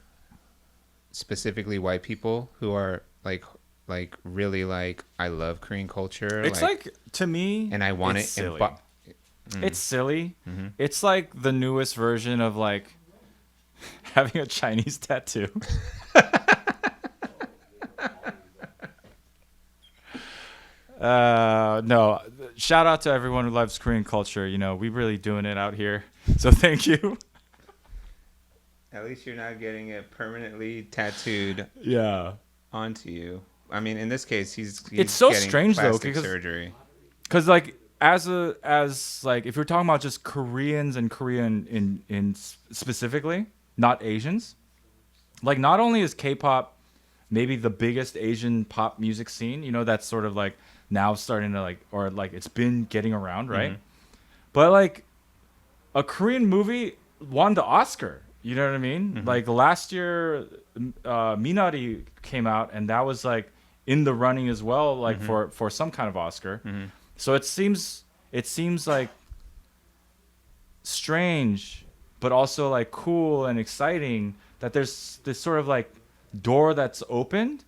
Speaker 2: specifically white people who are like really like, I love Korean culture.
Speaker 1: It's like to me,
Speaker 2: and I want
Speaker 1: it's
Speaker 2: it.
Speaker 1: silly. It's silly. It's like the newest version of like having a Chinese tattoo. No, shout out to everyone who loves Korean culture. You know, we're really doing it out here. So thank you.
Speaker 2: At least you're not getting it permanently tattooed
Speaker 1: Yeah.
Speaker 2: onto you. I mean, in this case, he's
Speaker 1: It's so
Speaker 2: getting
Speaker 1: strange, though,
Speaker 2: plastic
Speaker 1: because-
Speaker 2: surgery.
Speaker 1: Cause like as like if you're talking about just Koreans and Korean in specifically, not Asians, like not only is K-pop maybe the biggest Asian pop music scene, you know, that's sort of like now starting to like, or like it's been getting around, right? But like a Korean movie won the Oscar. You know what I mean? Like last year, Minari came out, and that was like in the running as well, like for some kind of Oscar. So it seems like strange, but also like cool and exciting that there's this sort of like door that's opened,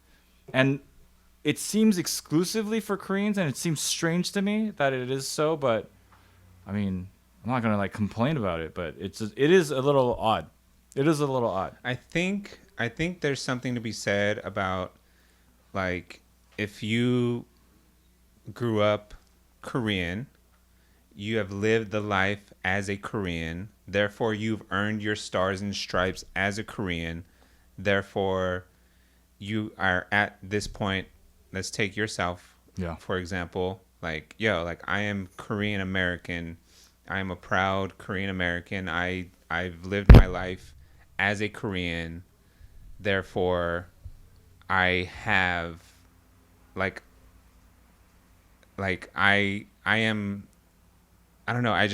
Speaker 1: and it seems exclusively for Koreans, and it seems strange to me that it is so. But I mean, I'm not gonna like complain about it, but it is a little odd. It is a little odd.
Speaker 2: I think there's something to be said about, like, if you grew up Korean, you have lived the life as a Korean, therefore you've earned your stars and stripes as a Korean, therefore you are at this point. Let's take yourself, for example, like, like I am Korean American. I am a proud Korean American. I've lived my life as a Korean, therefore I have like I am, I don't know, I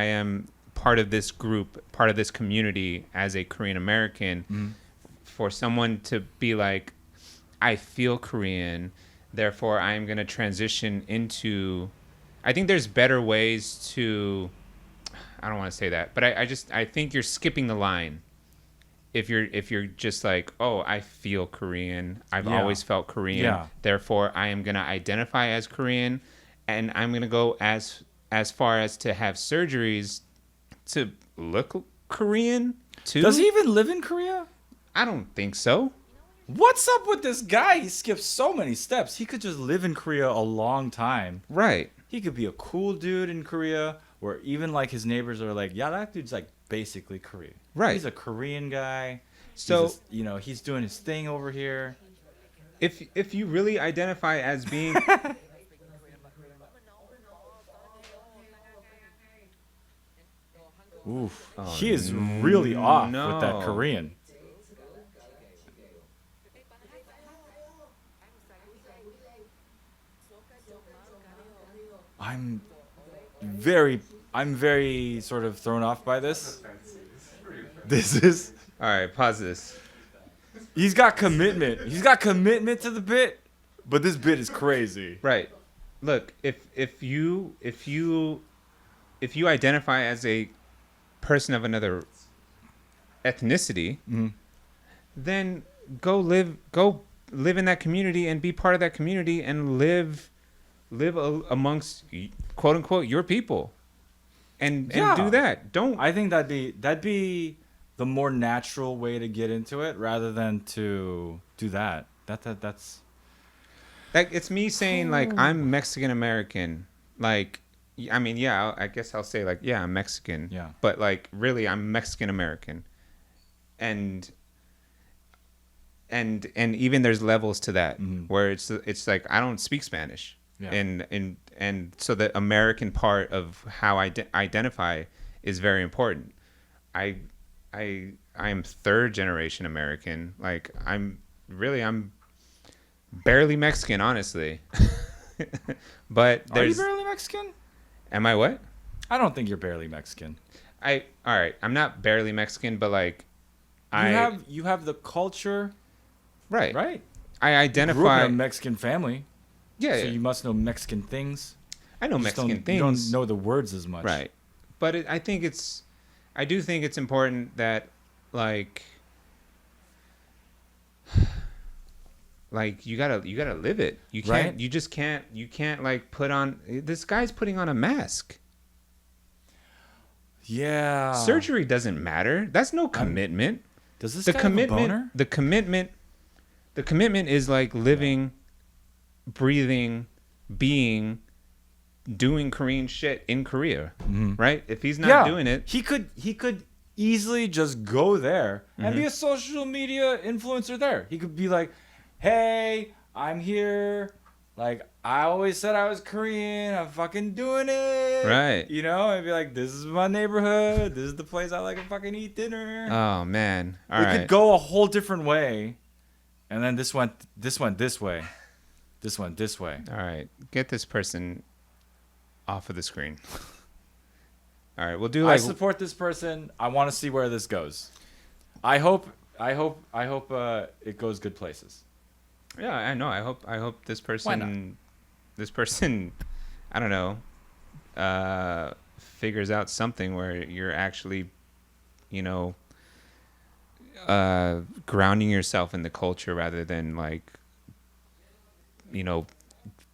Speaker 2: am part of this group, part of this community as a Korean American. For someone to be like, I feel Korean, therefore I'm going to transition into, I think there's better ways to, I don't want to say that, but I think you're skipping the line. If you're just like, oh, I feel Korean, I've always felt Korean, therefore I am gonna identify as Korean, and I'm gonna go as far as to have surgeries to look Korean too.
Speaker 1: Does he even live in Korea?
Speaker 2: I don't think so.
Speaker 1: What's up with this guy? He skips so many steps. He could just live in Korea a long time.
Speaker 2: Right.
Speaker 1: He could be a cool dude in Korea, where even like his neighbors are like, yeah, that dude's like basically Korean.
Speaker 2: Right.
Speaker 1: He's a Korean guy.
Speaker 2: So
Speaker 1: he's doing his thing over here.
Speaker 2: if you really identify as being
Speaker 1: Oof.
Speaker 2: Oh,
Speaker 1: He is really off with
Speaker 2: no.
Speaker 1: that Korean. I'm very sort of thrown off by this. This is
Speaker 2: all right, pause this.
Speaker 1: he's got commitment. He's got commitment to the bit, but this bit is crazy.
Speaker 2: Right. Look, if you identify as a person of another ethnicity, then go live in that community and be part of that community and live amongst quote unquote your people. And do that. Don't
Speaker 1: I think that'd be the more natural way to get into it rather than to do that. That's
Speaker 2: like it's me saying like I'm Mexican American. Like I mean, yeah, I guess I'll say like, yeah, I'm Mexican.
Speaker 1: Yeah.
Speaker 2: But like really I'm Mexican American. And even there's levels to that where it's like I don't speak Spanish.
Speaker 1: Yeah.
Speaker 2: And so the American part of how I identify is very important. I am third generation American. Like I'm barely Mexican, honestly. But
Speaker 1: Are you
Speaker 2: there's
Speaker 1: barely Mexican?
Speaker 2: am I what?
Speaker 1: I don't think you're barely Mexican.
Speaker 2: All right. I'm not barely Mexican, but like
Speaker 1: You have the culture,
Speaker 2: right.
Speaker 1: right?
Speaker 2: I
Speaker 1: Grew up
Speaker 2: identify
Speaker 1: in a Mexican family,
Speaker 2: yeah,
Speaker 1: so you must know Mexican things.
Speaker 2: I know
Speaker 1: You just
Speaker 2: Mexican
Speaker 1: don't,
Speaker 2: things.
Speaker 1: You don't know the words as much,
Speaker 2: Right. But I do think it's important that like you gotta live it. You can't.
Speaker 1: Right.
Speaker 2: You can't like put on. This guy's putting on a mask.
Speaker 1: Yeah.
Speaker 2: Surgery doesn't matter. That's no commitment.
Speaker 1: Does this
Speaker 2: The
Speaker 1: guy have a boner?
Speaker 2: commitment. The commitment is like living, breathing, being, doing Korean shit in Korea, right? If he's not doing it,
Speaker 1: he could easily just go there and be a social media influencer there. He could be like, "Hey, I'm here. Like, I always said I was Korean. I'm fucking doing it."
Speaker 2: Right.
Speaker 1: You know, and be like, "This is my neighborhood. This is the place I like to fucking eat dinner."
Speaker 2: oh man, all
Speaker 1: It
Speaker 2: right.
Speaker 1: could go a whole different way, and then this went this way, this went this way.
Speaker 2: All right, get this person off of the screen. All right, we'll do
Speaker 1: I
Speaker 2: like
Speaker 1: support this person. I want to see where this goes. I hope it goes good places.
Speaker 2: yeah, I know. I hope this person, I don't know, figures out something where you're actually, grounding yourself in the culture rather than like,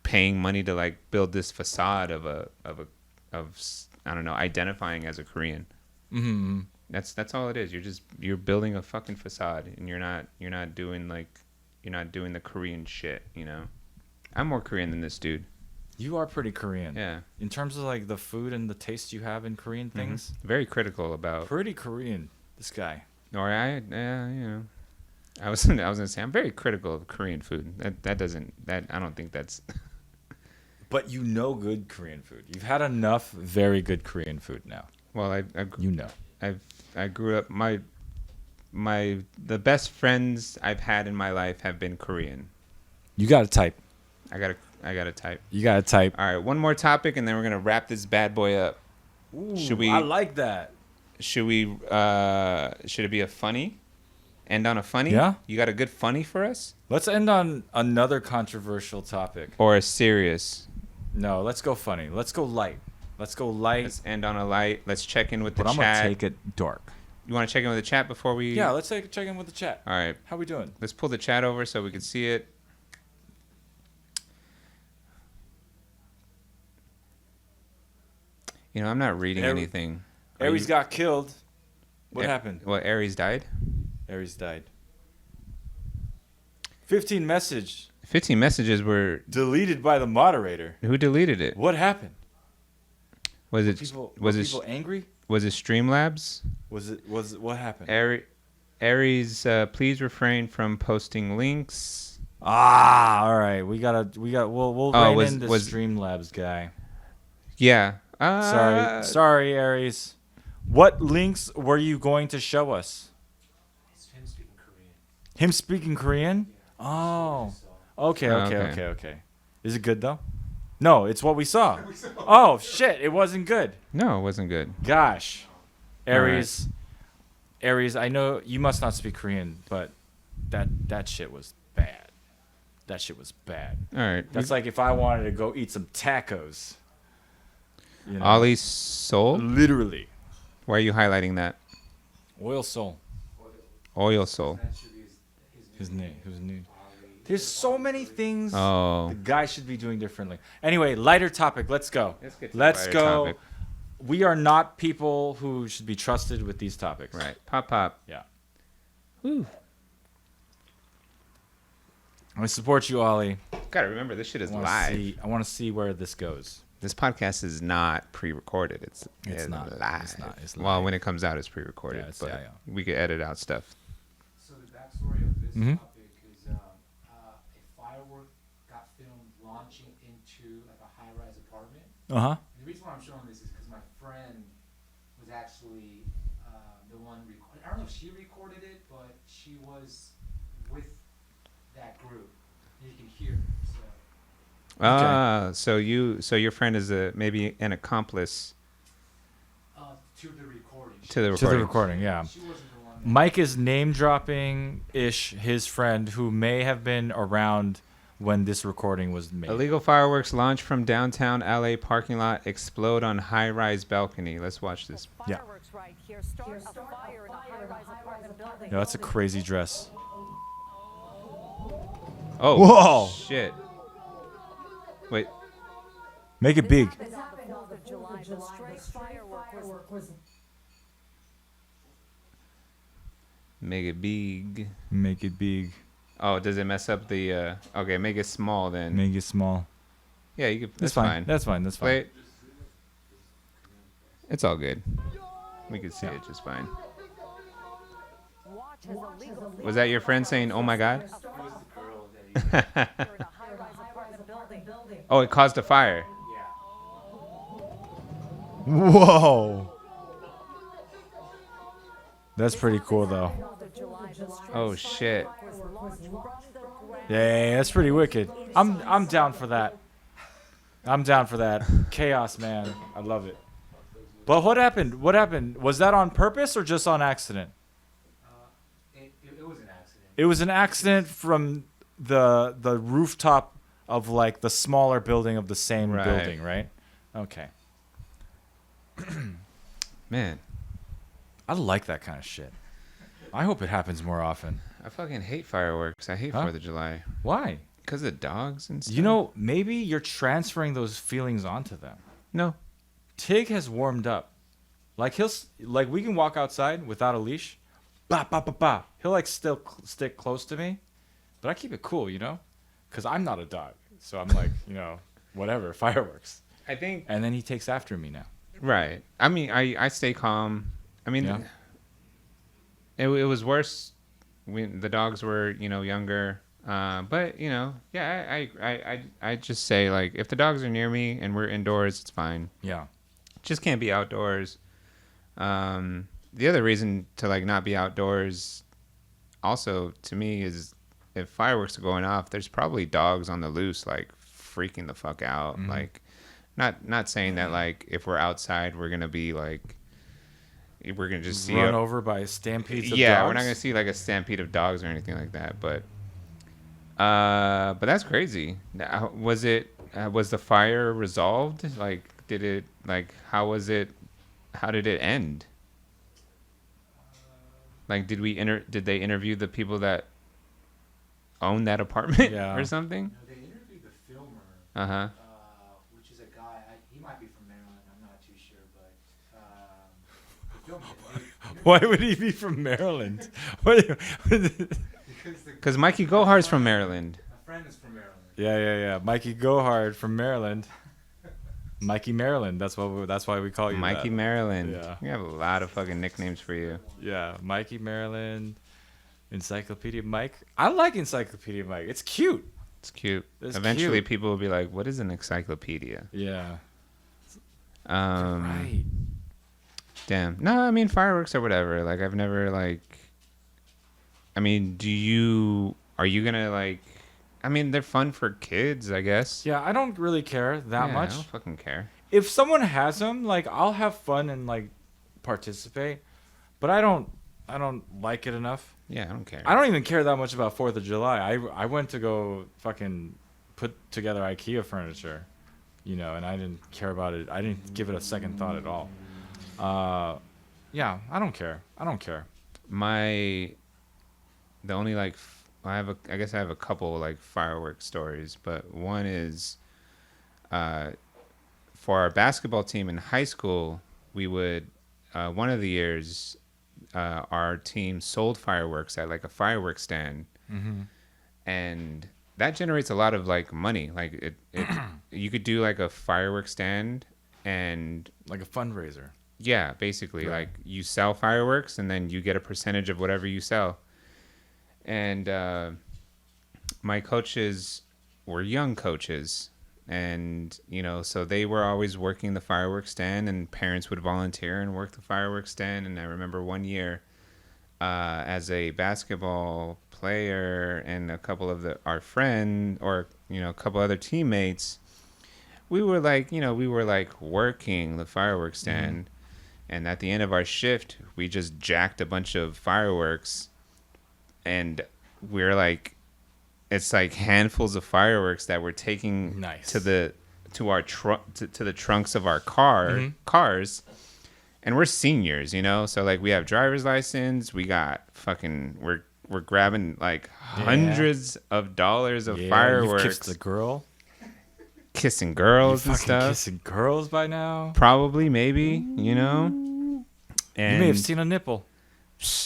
Speaker 2: paying money to like build this facade of I don't know, identifying as a Korean.
Speaker 1: Mm-hmm.
Speaker 2: That's all it is. You're building a fucking facade, and you're not doing the Korean shit. I'm more Korean than this dude.
Speaker 1: You are pretty Korean.
Speaker 2: Yeah,
Speaker 1: In terms of like the food and the taste you have in Korean things,
Speaker 2: very critical about.
Speaker 1: pretty Korean. This guy.
Speaker 2: Or I was gonna say I'm very critical of Korean food. That I don't think that's.
Speaker 1: But you know good Korean food. You've had enough very good Korean food now.
Speaker 2: Well,
Speaker 1: You know.
Speaker 2: I grew up the best friends I've had in my life have been Korean.
Speaker 1: You got to type.
Speaker 2: I gotta type.
Speaker 1: You got to type.
Speaker 2: All right, one more topic, and then we're gonna wrap this bad boy up.
Speaker 1: Ooh,
Speaker 2: Should we-
Speaker 1: I like that.
Speaker 2: Should it be a funny? End on a funny?
Speaker 1: Yeah.
Speaker 2: You got a good funny for us?
Speaker 1: Let's end on another controversial topic.
Speaker 2: Or a serious?
Speaker 1: No, let's go funny. Let's go light. Let's
Speaker 2: End on a light. Let's check in with the
Speaker 1: but I'm
Speaker 2: chat.
Speaker 1: gonna take it dark.
Speaker 2: You want to check in with the chat before we?
Speaker 1: Yeah, let's check in with the chat.
Speaker 2: All right.
Speaker 1: How we doing?
Speaker 2: Let's pull the chat over so we can see it. I'm not reading anything. Are
Speaker 1: Aries
Speaker 2: you-
Speaker 1: got killed. What
Speaker 2: A-
Speaker 1: happened?
Speaker 2: What, Aries died?
Speaker 1: Aries died. 15 message
Speaker 2: 15 messages were
Speaker 1: deleted by the moderator.
Speaker 2: who deleted it?
Speaker 1: What happened?
Speaker 2: Was
Speaker 1: Were
Speaker 2: it
Speaker 1: people angry?
Speaker 2: was it Streamlabs?
Speaker 1: Was what happened?
Speaker 2: Aries, please refrain from posting links.
Speaker 1: All right. We'll rein
Speaker 2: was-
Speaker 1: in the
Speaker 2: was-
Speaker 1: Streamlabs guy.
Speaker 2: Yeah.
Speaker 1: Sorry, Aries. What links were you going to show us?
Speaker 4: It's him speaking Korean.
Speaker 1: Him speaking Korean? Oh. Okay.
Speaker 2: Okay.
Speaker 1: Is it good though? No, it's what we saw. Oh shit! It wasn't good.
Speaker 2: No, it wasn't good.
Speaker 1: Gosh, Aries. Aries, I know you must not speak Korean, but that shit was bad. That shit was bad.
Speaker 2: All right.
Speaker 1: That's like if I wanted to go eat some tacos. You know?
Speaker 2: Ollie Soul?
Speaker 1: Literally.
Speaker 2: Why are you highlighting that?
Speaker 1: Oil Soul.
Speaker 2: Oil Soul.
Speaker 4: That should be his
Speaker 1: His name. There's so many things
Speaker 2: Oh.
Speaker 1: the guy should be doing differently. Anyway, lighter topic. Let's go.
Speaker 2: Let's get to the
Speaker 1: Let's
Speaker 2: lighter
Speaker 1: go.
Speaker 2: topic.
Speaker 1: We are not people who should be trusted with these topics.
Speaker 2: Right. Pop.
Speaker 1: Yeah.
Speaker 2: Woo.
Speaker 1: I support you, Ollie.
Speaker 2: Gotta remember, this shit is
Speaker 1: I
Speaker 2: live.
Speaker 1: want to see where this goes.
Speaker 2: This podcast is not pre-recorded. It's
Speaker 1: not.
Speaker 2: live.
Speaker 1: It's not. It's
Speaker 2: Well,
Speaker 1: live.
Speaker 2: when it comes out, it's pre-recorded.
Speaker 1: Yeah, it's-
Speaker 2: but
Speaker 1: yeah.
Speaker 2: we could edit out stuff.
Speaker 4: So the backstory of this
Speaker 1: Mhm.
Speaker 4: topic is a firework got filmed launching into like a high-rise apartment.
Speaker 1: Uh-huh.
Speaker 4: The reason why I'm showing this is because my friend was actually the one recording. I don't know if she recorded it, but she was with that group. And you can hear her. So
Speaker 2: So your friend is maybe an accomplice
Speaker 4: to the recording.
Speaker 2: to the recording.
Speaker 1: To the recording, yeah.
Speaker 4: She wasn't the one.
Speaker 1: Mike is name dropping his friend who may have been around when this recording was made.
Speaker 2: Illegal fireworks launch from downtown LA parking lot explode on high-rise balcony. Let's watch this.
Speaker 1: Yeah.
Speaker 6: Fireworks right here. Start a fire in a high-rise apartment building.
Speaker 1: No, that's a crazy dress.
Speaker 2: Oh,
Speaker 1: Whoa.
Speaker 2: shit. Wait.
Speaker 1: Make it big.
Speaker 6: This happened on the 4th of July. The stray firework was
Speaker 2: Make it big.
Speaker 1: Make it big.
Speaker 2: Oh, does it mess up the... okay, make it small then.
Speaker 1: Make it small.
Speaker 2: Yeah, you could...
Speaker 1: That's
Speaker 2: That's
Speaker 1: fine.
Speaker 2: fine.
Speaker 1: That's fine. That's fine.
Speaker 2: Wait. It's all good. We could see
Speaker 1: Yeah.
Speaker 2: it just fine.
Speaker 6: watch as illegal
Speaker 2: Was that your friend saying, oh my God?
Speaker 4: It was the girl that he.
Speaker 6: fire in a high-rise apartment building.
Speaker 2: Oh, it caused a fire.
Speaker 4: Yeah.
Speaker 1: Whoa. That's pretty cool, though.
Speaker 6: 4th of July. The stray
Speaker 2: Oh, shit.
Speaker 6: was launched from the ground.
Speaker 1: Yeah, that's pretty wicked. I'm down for that. I'm down for that. Chaos, man. I love it. But what happened? What happened? Was that on purpose or just on accident?
Speaker 4: It was an accident.
Speaker 1: It was an accident from the rooftop of like the smaller building of the same
Speaker 2: Right.
Speaker 1: building, right? Okay.
Speaker 2: Man,
Speaker 1: I like that kind of shit. I hope it happens more often.
Speaker 2: I fucking hate fireworks. I hate
Speaker 1: Huh?
Speaker 2: 4th of July.
Speaker 1: Why?
Speaker 2: Because of dogs and stuff.
Speaker 1: You know, maybe you're transferring those feelings onto them.
Speaker 2: No.
Speaker 1: Tig has warmed up. Like we can walk outside without a leash. Ba ba ba ba. He'll like still stick close to me, but I keep it cool, you know, because I'm not a dog. So I'm like, you know, whatever, fireworks.
Speaker 2: I think...
Speaker 1: And then he takes after me now.
Speaker 2: Right. I mean, I stay calm. I mean,
Speaker 1: Yeah.
Speaker 2: it was worse when the dogs were, younger. But, yeah, I just say, like, if the dogs are near me and we're indoors, it's fine.
Speaker 1: Yeah.
Speaker 2: Just can't be outdoors. The other reason to, like, not be outdoors also, to me, is if fireworks are going off, there's probably dogs on the loose, like, freaking the fuck out.
Speaker 1: Mhm.
Speaker 2: Like, not saying that, like, if we're outside, we're going to be, like, we're going to just see...
Speaker 1: Run over by stampedes of
Speaker 2: yeah,
Speaker 1: dogs?
Speaker 2: we're not going to see, like, a stampede of dogs or anything like that. But that's crazy. Now, was the fire resolved? Like, did it, like, how did it end? Like, did they interview the people that own that apartment
Speaker 1: Yeah.
Speaker 2: or something?
Speaker 4: No, they interviewed the filmer,
Speaker 2: Uh-huh.
Speaker 4: which is a guy. He might be from Maryland. I'm not too sure, but the film.
Speaker 1: Why would he be from Maryland? What-
Speaker 2: Because Mikey Gohard's from Maryland.
Speaker 4: My friend is from Maryland.
Speaker 1: Yeah. Mikey Gohard from Maryland. Mikey Maryland. That's why we call you
Speaker 2: Mikey
Speaker 1: that.
Speaker 2: Maryland.
Speaker 1: Yeah.
Speaker 2: We have a lot of fucking nicknames for you.
Speaker 1: Yeah, Mikey Maryland. Encyclopedia Mike. I like Encyclopedia Mike. It's cute.
Speaker 2: It's cute.
Speaker 1: It's
Speaker 2: Eventually,
Speaker 1: cute.
Speaker 2: people will be like, "What is an encyclopedia?"
Speaker 1: Yeah.
Speaker 2: Right. Damn. No, I mean fireworks or whatever. Like I've never like. I mean, are you gonna like? I mean, they're fun for kids, I guess.
Speaker 1: Yeah, I don't really care that
Speaker 2: Yeah,
Speaker 1: much.
Speaker 2: I don't fucking care.
Speaker 1: If someone has them, like I'll have fun and like participate, but I don't like it enough.
Speaker 2: Yeah, I don't care.
Speaker 1: I don't even care that much about 4th of July. I went to go fucking put together IKEA furniture, and I didn't care about it. I didn't give it a second thought at all. Yeah, I don't care.
Speaker 2: The only like I guess I have a couple like fireworks stories, but one is for our basketball team in high school, we would one of the years our team sold fireworks at like a fireworks stand, and that generates a lot of like money. Like it you could do like a fireworks stand and
Speaker 1: Like a fundraiser.
Speaker 2: yeah, basically
Speaker 1: Right.
Speaker 2: like you sell fireworks and then you get a percentage of whatever you sell. And my coaches were young coaches, and so they were always working the fireworks stand, and parents would volunteer and work the fireworks stand. And I remember one year as a basketball player and a couple of our friend or a couple other teammates, we were like working the fireworks stand, and at the end of our shift we just jacked a bunch of fireworks, and we're like, it's like handfuls of fireworks that we're taking
Speaker 1: Nice.
Speaker 2: to the trunks of our cars, and we're seniors, so like we have driver's license, we got fucking we're grabbing like hundreds of dollars of fireworks.
Speaker 1: You've kissed a girl.
Speaker 2: Kissing girls
Speaker 1: You
Speaker 2: and
Speaker 1: fucking
Speaker 2: stuff.
Speaker 1: kissing girls by now.
Speaker 2: Probably, maybe, And
Speaker 1: You may have seen a nipple.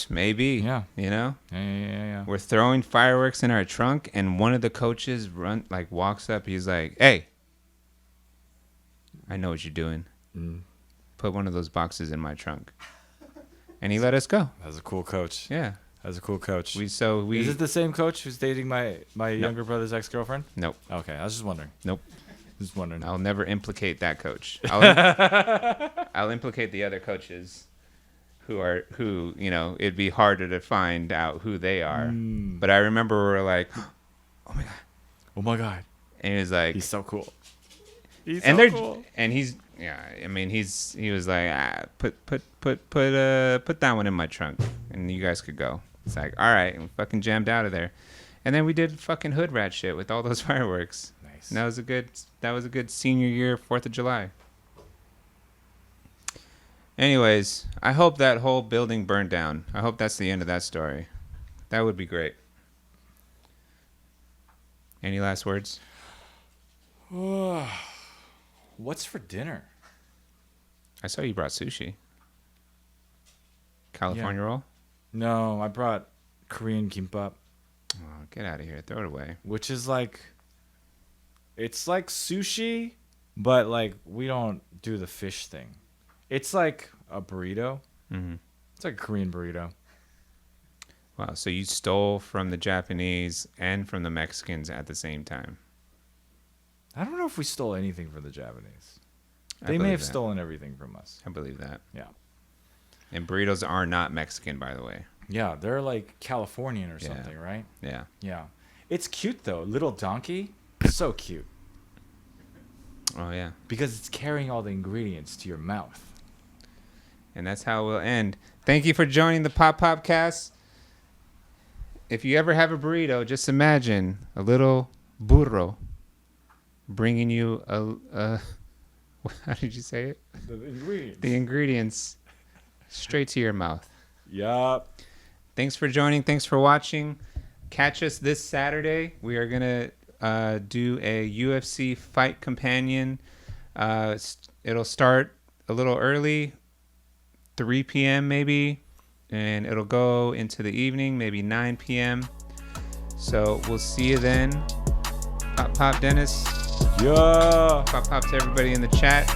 Speaker 2: maybe,
Speaker 1: Yeah.
Speaker 2: Yeah. We're throwing fireworks in our trunk, and one of the coaches walks up. He's like, "Hey, I know what you're doing. Put one of those boxes in my trunk." And he let us go.
Speaker 1: That was a cool coach.
Speaker 2: Yeah.
Speaker 1: That was a cool coach.
Speaker 2: Is
Speaker 1: Is it the same coach who's dating my younger brother's ex-girlfriend?
Speaker 2: Nope.
Speaker 1: Okay, I was just wondering.
Speaker 2: Nope.
Speaker 1: Just wondering.
Speaker 2: I'll never implicate that coach. I'll implicate the other coaches who it'd be harder to find out who they are. But I remember we were like,
Speaker 1: Oh my god.
Speaker 2: and he was like,
Speaker 1: He's so cool. He's
Speaker 2: and
Speaker 1: so
Speaker 2: they're
Speaker 1: cool.
Speaker 2: and he's I mean he was like, put that one in my trunk and you guys could go. It's like, all right, and we fucking jammed out of there. And then we did fucking hood rat shit with all those fireworks.
Speaker 1: Nice.
Speaker 2: And that was a good senior year 4th of July. Anyways, I hope that whole building burned down. I hope that's the end of that story. That would be great. Any last words?
Speaker 1: What's for dinner?
Speaker 2: I saw you brought sushi. California roll?
Speaker 1: No, I brought Korean kimbap,
Speaker 2: Oh, get out of here. Throw it away.
Speaker 1: which is like, it's like sushi, but like we don't do the fish thing. It's like a burrito.
Speaker 2: Mm-hmm.
Speaker 1: It's like a Korean burrito.
Speaker 2: Wow, so you stole from the Japanese and from the Mexicans at the same time.
Speaker 1: I don't know if we stole anything from the Japanese.
Speaker 2: I
Speaker 1: They may
Speaker 2: believe
Speaker 1: have
Speaker 2: that.
Speaker 1: stolen everything from us.
Speaker 2: I believe that.
Speaker 1: Yeah.
Speaker 2: And burritos are not Mexican, by the way.
Speaker 1: Yeah, they're like Californian or
Speaker 2: Yeah.
Speaker 1: something, right?
Speaker 2: Yeah.
Speaker 1: Yeah. It's cute though. Little donkey. So cute.
Speaker 2: Oh, yeah.
Speaker 1: Because it's carrying all the ingredients to your mouth.
Speaker 2: And that's how we'll end. Thank you for joining the PopPopCast. If you ever have a burrito, just imagine a little burro bringing you a how did you say it?
Speaker 1: The ingredients.
Speaker 2: The ingredients straight to your mouth.
Speaker 1: Yup.
Speaker 2: Thanks for joining. Thanks for watching. Catch us this Saturday. We are going to do a UFC fight companion. It'll start a little early, 3 p.m. maybe, and it'll go into the evening, maybe 9 p.m. So we'll see you then. Pop Dennis.
Speaker 1: Yeah.
Speaker 2: Pop to everybody in the chat.